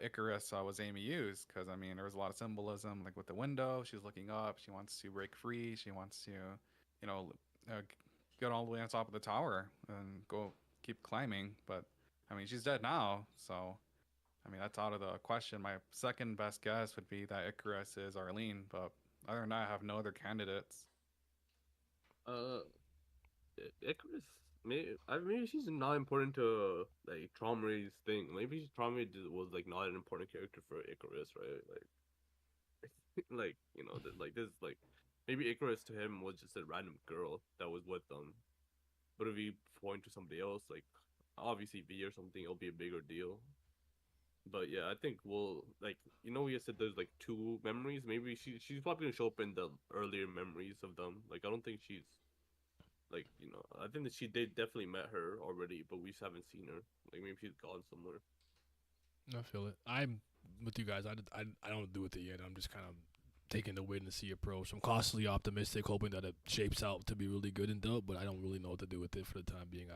Icarus was Amy Hughes because, I mean, there was a lot of symbolism, like with the window. She's looking up. She wants to break free. She wants to, you know, get all the way on top of the tower and go keep climbing. But, I mean, she's dead now. So, I mean, that's out of the question. My second best guess would be that Icarus is Arlene. But other than that, I have no other candidates. Uh, Icarus. Maybe she's not important to like Traumaray's thing. Maybe Traumaray was like not an important character for Icarus, right? Like, like like this, like maybe Icarus to him was just a random girl that was with them. But if you point to somebody else, like obviously V or something, it'll be a bigger deal. But yeah, I think we'll like we said there's like two memories. Maybe she's probably gonna show up in the earlier memories of them. Like I don't think she's like I think that they definitely met her already, but we just haven't seen her. Like maybe she's gone somewhere. I feel it. I'm with you guys. I don't do it yet. I'm just kind of taking the wait and see approach. I'm constantly optimistic, hoping that it shapes out to be really good and dope. But I don't really know what to do with it for the time being.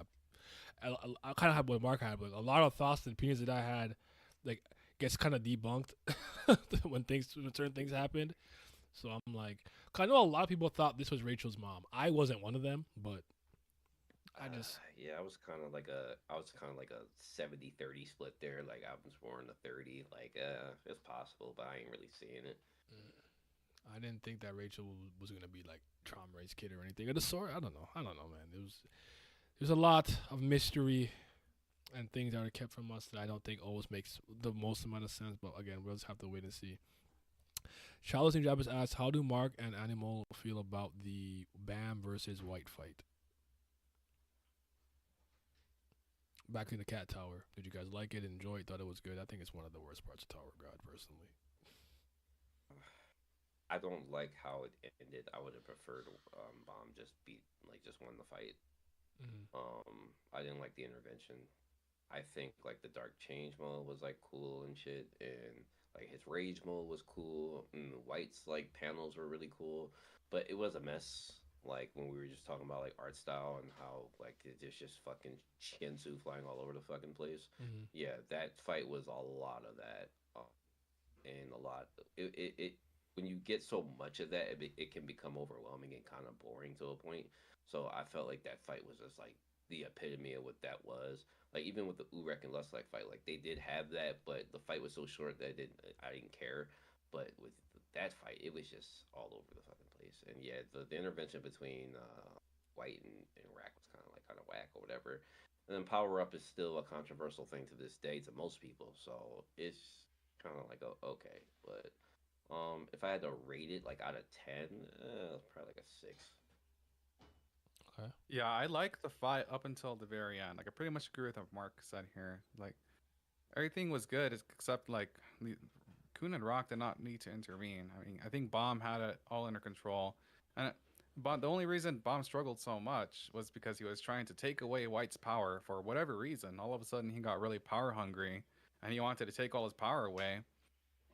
I kind of have what Mark had, but a lot of thoughts and opinions that I had, like, gets kind of debunked when certain things happened. So I'm like, 'cause I know a lot of people thought this was Rachel's mom. I wasn't one of them, but I just Yeah, I was kind of like a 70-30 split there. Like I was more in the 30. Like it's possible, but I ain't really seeing it. I didn't think that Rachel was gonna be like Traumaray's kid or anything. Of the sort, I don't know, man. There's a lot of mystery and things that are kept from us that I don't think always makes the most amount of sense. But again, we'll just have to wait and see. Charles and Jabez asks, how do Mark and Animole feel about the Bam versus White fight? Back in the Cat Tower. Did you guys like it? Enjoy it? Thought it was good? I think it's one of the worst parts of Tower of God, personally. I don't like how it ended. I would have preferred Bomb just beat like just won the fight. Mm-hmm. I didn't like the intervention. I think like the dark change mode was like cool and shit, and like his rage mode was cool, and the White's like panels were really cool, but it was a mess. Like when we were just talking about like art style and how like it's just fucking Shinsu flying all over the fucking place. Mm-hmm. Yeah, that fight was a lot of that, and a lot. It when you get so much of that, it can become overwhelming and kind of boring to a point. So I felt like that fight was just like the epitome of what that was. Like even with the Urek and Lustlike fight, like they did have that, but the fight was so short that I didn't care. But with that fight, it was just all over the fucking place. And yeah, the intervention between White and Rack was kind of whack or whatever. And then Power Up is still a controversial thing to this day to most people. So it's kind of like okay, but if I had to rate it like out of 10, probably like a 6. Okay. Yeah, I like the fight up until the very end. Like I pretty much agree with what Mark said here. Like everything was good except like Kun and Rock did not need to intervene. I mean, I think Bomb had it all under control, and but the only reason Bomb struggled so much was because he was trying to take away White's power for whatever reason. All of a sudden, he got really power hungry, and he wanted to take all his power away.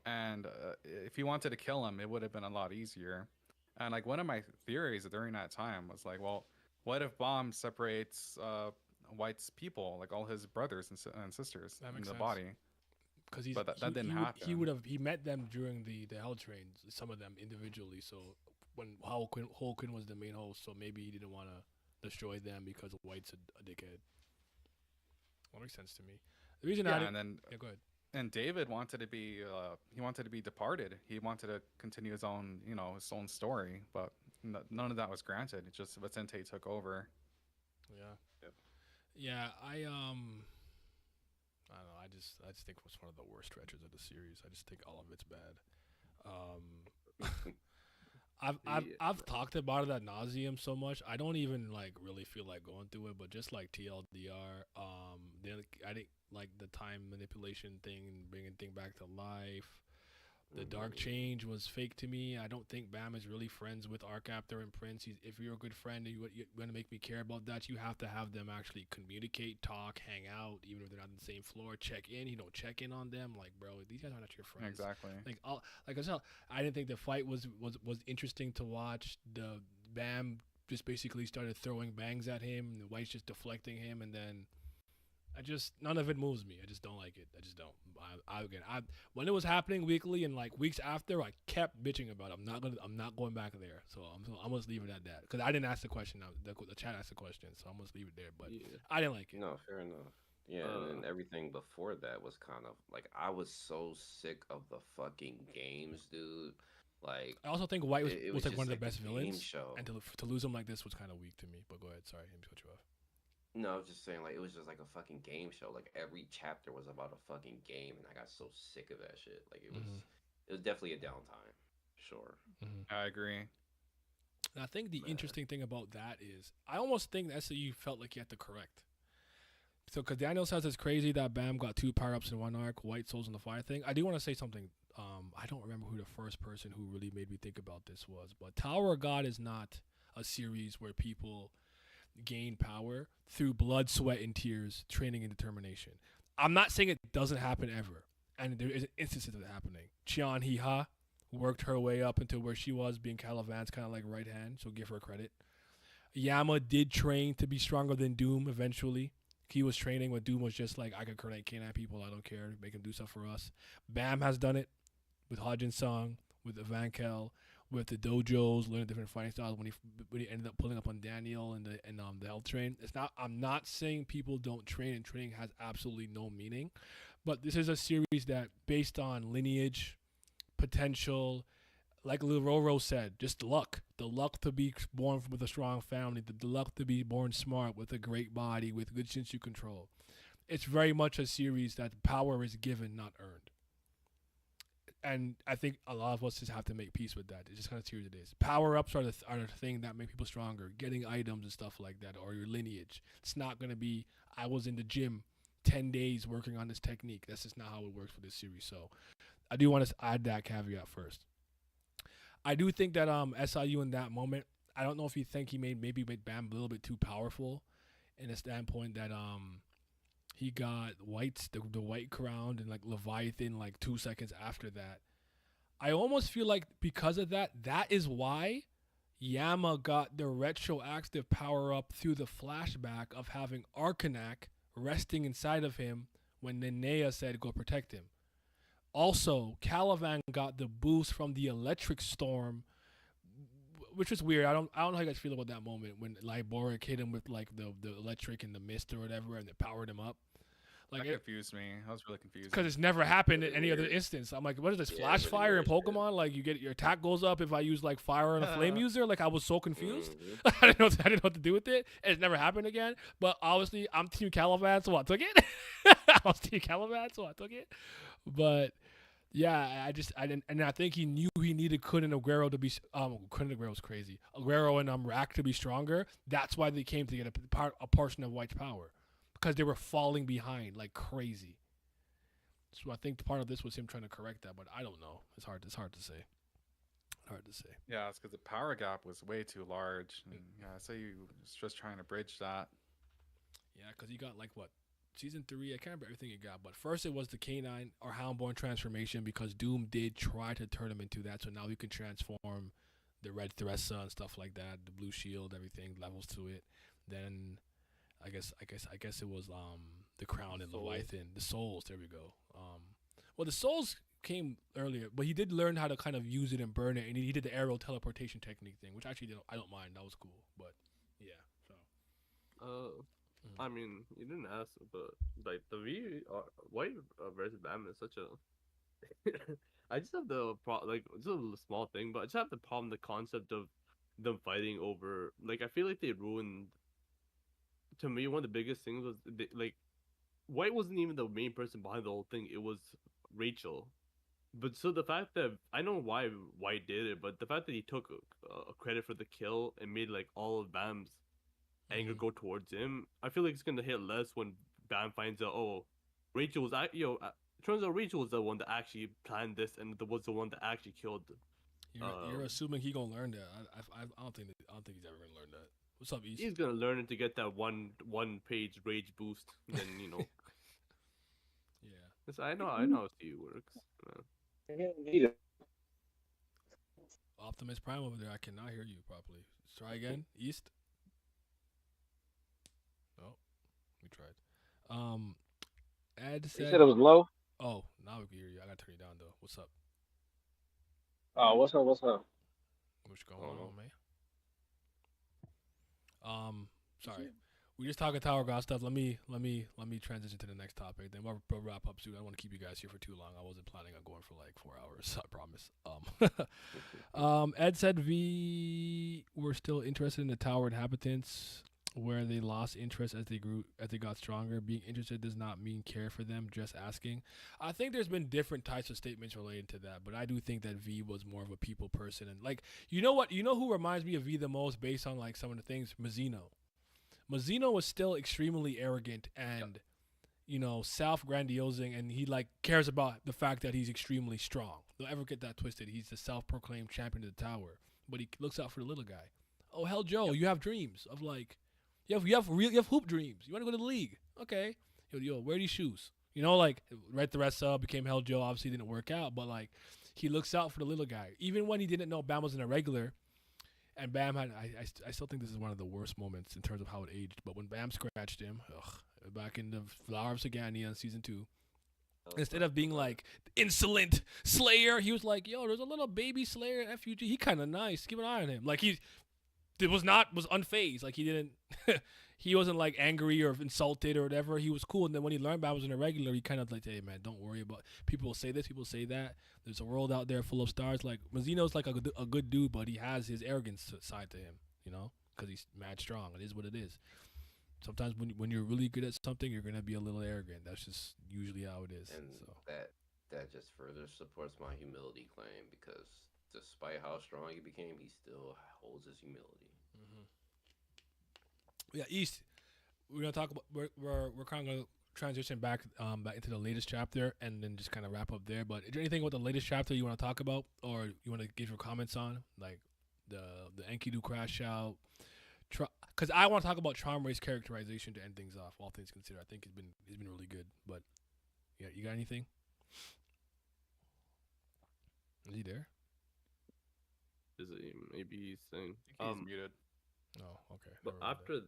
And if he wanted to kill him, it would have been a lot easier. And like one of my theories during that time was like, well, what if Bomb separates White's people, like all his brothers and sisters That in makes the sense. body? Because But that didn't happen. He would have he met them during the Hell Trains, some of them individually. So when Hulkin was the main host, so maybe he didn't want to destroy them because White's a dickhead. That makes sense to me. The reason I Yeah, didn't, and then yeah, go ahead. and David wanted to be he wanted to be departed. He wanted to continue his own his own story, but none of that was granted. It just Vicente took over. Yeah, Yep. yeah. I don't know. I just think it was one of the worst stretches of the series. I just think all of it's bad. Um, I've talked about it ad nauseum so much. I don't even like really feel like going through it, but just like TLDR, then I think like the time manipulation thing and bringing thing back to life. The dark change was fake to me. I don't think Bam is really friends with Arcaptor and Prince. If you're a good friend and you want to make me care about that, you have to have them actually communicate, talk, hang out, even if they're not on the same floor. Check in. You don't check in on them. Like, bro, these guys are not your friends. Exactly. Like I said, I didn't think the fight was interesting to watch. The Bam just basically started throwing bangs at him. The White's just deflecting him, and then none of it moves me. I just don't like it. I just don't. I when it was happening weekly and like weeks after, I kept bitching about it. I'm not going back there. So I'm gonna leave it at that because I didn't ask the question. Now the chat asked the question, so I'm gonna leave it there. But I didn't like it. No, fair enough. Yeah, and then everything before that was kind of like I was so sick of the fucking games, dude. Like I also think White was like just one of the like a best game villains, show. and to lose him like this was kind of weak to me. But go ahead. Sorry, I didn't cut you off. No, I was just saying like it was just like a fucking game show. Like every chapter was about a fucking game, and I got so sick of that shit. Like it was definitely a downtime, sure. I agree. And I think the Man. interesting thing about that is I almost think that's what you felt like you had to correct. So, because Daniel says it's crazy that Bam got 2 power-ups in one arc, White Souls in the Fire thing. I do want to say something. I don't remember who the first person who really made me think about this was, but Tower of God is not a series where people gain power through blood, sweat, and tears, training, and determination. I'm not saying it doesn't happen ever, and there is instances of it happening. Chian Hiha worked her way up until where she was, being Calivan's kind of like right hand, so give her credit. Yama did train to be stronger than Doom eventually. He was training when Doom was just like, I can kidnap people, I don't care, make him do stuff for us. Bam has done it with Hajin Song, with Evankel, with the dojos, learning different fighting styles when he ended up pulling up on Daniel and the Hell Train. I'm not saying people don't train, and training has absolutely no meaning, but this is a series that based on lineage, potential, like Lororo said, just luck. The luck to be born with a strong family, the luck to be born smart with a great body, with good sense control. It's very much a series that power is given, not earned. And I think a lot of us just have to make peace with that. It's just kind of serious it is. Power ups are the thing that make people stronger. Getting items and stuff like that, or your lineage. It's not gonna be. I was in the gym 10 days working on this technique. That's just not how it works for this series. So I do want to add that caveat first. I do think that SIU in that moment. I don't know if you think he maybe made Bam a little bit too powerful, in a standpoint that he got the white crowned and like Leviathan like 2 seconds after that. I almost feel like because of that, that is why Yama got the retroactive power up through the flashback of having Arcanak resting inside of him when Nenea said go protect him. Also, Calivan got the boost from the electric storm, which was weird. I don't know how you guys feel about that moment when Liboric hit him with like the electric and the mist or whatever, and it powered him up. Like That confused me. I was really confused. because it's never happened in any other instance. I'm like, what is this? Yeah, Flash really fire in weird, Pokemon? Like you get your attack goes up if I use like fire on a flame user? Like I was so confused. Mhm. I didn't know what to do with it. And it's never happened again. But obviously I'm Team Caliban, so I took it. I was Team Caliban, so I took it. But yeah, I didn't, and I think he knew he needed Kun and Aguero to be Kun and Aguero was crazy. Aguero and Rack to be stronger. That's why they came to get a portion of White's power, because they were falling behind like crazy. So I think part of this was him trying to correct that, but I don't know. It's hard to say. Hard to say. Yeah, it's because the power gap was way too large. And yeah, so you was just trying to bridge that. Yeah, because you got like what? Season 3, I can't remember everything you got, but first it was the Canine or Houndborn transformation because Doom did try to turn him into that, so now you can transform the Red Thressa and stuff like that, the Blue Shield, everything levels to it. Then I guess it was the Crown and Leviathan, the Souls. There we go. Well, the Souls came earlier, but he did learn how to kind of use it and burn it, and he did the arrow teleportation technique thing, which actually I don't mind. That was cool, but yeah. So I mean, you didn't ask, but like the White versus Bam is such a. I just have like it's a small thing, but I just have the problem, the concept of them fighting over. Like I feel like they ruined. To me, one of the biggest things was like White wasn't even the main person behind the whole thing. It was Rachel. But so the fact that I know why White did it, but the fact that he took credit for the kill and made like all of Bam's anger go towards him, I feel like it's gonna hit less when Bam finds out. Oh, Rachel was turns out Rachel was the one that actually planned this and was the one that actually killed. You're assuming he gonna learn that. I don't think he's ever gonna learn that. What's up, East? He's gonna learn it to get that one page rage boost. And then Yeah. I know how CU works. Optimus Prime over there. I cannot hear you properly. Let's try again. East. Oh, we tried. Ed You said. said it was low? Oh, now we can hear you. I gotta turn you down though. What's up? Oh, what's up? What's up? What's going on, man? Sorry. We just talking Tower God stuff. Let me transition to the next topic. Then we'll wrap up soon. I don't want to keep you guys here for too long. I wasn't planning on going for like 4 hours. I promise. Ed said V were still interested in the tower inhabitants, where they lost interest as they got stronger. Being interested does not mean care for them. Just asking. I think there's been different types of statements related to that, but I do think that V was more of a people person. And like, you know what? You know who reminds me of V the most based on like some of the things? Mazzino. Mazzino was still extremely arrogant and, self-grandiosing, and he like cares about the fact that he's extremely strong. Don't ever get that twisted. He's the self-proclaimed champion of the tower, but he looks out for the little guy. Oh hell, Joe, you have dreams of like, you have hoop dreams. You want to go to the league? Okay, yo, wear these shoes. Like right the rest up became Hell Joe. Obviously didn't work out, but like he looks out for the little guy, even when he didn't know Bam was an irregular. And Bam had, I still think this is one of the worst moments in terms of how it aged. But when Bam scratched him, back in the Flower of Sagania in season 2, instead of being like insolent Slayer, he was like, "Yo, there's a little baby Slayer at FUG. He kind of nice. Keep an eye on him." Like was unfazed. Like he didn't, he wasn't like angry or insulted or whatever. He was cool. And then when he learned Bam was an irregular, he kind of like, "Hey man, don't worry about. People will say this, people will say that. There's a world out there full of stars." Like Mazzino's like a good dude, but he has his arrogance side to him, because he's mad strong. It is what it is. Sometimes when you're really good at something, you're gonna be a little arrogant. That's just usually how it is. And So that that just further supports my humility claim because despite how strong he became, he still holds his humility. Hmm. Yeah, East. We're gonna talk about. We're kind of gonna transition back into the latest chapter and then just kind of wrap up there. But is there anything with the latest chapter you want to talk about or you want to give your comments on, like the Enkidu crash out? Because I want to talk about Charmray's characterization to end things off. All things considered, I think he's been really good. But yeah, you got anything? Is he there? Is it maybe he's saying? I think he's muted. Oh, okay. But Never mind then.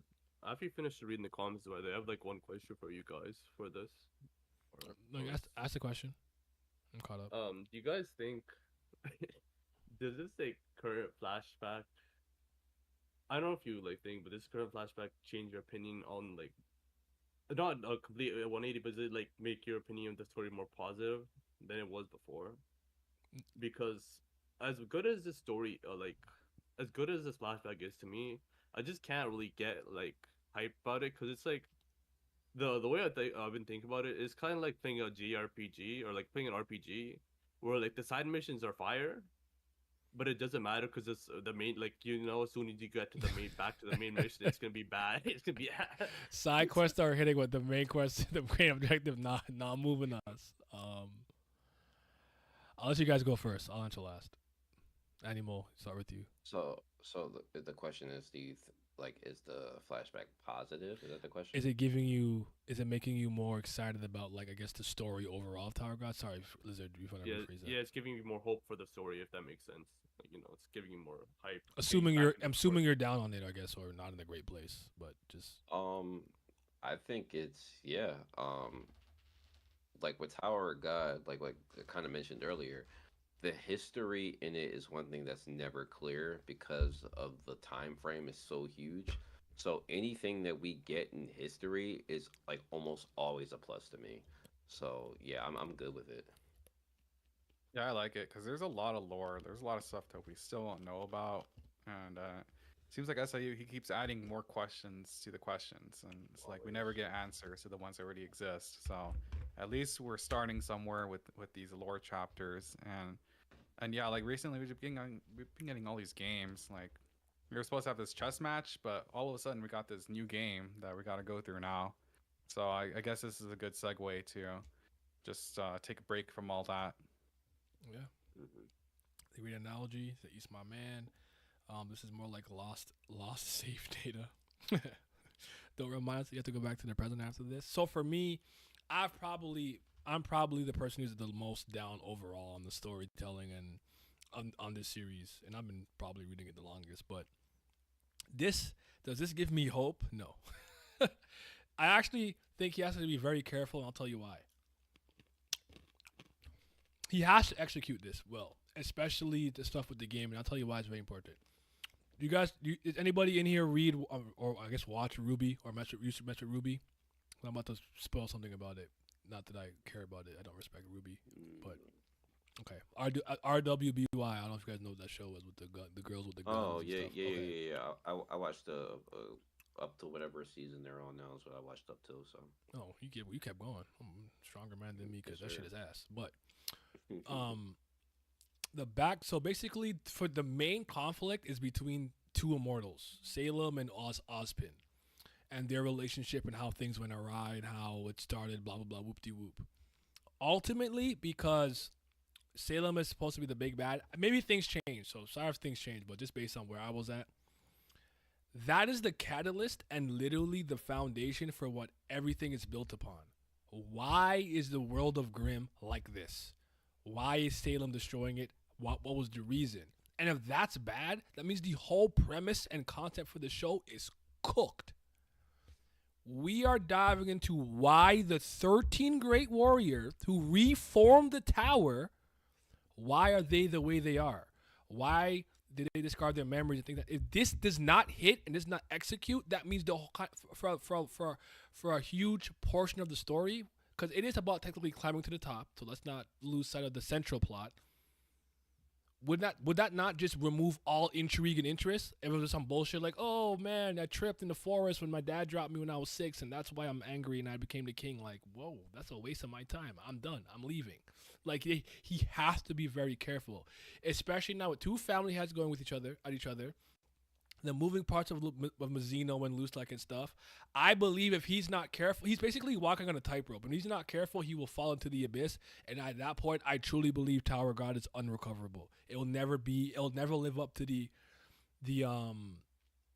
after you finish reading the comments, by the way, I have like one question for you guys for this. No, you ask the question. I'm caught up. Do you guys think does this like current flashback? I don't know if you like think, but this current flashback change your opinion on like not a complete 180, but does it like make your opinion of the story more positive than it was before? Because as good as this story, like as good as this flashback is to me, I just can't really get like hype about it because it's like the way I've been thinking about it is kind of like playing a JRPG or like playing an RPG where like the side missions are fire, but it doesn't matter because it's the main like as soon as you get to the main back to the main mission, it's gonna be bad. It's gonna be Side quests are hitting with the main quest, the main objective not moving us. I'll let you guys go first. I'll answer last. Animal, start with you. So the question is, like, is the flashback positive? Is that the question? Is it making you more excited about, like, I guess the story overall of Tower God? Sorry, Lizard, if you want to yeah, rephrase that. yeah, it's giving you more hope for the story if that makes sense. Like, it's giving you more hype. I'm assuming you're down on it, I guess, or not in a great place, but just I think it's yeah. Like with Tower of God, like I kind of mentioned earlier, the history in it is one thing that's never clear because of the time frame is so huge. So anything that we get in history is like almost always a plus to me. So yeah, I'm good with it. Yeah, I like it because there's a lot of lore. There's a lot of stuff that we still don't know about, and seems like SIU he keeps adding more questions to the questions, and it's like we never get answers to the ones that already exist. So at least we're starting somewhere with these lore chapters, and yeah, like recently we've been getting all these games. Like we were supposed to have this chess match, but all of a sudden we got this new game that we got to go through now. So I guess this is a good segue to just take a break from all that. yeah. The great analogy that he's my man. This is more like lost save data. Don't remind us you have to go back to the present after this. So for me, I'm probably the person who's the most down overall on the storytelling and on this series, and I've been probably reading it the longest. But does this give me hope? No. I actually think he has to be very careful, and I'll tell you why. He has to execute this well, especially the stuff with the game, and I'll tell you why it's very important. You guys, is anybody in here read or I guess watch Ruby or used to mess with Ruby? I'm about to spoil something about it. Not that I care about it. I don't respect Ruby, but okay. RWBY. I don't know if you guys know what that show was with the girls with the guns. Oh and yeah, stuff. yeah, Okay. yeah, yeah. I watched up to whatever season they're on now is what I watched up to. So Oh, you kept going. Stronger man than me because yes, that shit sir. is ass. But so basically for the main conflict is between two immortals, Salem and Ozpin, and their relationship and how things went awry and how it started, blah blah blah, whoop de whoop. Ultimately, because Salem is supposed to be the big bad, maybe things change. So sorry if things change, but just based on where I was at, that is the catalyst and literally the foundation for what everything is built upon. Why is the world of Grimm like this? Why is Salem destroying it? What was the reason? And if that's bad, that means the whole premise and concept for the show is cooked. We are diving into why the 13 great warriors who reformed the tower, why are they the way they are? Why did they discard their memories and things that if this does not hit and does not execute, that means the whole for a huge portion of the story, because it is about technically climbing to the top, so let's not lose sight of the central plot. would that not just remove all intrigue and interest? If it was some bullshit like, oh man, I tripped in the forest when my dad dropped me when I was 6, and that's why I'm angry and I became the king. Like, whoa, that's a waste of my time. I'm done. I'm leaving. Like he has to be very careful, especially now with two family heads going with each other, the moving parts of Mazzino and Loose and stuff. I believe if he's not careful, he's basically walking on a tightrope. And if he's not careful, he will fall into the abyss. And at that point, I truly believe Tower God is unrecoverable. It will never be. It will never live up to the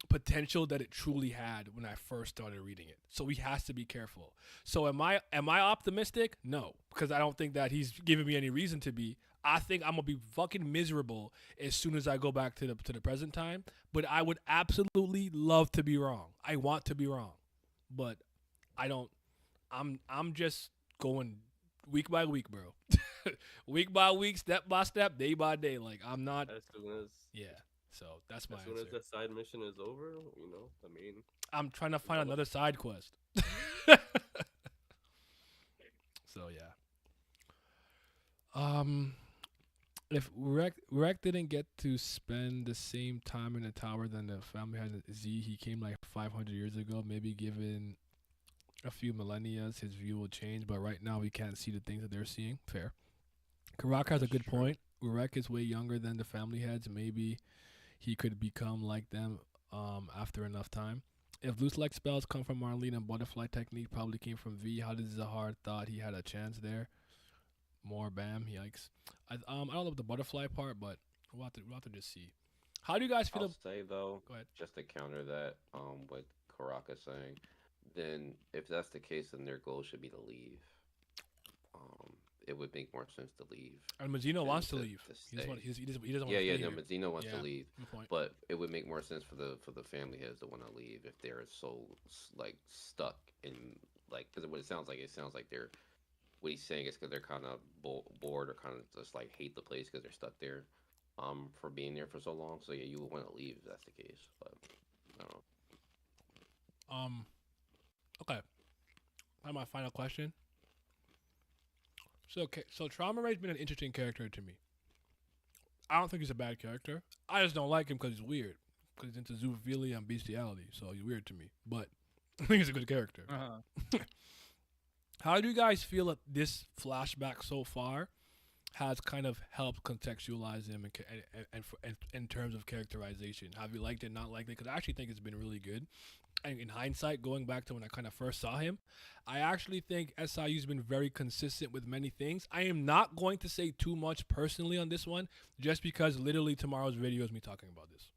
potential that it truly had when I first started reading it. So he has to be careful. So am I optimistic? No, because I don't think that he's giving me any reason to be. I think I'm gonna be fucking miserable as soon as I go back to the present time. But I would absolutely love to be wrong. I want to be wrong, but I don't. I'm just going week by week, bro. Week by week, step by step, day by day. Like I'm not. As soon as Yeah. So that's my as soon as answer. the side mission is over, I mean, I'm trying to find another side quest. So yeah. If Rek didn't get to spend the same time in the tower than the family had Z, he came like 500 years ago. Maybe given a few millennia, his view will change. But right now, we can't see the things that they're seeing. Fair. Karak has a good point. Urek is way younger than the family heads. Maybe he could become like them after enough time. If loose like spells come from Marlene and butterfly technique probably came from V, how did Zahar thought he had a chance there? More bam, yikes. I don't know about the butterfly part, but we'll have to just see. How do you guys feel? I'll say though, Go ahead. just to counter that, what Karaka's saying, then if that's the case, then their goal should be to leave. It would make more sense to leave And Mazzino than wants to leave. He stay. doesn't want Yeah, to yeah, stay no, here. Mazzino wants to Yeah, leave, good point. but it would make more sense for the family heads to want to leave if they're so like stuck in like because what it sounds like they're what he's saying is because they're kind of bored or kind of just like hate the place because they're stuck there, for being there for so long. So yeah, you would want to leave if that's the case. But I don't know. Okay. Now my final question. So Trauma Ray's been an interesting character to me. I don't think he's a bad character. I just don't like him because he's weird. Because he's into zoophilia and bestiality. So he's weird to me. But I think he's a good character. How do you guys feel that this flashback so far has kind of helped contextualize him and in terms of characterization? Have you liked it, not liked it? Because I actually think it's been really good. And in hindsight, going back to when I kind of first saw him, I actually think SIU's been very consistent with many things. I am not going to say too much personally on this one, just because literally tomorrow's video is me talking about this.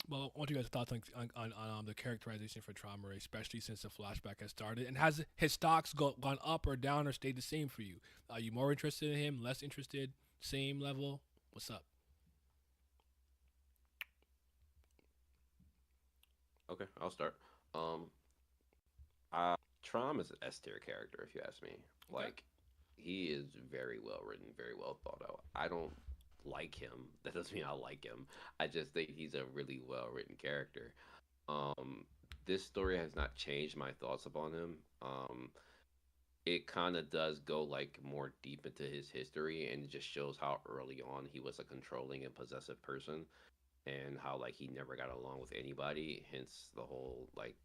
Well, I want you guys' thoughts on the characterization for Trauma Ray, especially since the flashback has started. And has his stocks gone up or down or stayed the same for you? Are you more interested in him, less interested, same level? What's up? Okay, I'll start. Trom is an S tier character, if you ask me. Okay. Like, he is very well written, very well thought out. I don't like him. That doesn't mean I like him. I just think he's a really well written character. This story has not changed my thoughts upon him. It kind of does go like more deep into his history, and it just shows how early on he was a controlling and possessive person, and how like he never got along with anybody. Hence the whole like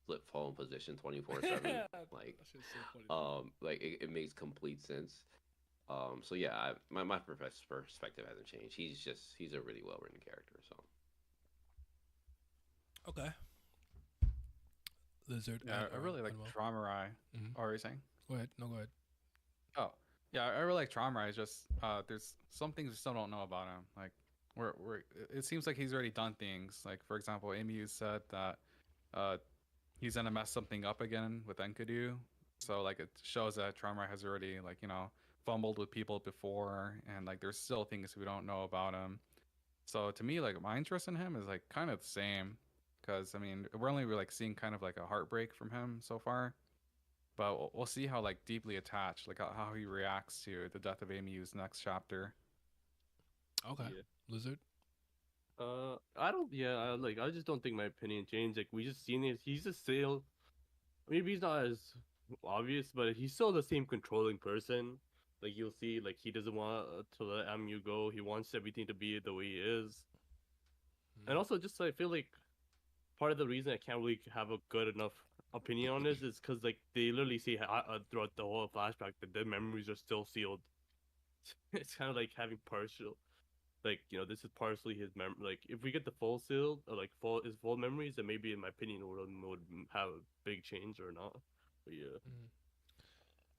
flip phone position 24/7. Like, That shit's so funny. like it makes complete sense. So yeah, my perspective hasn't changed. He's a really well written character. So Okay. Lizard. Yeah, I really like Animal. Trauma Rai. Mhm. What were you saying? Go ahead. No, go ahead. Oh, yeah, I really like Trauma Rai. It's just there's some things we still don't know about him. Like, it seems like he's already done things. Like, for example, Amy said that uh, he's gonna mess something up again with Enkidu. So like it shows that Trauma Rai has already like fumbled with people before, and like there's still things we don't know about him. So to me, like my interest in him is like kind of the same, because I mean we're like seeing kind of like a heartbreak from him so far, but we'll see how like deeply attached, like how he reacts to the death of Amy U's next chapter. Okay. Yeah. Lizard. I don't. Yeah, I just don't think my opinion changed. Like we just seen it. He's just still. Maybe he's not as obvious, but he's still the same controlling person. Like you'll see, like he doesn't want to let Amu go. He wants everything to be the way it is. And also, just I feel like part of the reason I can't really have a good enough opinion on this is because like they literally say throughout the whole flashback that the memories are still sealed. It's kind of like having partial, like this is partially his like if we get the full sealed or like full memories, then maybe in my opinion would have a big change or not. But yeah.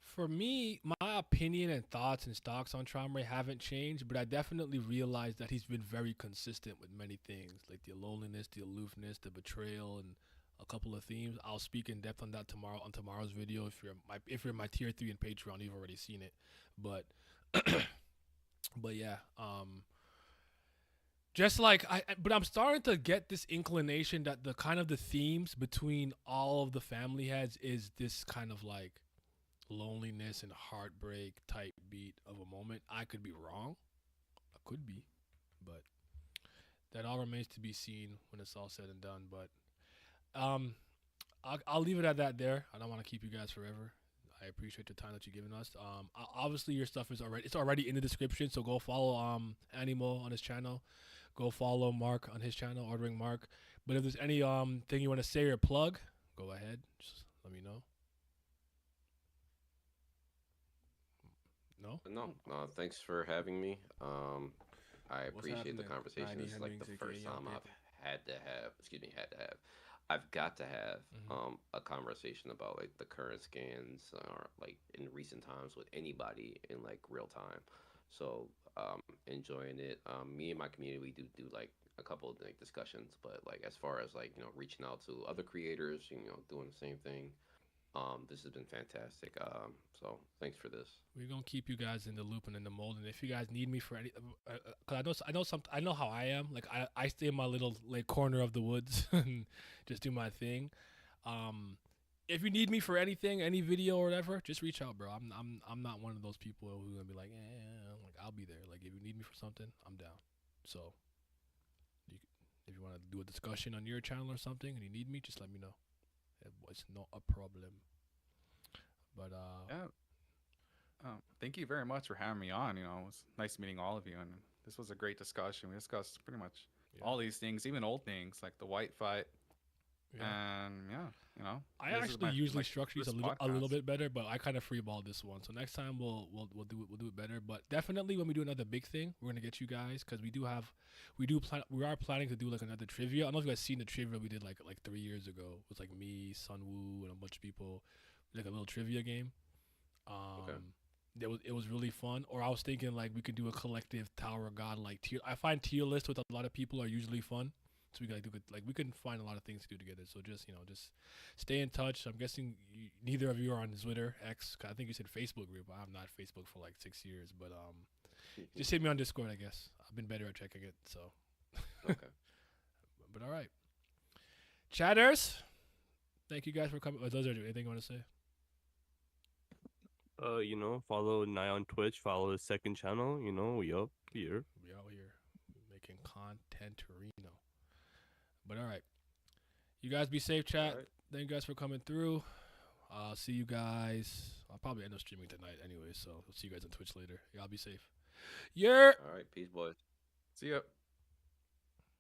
For me, my opinion and thoughts and stocks on Traumre haven't changed, but I definitely realized that he's been very consistent with many things, like the loneliness, the aloofness, the betrayal, and a couple of themes. I'll speak in depth on that tomorrow on tomorrow's video. If you're my tier 3 in Patreon, you've already seen it. But but yeah, just like but I'm starting to get this inclination that the kind of the themes between all of the family heads is this kind of like loneliness and heartbreak type beat of a moment. I could be wrong. I could be, but that all remains to be seen when it's all said and done. But um, I'll leave it at that. There, I don't want to keep you guys forever. I appreciate the time that you've given us. Obviously your stuff is already in the description, so go follow Animole on his channel. Go follow Mark on his channel, Ordering Mark. But if there's any thing you want to say or plug, go ahead. Just let me know. No? No. Thanks for having me. I What's appreciate the happening? conversation. Nani This is like Hemmings, the aka first Young time I've Paper. had to have. Excuse me, had to have. I've got to have Mhm. a conversation about like the current scans or like in recent times with anybody in like real time. So enjoying it. Me and my community we do like a couple of like discussions, but like as far as like reaching out to other creators, doing the same thing. This has been fantastic. So thanks for this. We're gonna keep you guys in the loop and in the mold. And if you guys need me for any, cause I know how I am. Like I stay in my little like corner of the woods and just do my thing. Um, if you need me for anything, any video or whatever, just reach out, bro. I'm not one of those people who's gonna be like, like I'll be there. Like if you need me for something, I'm down. So you, if you want to do a discussion on your channel or something and you need me, just let me know. It's not a problem. But Yeah. Thank you very much for having me on. It was nice meeting all of you, and this was a great discussion. We discussed pretty much yeah, all these things, even old things like the white fight, yeah. and yeah, I this is actually usually my structure these first a little podcast. bit better, but I kind of freeballed this one. So next time we'll do it better. But definitely when we do another big thing, we're gonna get you guys because we are planning to do like another trivia. I don't know if you guys seen the trivia we did like 3 years ago. It was like me, Sunwoo, and a bunch of people, like a little trivia game. Okay. It was really fun. Or I was thinking like we could do a collective Tower of God like tier. I find tier lists with a lot of people are usually fun. So we gotta do it like we can find a lot of things to do together. So just stay in touch. I'm guessing neither of you are on Twitter X. I think you said Facebook group. I'm not Facebook for like 6 years, but just hit me on Discord. I guess I've been better at checking it. So, Okay. but all right, chatters. Thank you guys for coming. Those are anything you want to say? Follow Nye on Twitch. Follow his second channel. We up here. We out here making content, Reno. But all right, you guys be safe, chat. All right. Thank you guys for coming through. I'll see you guys. I'll probably end up streaming tonight anyway, so I'll see you guys on Twitch later. Y'all be safe. Yeah. All right. Peace, boys. See ya.